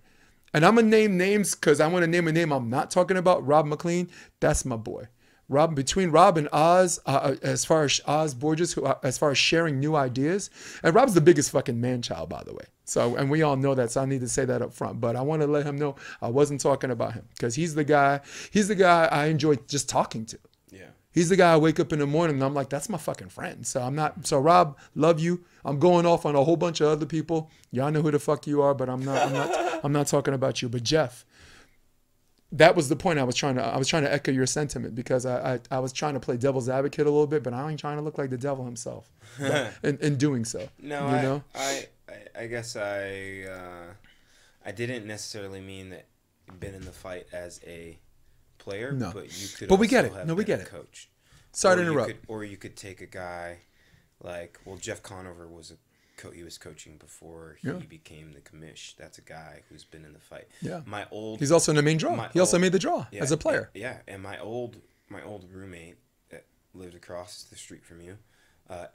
And I'm gonna name names because I want to name a name I'm not talking about. Rob McLean, that's my boy. Between Rob and Oz, as far as Oz Borges, as far as sharing new ideas, and Rob's the biggest fucking man-child, by the way. So, and we all know that, so I need to say that up front. But I want to let him know I wasn't talking about him because he's the guy I enjoy just talking to. Yeah. He's the guy I wake up in the morning and I'm like, that's my fucking friend. So Rob, love you. I'm going off on a whole bunch of other people. Y'all know who the fuck you are, but I'm not talking about you. But Jeff, that was the point I was trying to echo your sentiment because I was trying to play devil's advocate a little bit, but I ain't trying to look like the devil himself in doing so. No, I guess I didn't necessarily mean that you've been in the fight as a player, No. but you could. But we get also it. have No, we been get a it. Coach. Sorry to interrupt. Or you could take a guy like, Jeff Conover was he was coaching before he Yeah. became the commish. That's a guy who's been in the fight. Yeah. He's also in the main draw. He also made the draw as a player. Yeah, and my old roommate that lived across the street from you,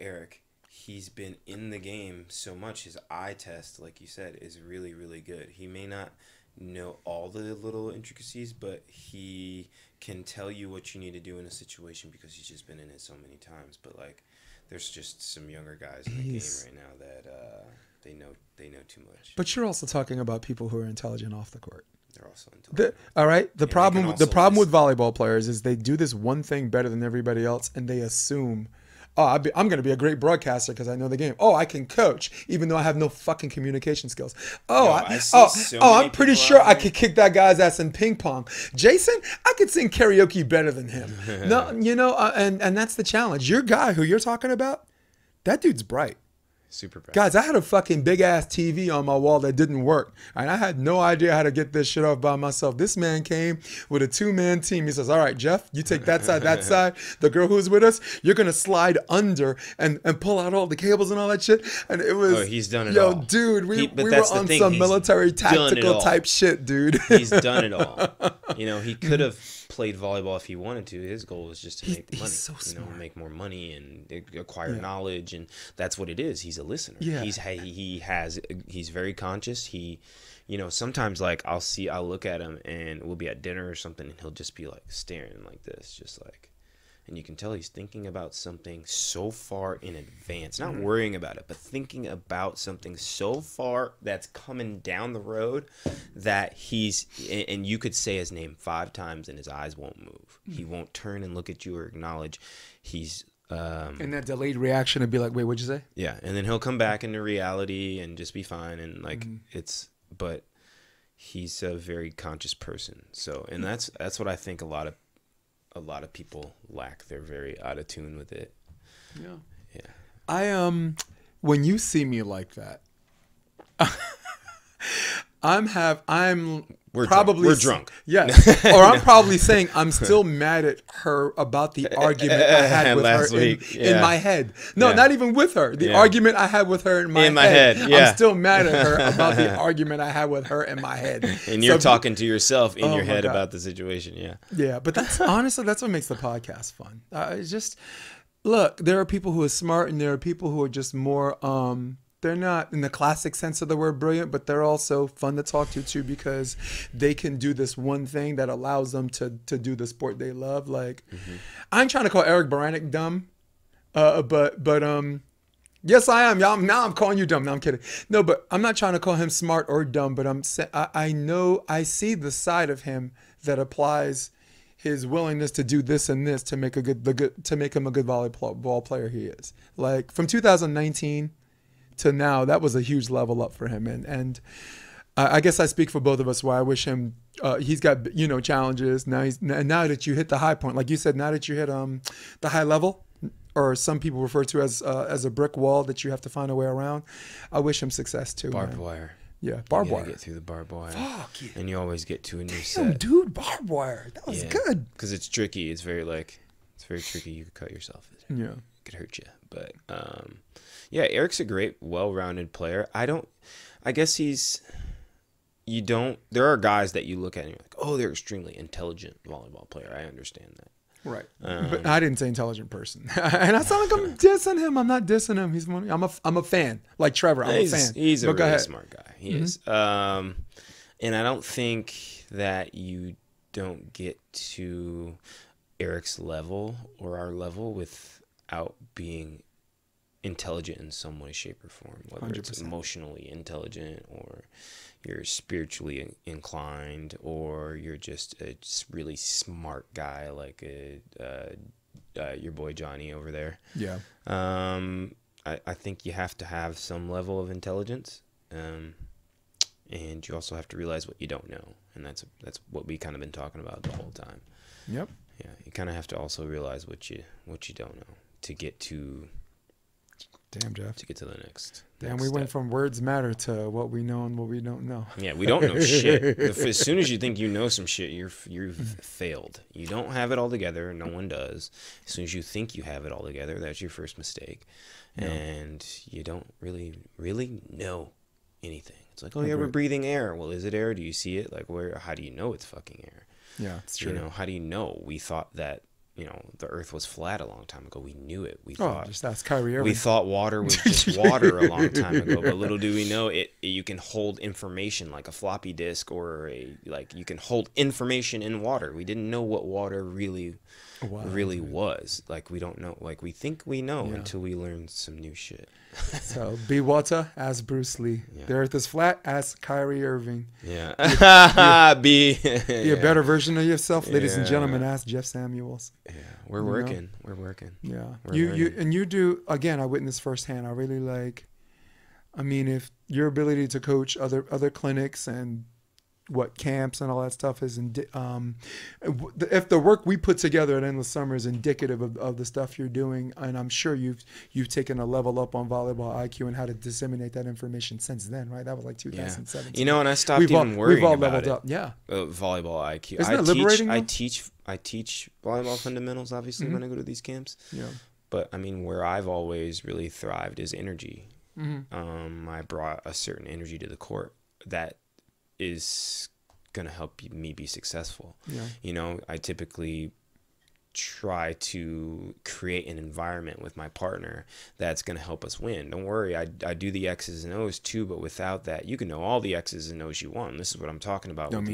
Eric, he's been in the game so much. His eye test, like you said, is really, really good. He may not know all the little intricacies, but he can tell you what you need to do in a situation because he's just been in it so many times. But like, there's just some younger guys in the game right now that they know too much. But you're also talking about people who are intelligent off the court. They're also intelligent. All right. The problem with volleyball players is they do this one thing better than everybody else, and they assume, oh, I'm going to be a great broadcaster because I know the game. Oh, I can coach, even though I have no fucking communication skills. I'm pretty sure I could kick that guy's ass in ping pong. Jason, I could sing karaoke better than him. No, and that's the challenge. Your guy who you're talking about, that dude's bright. Super bright. Guys, I had a fucking big ass TV on my wall that didn't work. And I had no idea how to get this shit off by myself. This man came with a 2-man team. He says, all right, Jeff, you take that side, that side. The girl who's with us, you're going to slide under and pull out all the cables and all that shit. And it was... Oh, he's done it all. Yo, dude, we were on some military tactical type shit, dude. He's done it all. He could have played volleyball if he wanted to. His goal was just to make the money. He's so smart. Make more money and acquire knowledge, and that's what it is. He's a listener. Yeah. He's very conscious. He, sometimes like I'll look at him and we'll be at dinner or something and he'll just be like staring like this, just like, and you can tell he's thinking about something so far in advance, not worrying about it, but thinking about something so far that's coming down the road that and you could say his name 5 times and his eyes won't move. He won't turn and look at you or acknowledge. He's and that delayed reaction would be like, wait, what'd you say? Yeah, and then he'll come back into reality and just be fine, and like but he's a very conscious person. So, and that's what I think a lot of people lack. They're very out of tune with it. Yeah. Yeah. When you see me like that, we're drunk. Yeah. Or I'm probably saying I'm still mad at her about the argument I had with her in my head. No, not even with her. The argument I had with her in my head. Yeah. I'm still mad at her about the argument I had with her in my head. And you're talking to yourself in your head about the situation. Yeah. Yeah. But that's honestly, that's what makes the podcast fun. It's just, look, there are people who are smart and there are people who are just more, they're not in the classic sense of the word brilliant, but they're also fun to talk to too because they can do this one thing that allows them to do the sport they love. Like, I'm trying to call Eric Baranek dumb, but yes, I am. Y'all, now I'm calling you dumb. No, I'm kidding. No, but I'm not trying to call him smart or dumb. But I know I see the side of him that applies his willingness to do this and this to make him a good volleyball player he is. Like from 2019. To now, that was a huge level up for him, and I guess I speak for both of us. Why I wish him, he's got challenges now. Now that you hit the high point, like you said, now that you hit the high level, or some people refer to as a brick wall that you have to find a way around. I wish him success too. Barbed wire. Yeah, barbed wire. Get through the barbed wire. Fuck yeah. And you always get to a new set. Dude, barbed wire. That was good. Because it's tricky. It's very tricky. You could cut yourself. Yeah. It could hurt you, but. Yeah, Eric's a great, well-rounded player. There are guys that you look at and you're like, oh, they're extremely intelligent volleyball player. I understand that. Right. But I didn't say intelligent person. And I sound like I'm dissing him. I'm not dissing him. I'm a fan. Like Trevor, I'm a fan. He's a really smart guy. He is. And I don't think that you don't get to Eric's level or our level without being intelligent in some way, shape, or form, whether 100%. It's emotionally intelligent or you're spiritually inclined or you're just a really smart guy like your boy Johnny over there. Yeah. I think you have to have some level of intelligence, and you also have to realize what you don't know, and that's what we kind of been talking about the whole time. Yep. Yeah, you kind of have to also realize what you don't know to get to Damn, Jeff. to get to the next. And we went from words matter to what we know and what we don't know. Yeah, we don't know shit. As soon as you think you know some shit, you've failed. You don't have it all together. No one does. As soon as you think you have it all together, that's your first mistake. Yeah. And you don't really know anything. It's like, oh yeah, we're breathing air. Well, is it air? Do you see it? Like, where? How do you know it's fucking air? Yeah, it's true. You know, how do you know? We thought that, you know, the earth was flat a long time ago. We knew it. We thought, just ask Kyrie Irving. We thought water was just water a long time ago, but little do we know you can hold information like a floppy disk, or you can hold information in water. We didn't know what water really was. Like, we don't know. Like, we think we know until we learn some new shit. So, be water, ask Bruce Lee. Yeah. The earth is flat, ask Kyrie Irving. Yeah. Be a better version of yourself, ladies and gentlemen, ask Jeff Samuels. Yeah, we're working. We're working. Yeah. You do, again, I witnessed firsthand. I really if your ability to coach other clinics and what camps and all that stuff is, if the work we put together at Endless Summer is indicative of the stuff you're doing, and I'm sure you've taken a level up on volleyball IQ and how to disseminate that information since then, right? That was like 2017. Yeah. You know, and I stopped worrying we've all leveled about up. Yeah. Volleyball IQ. Isn't that liberating? I teach volleyball fundamentals, obviously, when I go to these camps. Yeah. But I mean, where I've always really thrived is energy. Mm-hmm. I brought a certain energy to the court that is going to help me be successful. Yeah. You know, I typically try to create an environment with my partner that's going to help us win. Don't worry, I do the X's and O's too, but without that, you can know all the X's and O's you want. And this is what I'm talking about with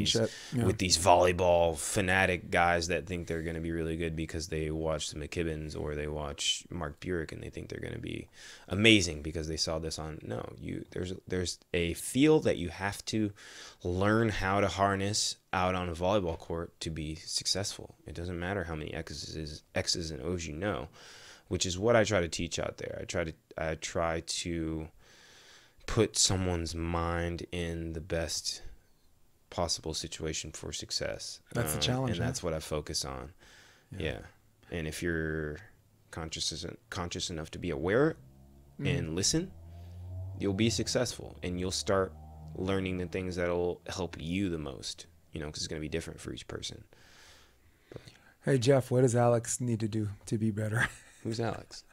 these volleyball fanatic guys that think they're going to be really good because they watch the McKibbins or they watch Mark Burek and they think they're going to be amazing because they saw this on. No, there's a field that you have to learn how to harness out on a volleyball court to be successful. It doesn't matter how many X's and O's you know, which is what I try to teach out there. I try to put someone's mind in the best possible situation for success. That's the challenge, and that's what I focus on. Yeah. And if you're conscious enough to be aware and listen, you'll be successful, and you'll start learning the things that'll help you the most. You know, because it's going to be different for each person. But, hey, Jeff, what does Alex need to do to be better? Who's Alex?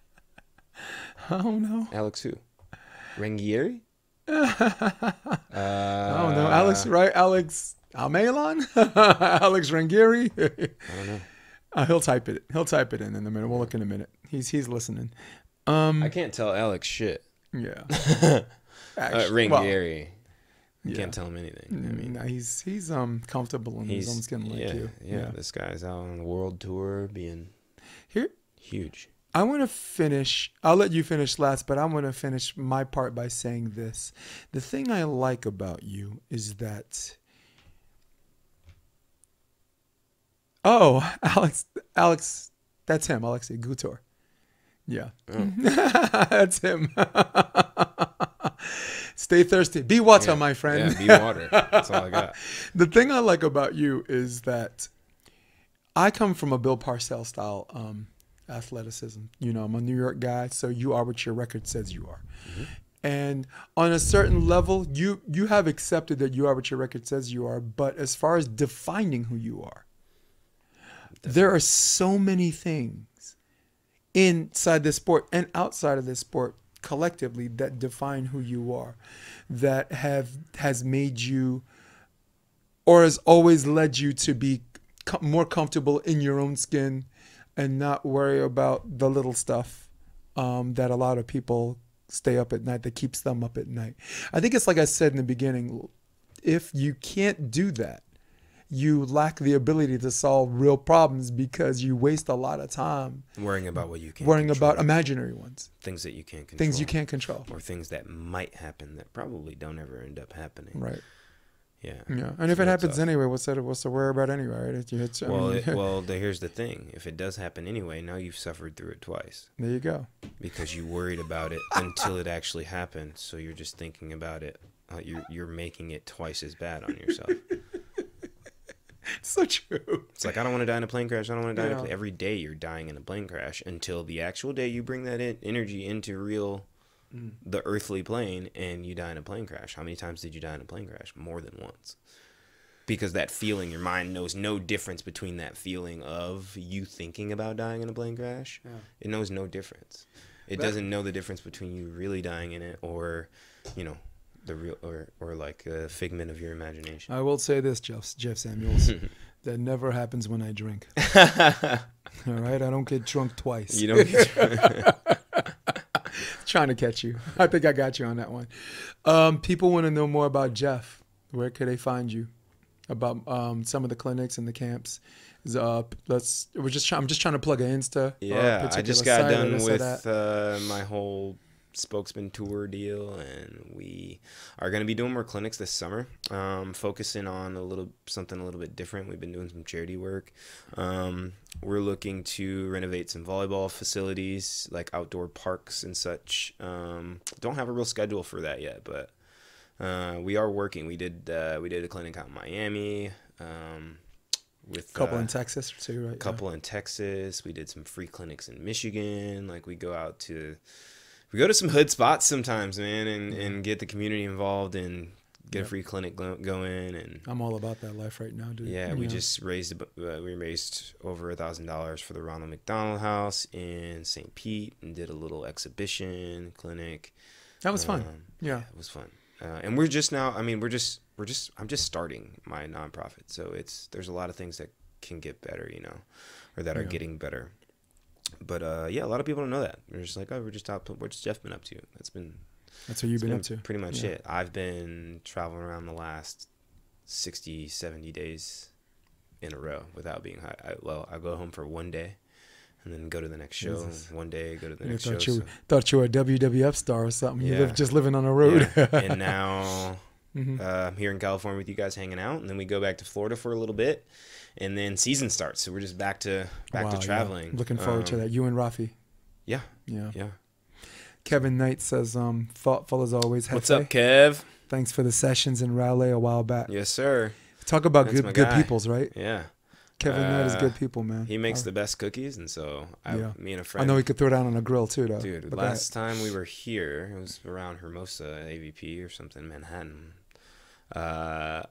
I don't know. Alex who? Rangieri? I don't know. Alex, right? Alex Almelon? Alex Rangieri? I don't know. He'll type it. He'll type it in a minute. We'll look in a minute. He's listening. I can't tell Alex shit. Yeah. Rangieri. You can't tell him anything. I mean, no, he's comfortable in his own skin like you. Yeah, this guy's out on the world tour being huge. I want to finish. I'll let you finish last, but I want to finish my part by saying this. The thing I like about you is that... Oh, Alex, that's him, Alexei Gutor. Yeah. Oh. That's him. Stay thirsty. Be water, my friend. Yeah, be water. That's all I got. The thing I like about you is that I come from a Bill Parcells style athleticism. You know, I'm a New York guy, so you are what your record says you are. Mm-hmm. And on a certain level, you have accepted that you are what your record says you are. But as far as defining who you are, there are so many things inside this sport and outside of this sport collectively that define who you are, that has made you or has always led you to be more comfortable in your own skin and not worry about the little stuff that a lot of people stay up at night, that keeps them up at night. I think it's like I said in the beginning, if you can't do that, you lack the ability to solve real problems because you waste a lot of time worrying about what you can't worrying control. About imaginary ones. Things that you can't control. Things you can't control. Or things that might happen that probably don't ever end up happening. Right. Yeah. Yeah. And if it happens anyway, what's to worry about anyway? Right? Here's the thing. If it does happen anyway, now you've suffered through it twice. There you go. Because you worried about it until it actually happened. So you're just thinking about it. You're making it twice as bad on yourself. So true. It's like, I don't want to die in a plane crash. I don't want to die every day you're dying in a plane crash until the actual day you bring that energy into real the earthly plane and you die in a plane crash. How many times did you die in a plane crash? More than once. Because that feeling, your mind knows no difference between that feeling of you thinking about dying in a plane crash. Yeah. It knows no difference. It doesn't know the difference between you really dying in it or, the real or like a figment of your imagination. I will say this, Jeff Samuels, that never happens when I drink. All right, I don't get drunk twice. You don't get Trying to catch you. I think I got you on that one. People want to know more about Jeff. Where could they find you? About some of the clinics and the camps. I'm just trying to plug an Insta. Yeah, I just got done with my whole spokesman tour deal, and we are going to be doing more clinics this summer, focusing on something a little bit different. We've been doing some charity work. We're looking to renovate some volleyball facilities, like outdoor parks and such. Don't have a real schedule for that yet, but we are working. We did a clinic out in Miami, with couple in Texas, so you're right. Couple in Texas. We did some free clinics in Michigan. Like we go to some hood spots sometimes, man, and get the community involved and get a free clinic going. And I'm all about that life right now, dude. Yeah, we just raised over $1,000 for the Ronald McDonald House in St. Pete and did a little exhibition clinic. That was fun. Yeah, it was fun. And we're just now. I mean, I'm just starting my nonprofit, so there's a lot of things that can get better, or that are getting better. But a lot of people don't know that. They're just like, oh, what's Jeff been up to? That's what you've been up to. Pretty much it. I've been traveling around the last 60, 70 days in a row without being high. I go home for one day and then go to the next show. One day, go to the next show. Thought you were a WWF star or something. Yeah. You live just living on the road. Yeah. And now I'm here in California with you guys hanging out, and then we go back to Florida for a little bit, and then season starts. So we're just back to traveling. Yeah. Looking forward to that. You and Rafi. Yeah. Yeah. Kevin Knight says, thoughtful as always. What's up, Kev? Thanks for the sessions in Raleigh a while back. Yes, sir. Talk about good peoples, right? Yeah. Kevin Knight is good people, man. He makes the best cookies, and so me and a friend. I know he could throw down on a grill too, though. Dude, last time we were here, it was around Hermosa AVP or something, Manhattan. I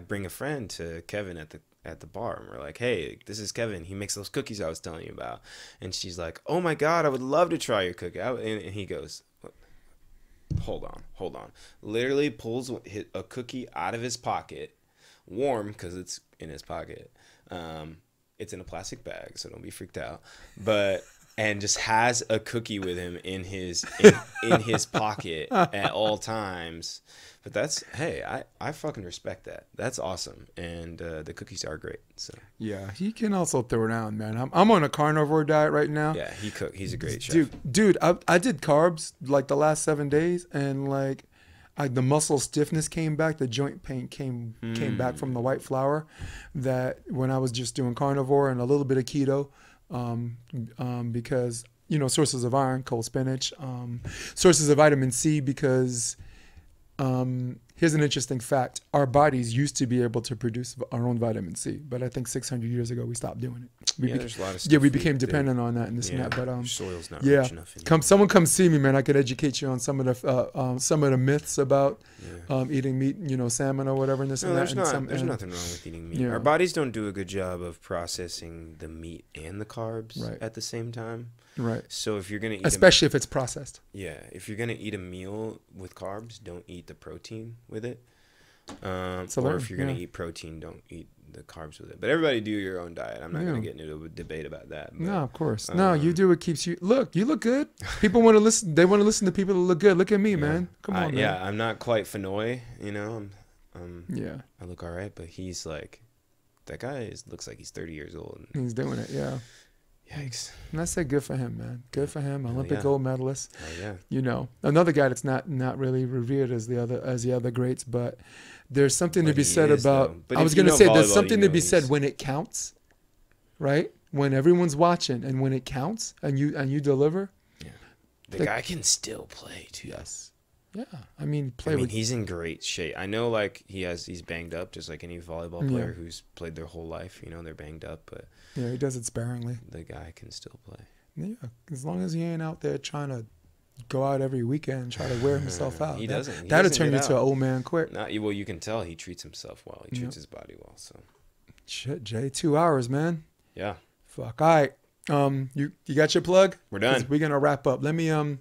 bring a friend to Kevin at the bar, and we're like, hey, this is Kevin. He makes those cookies I was telling you about. And she's like, oh my God, I would love to try your cookie. And he goes, hold on. Literally pulls a cookie out of his pocket, warm because it's in his pocket. It's in a plastic bag, so don't be freaked out. And just has a cookie with him in his pocket at all times. But I fucking respect that. That's awesome, and the cookies are great. So yeah, he can also throw down, man. I'm on a carnivore diet right now. Yeah, he's a great chef. Dude, I did carbs like the last 7 days, and like the muscle stiffness came back, the joint pain came back from the white flour. That when I was just doing carnivore and a little bit of keto, because sources of iron, cold spinach, sources of vitamin C because. Here's an interesting fact. Our bodies used to be able to produce our own vitamin C, but I think 600 years ago we stopped doing it. There's a lot of stuff we became dependent on that and this and that. But soil's not rich enough. Someone come see me, man. I could educate you on some of the myths about eating meat, salmon or whatever, and this and that. There's nothing wrong with eating meat. Our bodies don't do a good job of processing the meat and the carbs at the same time. Right. So if you're gonna eat, especially if it's processed. Yeah, if you're gonna eat a meal with carbs, don't eat the protein with it. Or if you're gonna eat protein, don't eat the carbs with it. But everybody do your own diet. I'm not gonna get into a debate about that. But, no, of course. No, you do what keeps you. Look, you look good. People want to listen. They want to listen to people that look good. Look at me, man. Come on, man. Yeah, I'm not quite Fenoy. I look all right, but he's like, that guy looks like he's 30 years old. He's doing it. Yeah. Yikes. And I say good for him, man. Good for him. Olympic gold medalist. Oh, yeah. Another guy that's not really revered as the other greats, but there's something to be said about. I was going to say there's something to be said when it counts, right? When everyone's watching and when it counts and you deliver. Yeah. The guy can still play too. Yes. Yeah. He's in great shape. I know, like he's banged up, just like any volleyball player who's played their whole life. They're banged up, but he does it sparingly. The guy can still play. Yeah, as long as he ain't out there trying to go out every weekend and try to wear himself out. He doesn't. That'll turn you to an old man quick. Well, you can tell he treats himself well. He treats his body well. So. Shit, Jay, 2 hours, man. Yeah. Fuck. All right. You got your plug? We're done. We're gonna wrap up. Let me I'm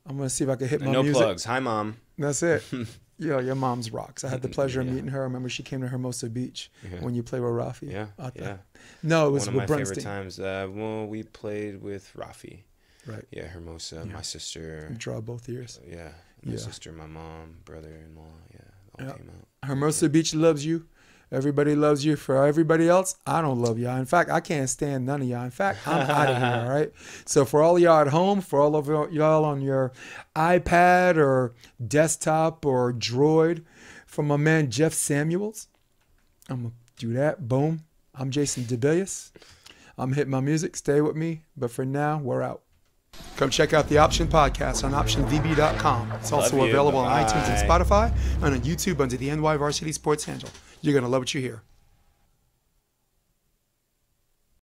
gonna see if I can hit my no music. plugs. Hi, Mom. That's it. Yeah, your mom's rocks. I had the pleasure of meeting her. I remember she came to Hermosa Beach when you played with Rafi. Yeah. No, it was one with of my Brunstein. favorite times. Well, we played with Rafi. Right. Yeah, Hermosa. My sister. You draw both ears. Yeah. My sister, my mom, brother-in-law. Yeah, all came out. Hermosa Beach loves you. Everybody loves you. For everybody else, I don't love y'all. In fact, I can't stand none of y'all. In fact, I'm out of here, all right? So for all y'all at home, for all of y'all on your iPad or desktop or Droid, from my man Jeff Samuels, I'm going to do that. Boom. I'm Jason DeBillius. I'm hitting my music. Stay with me. But for now, we're out. Come check out the Option Podcast on OptionVB.com. It's also available on iTunes and Spotify and on YouTube under the NY Varsity Sports handle. You're going to love what you hear.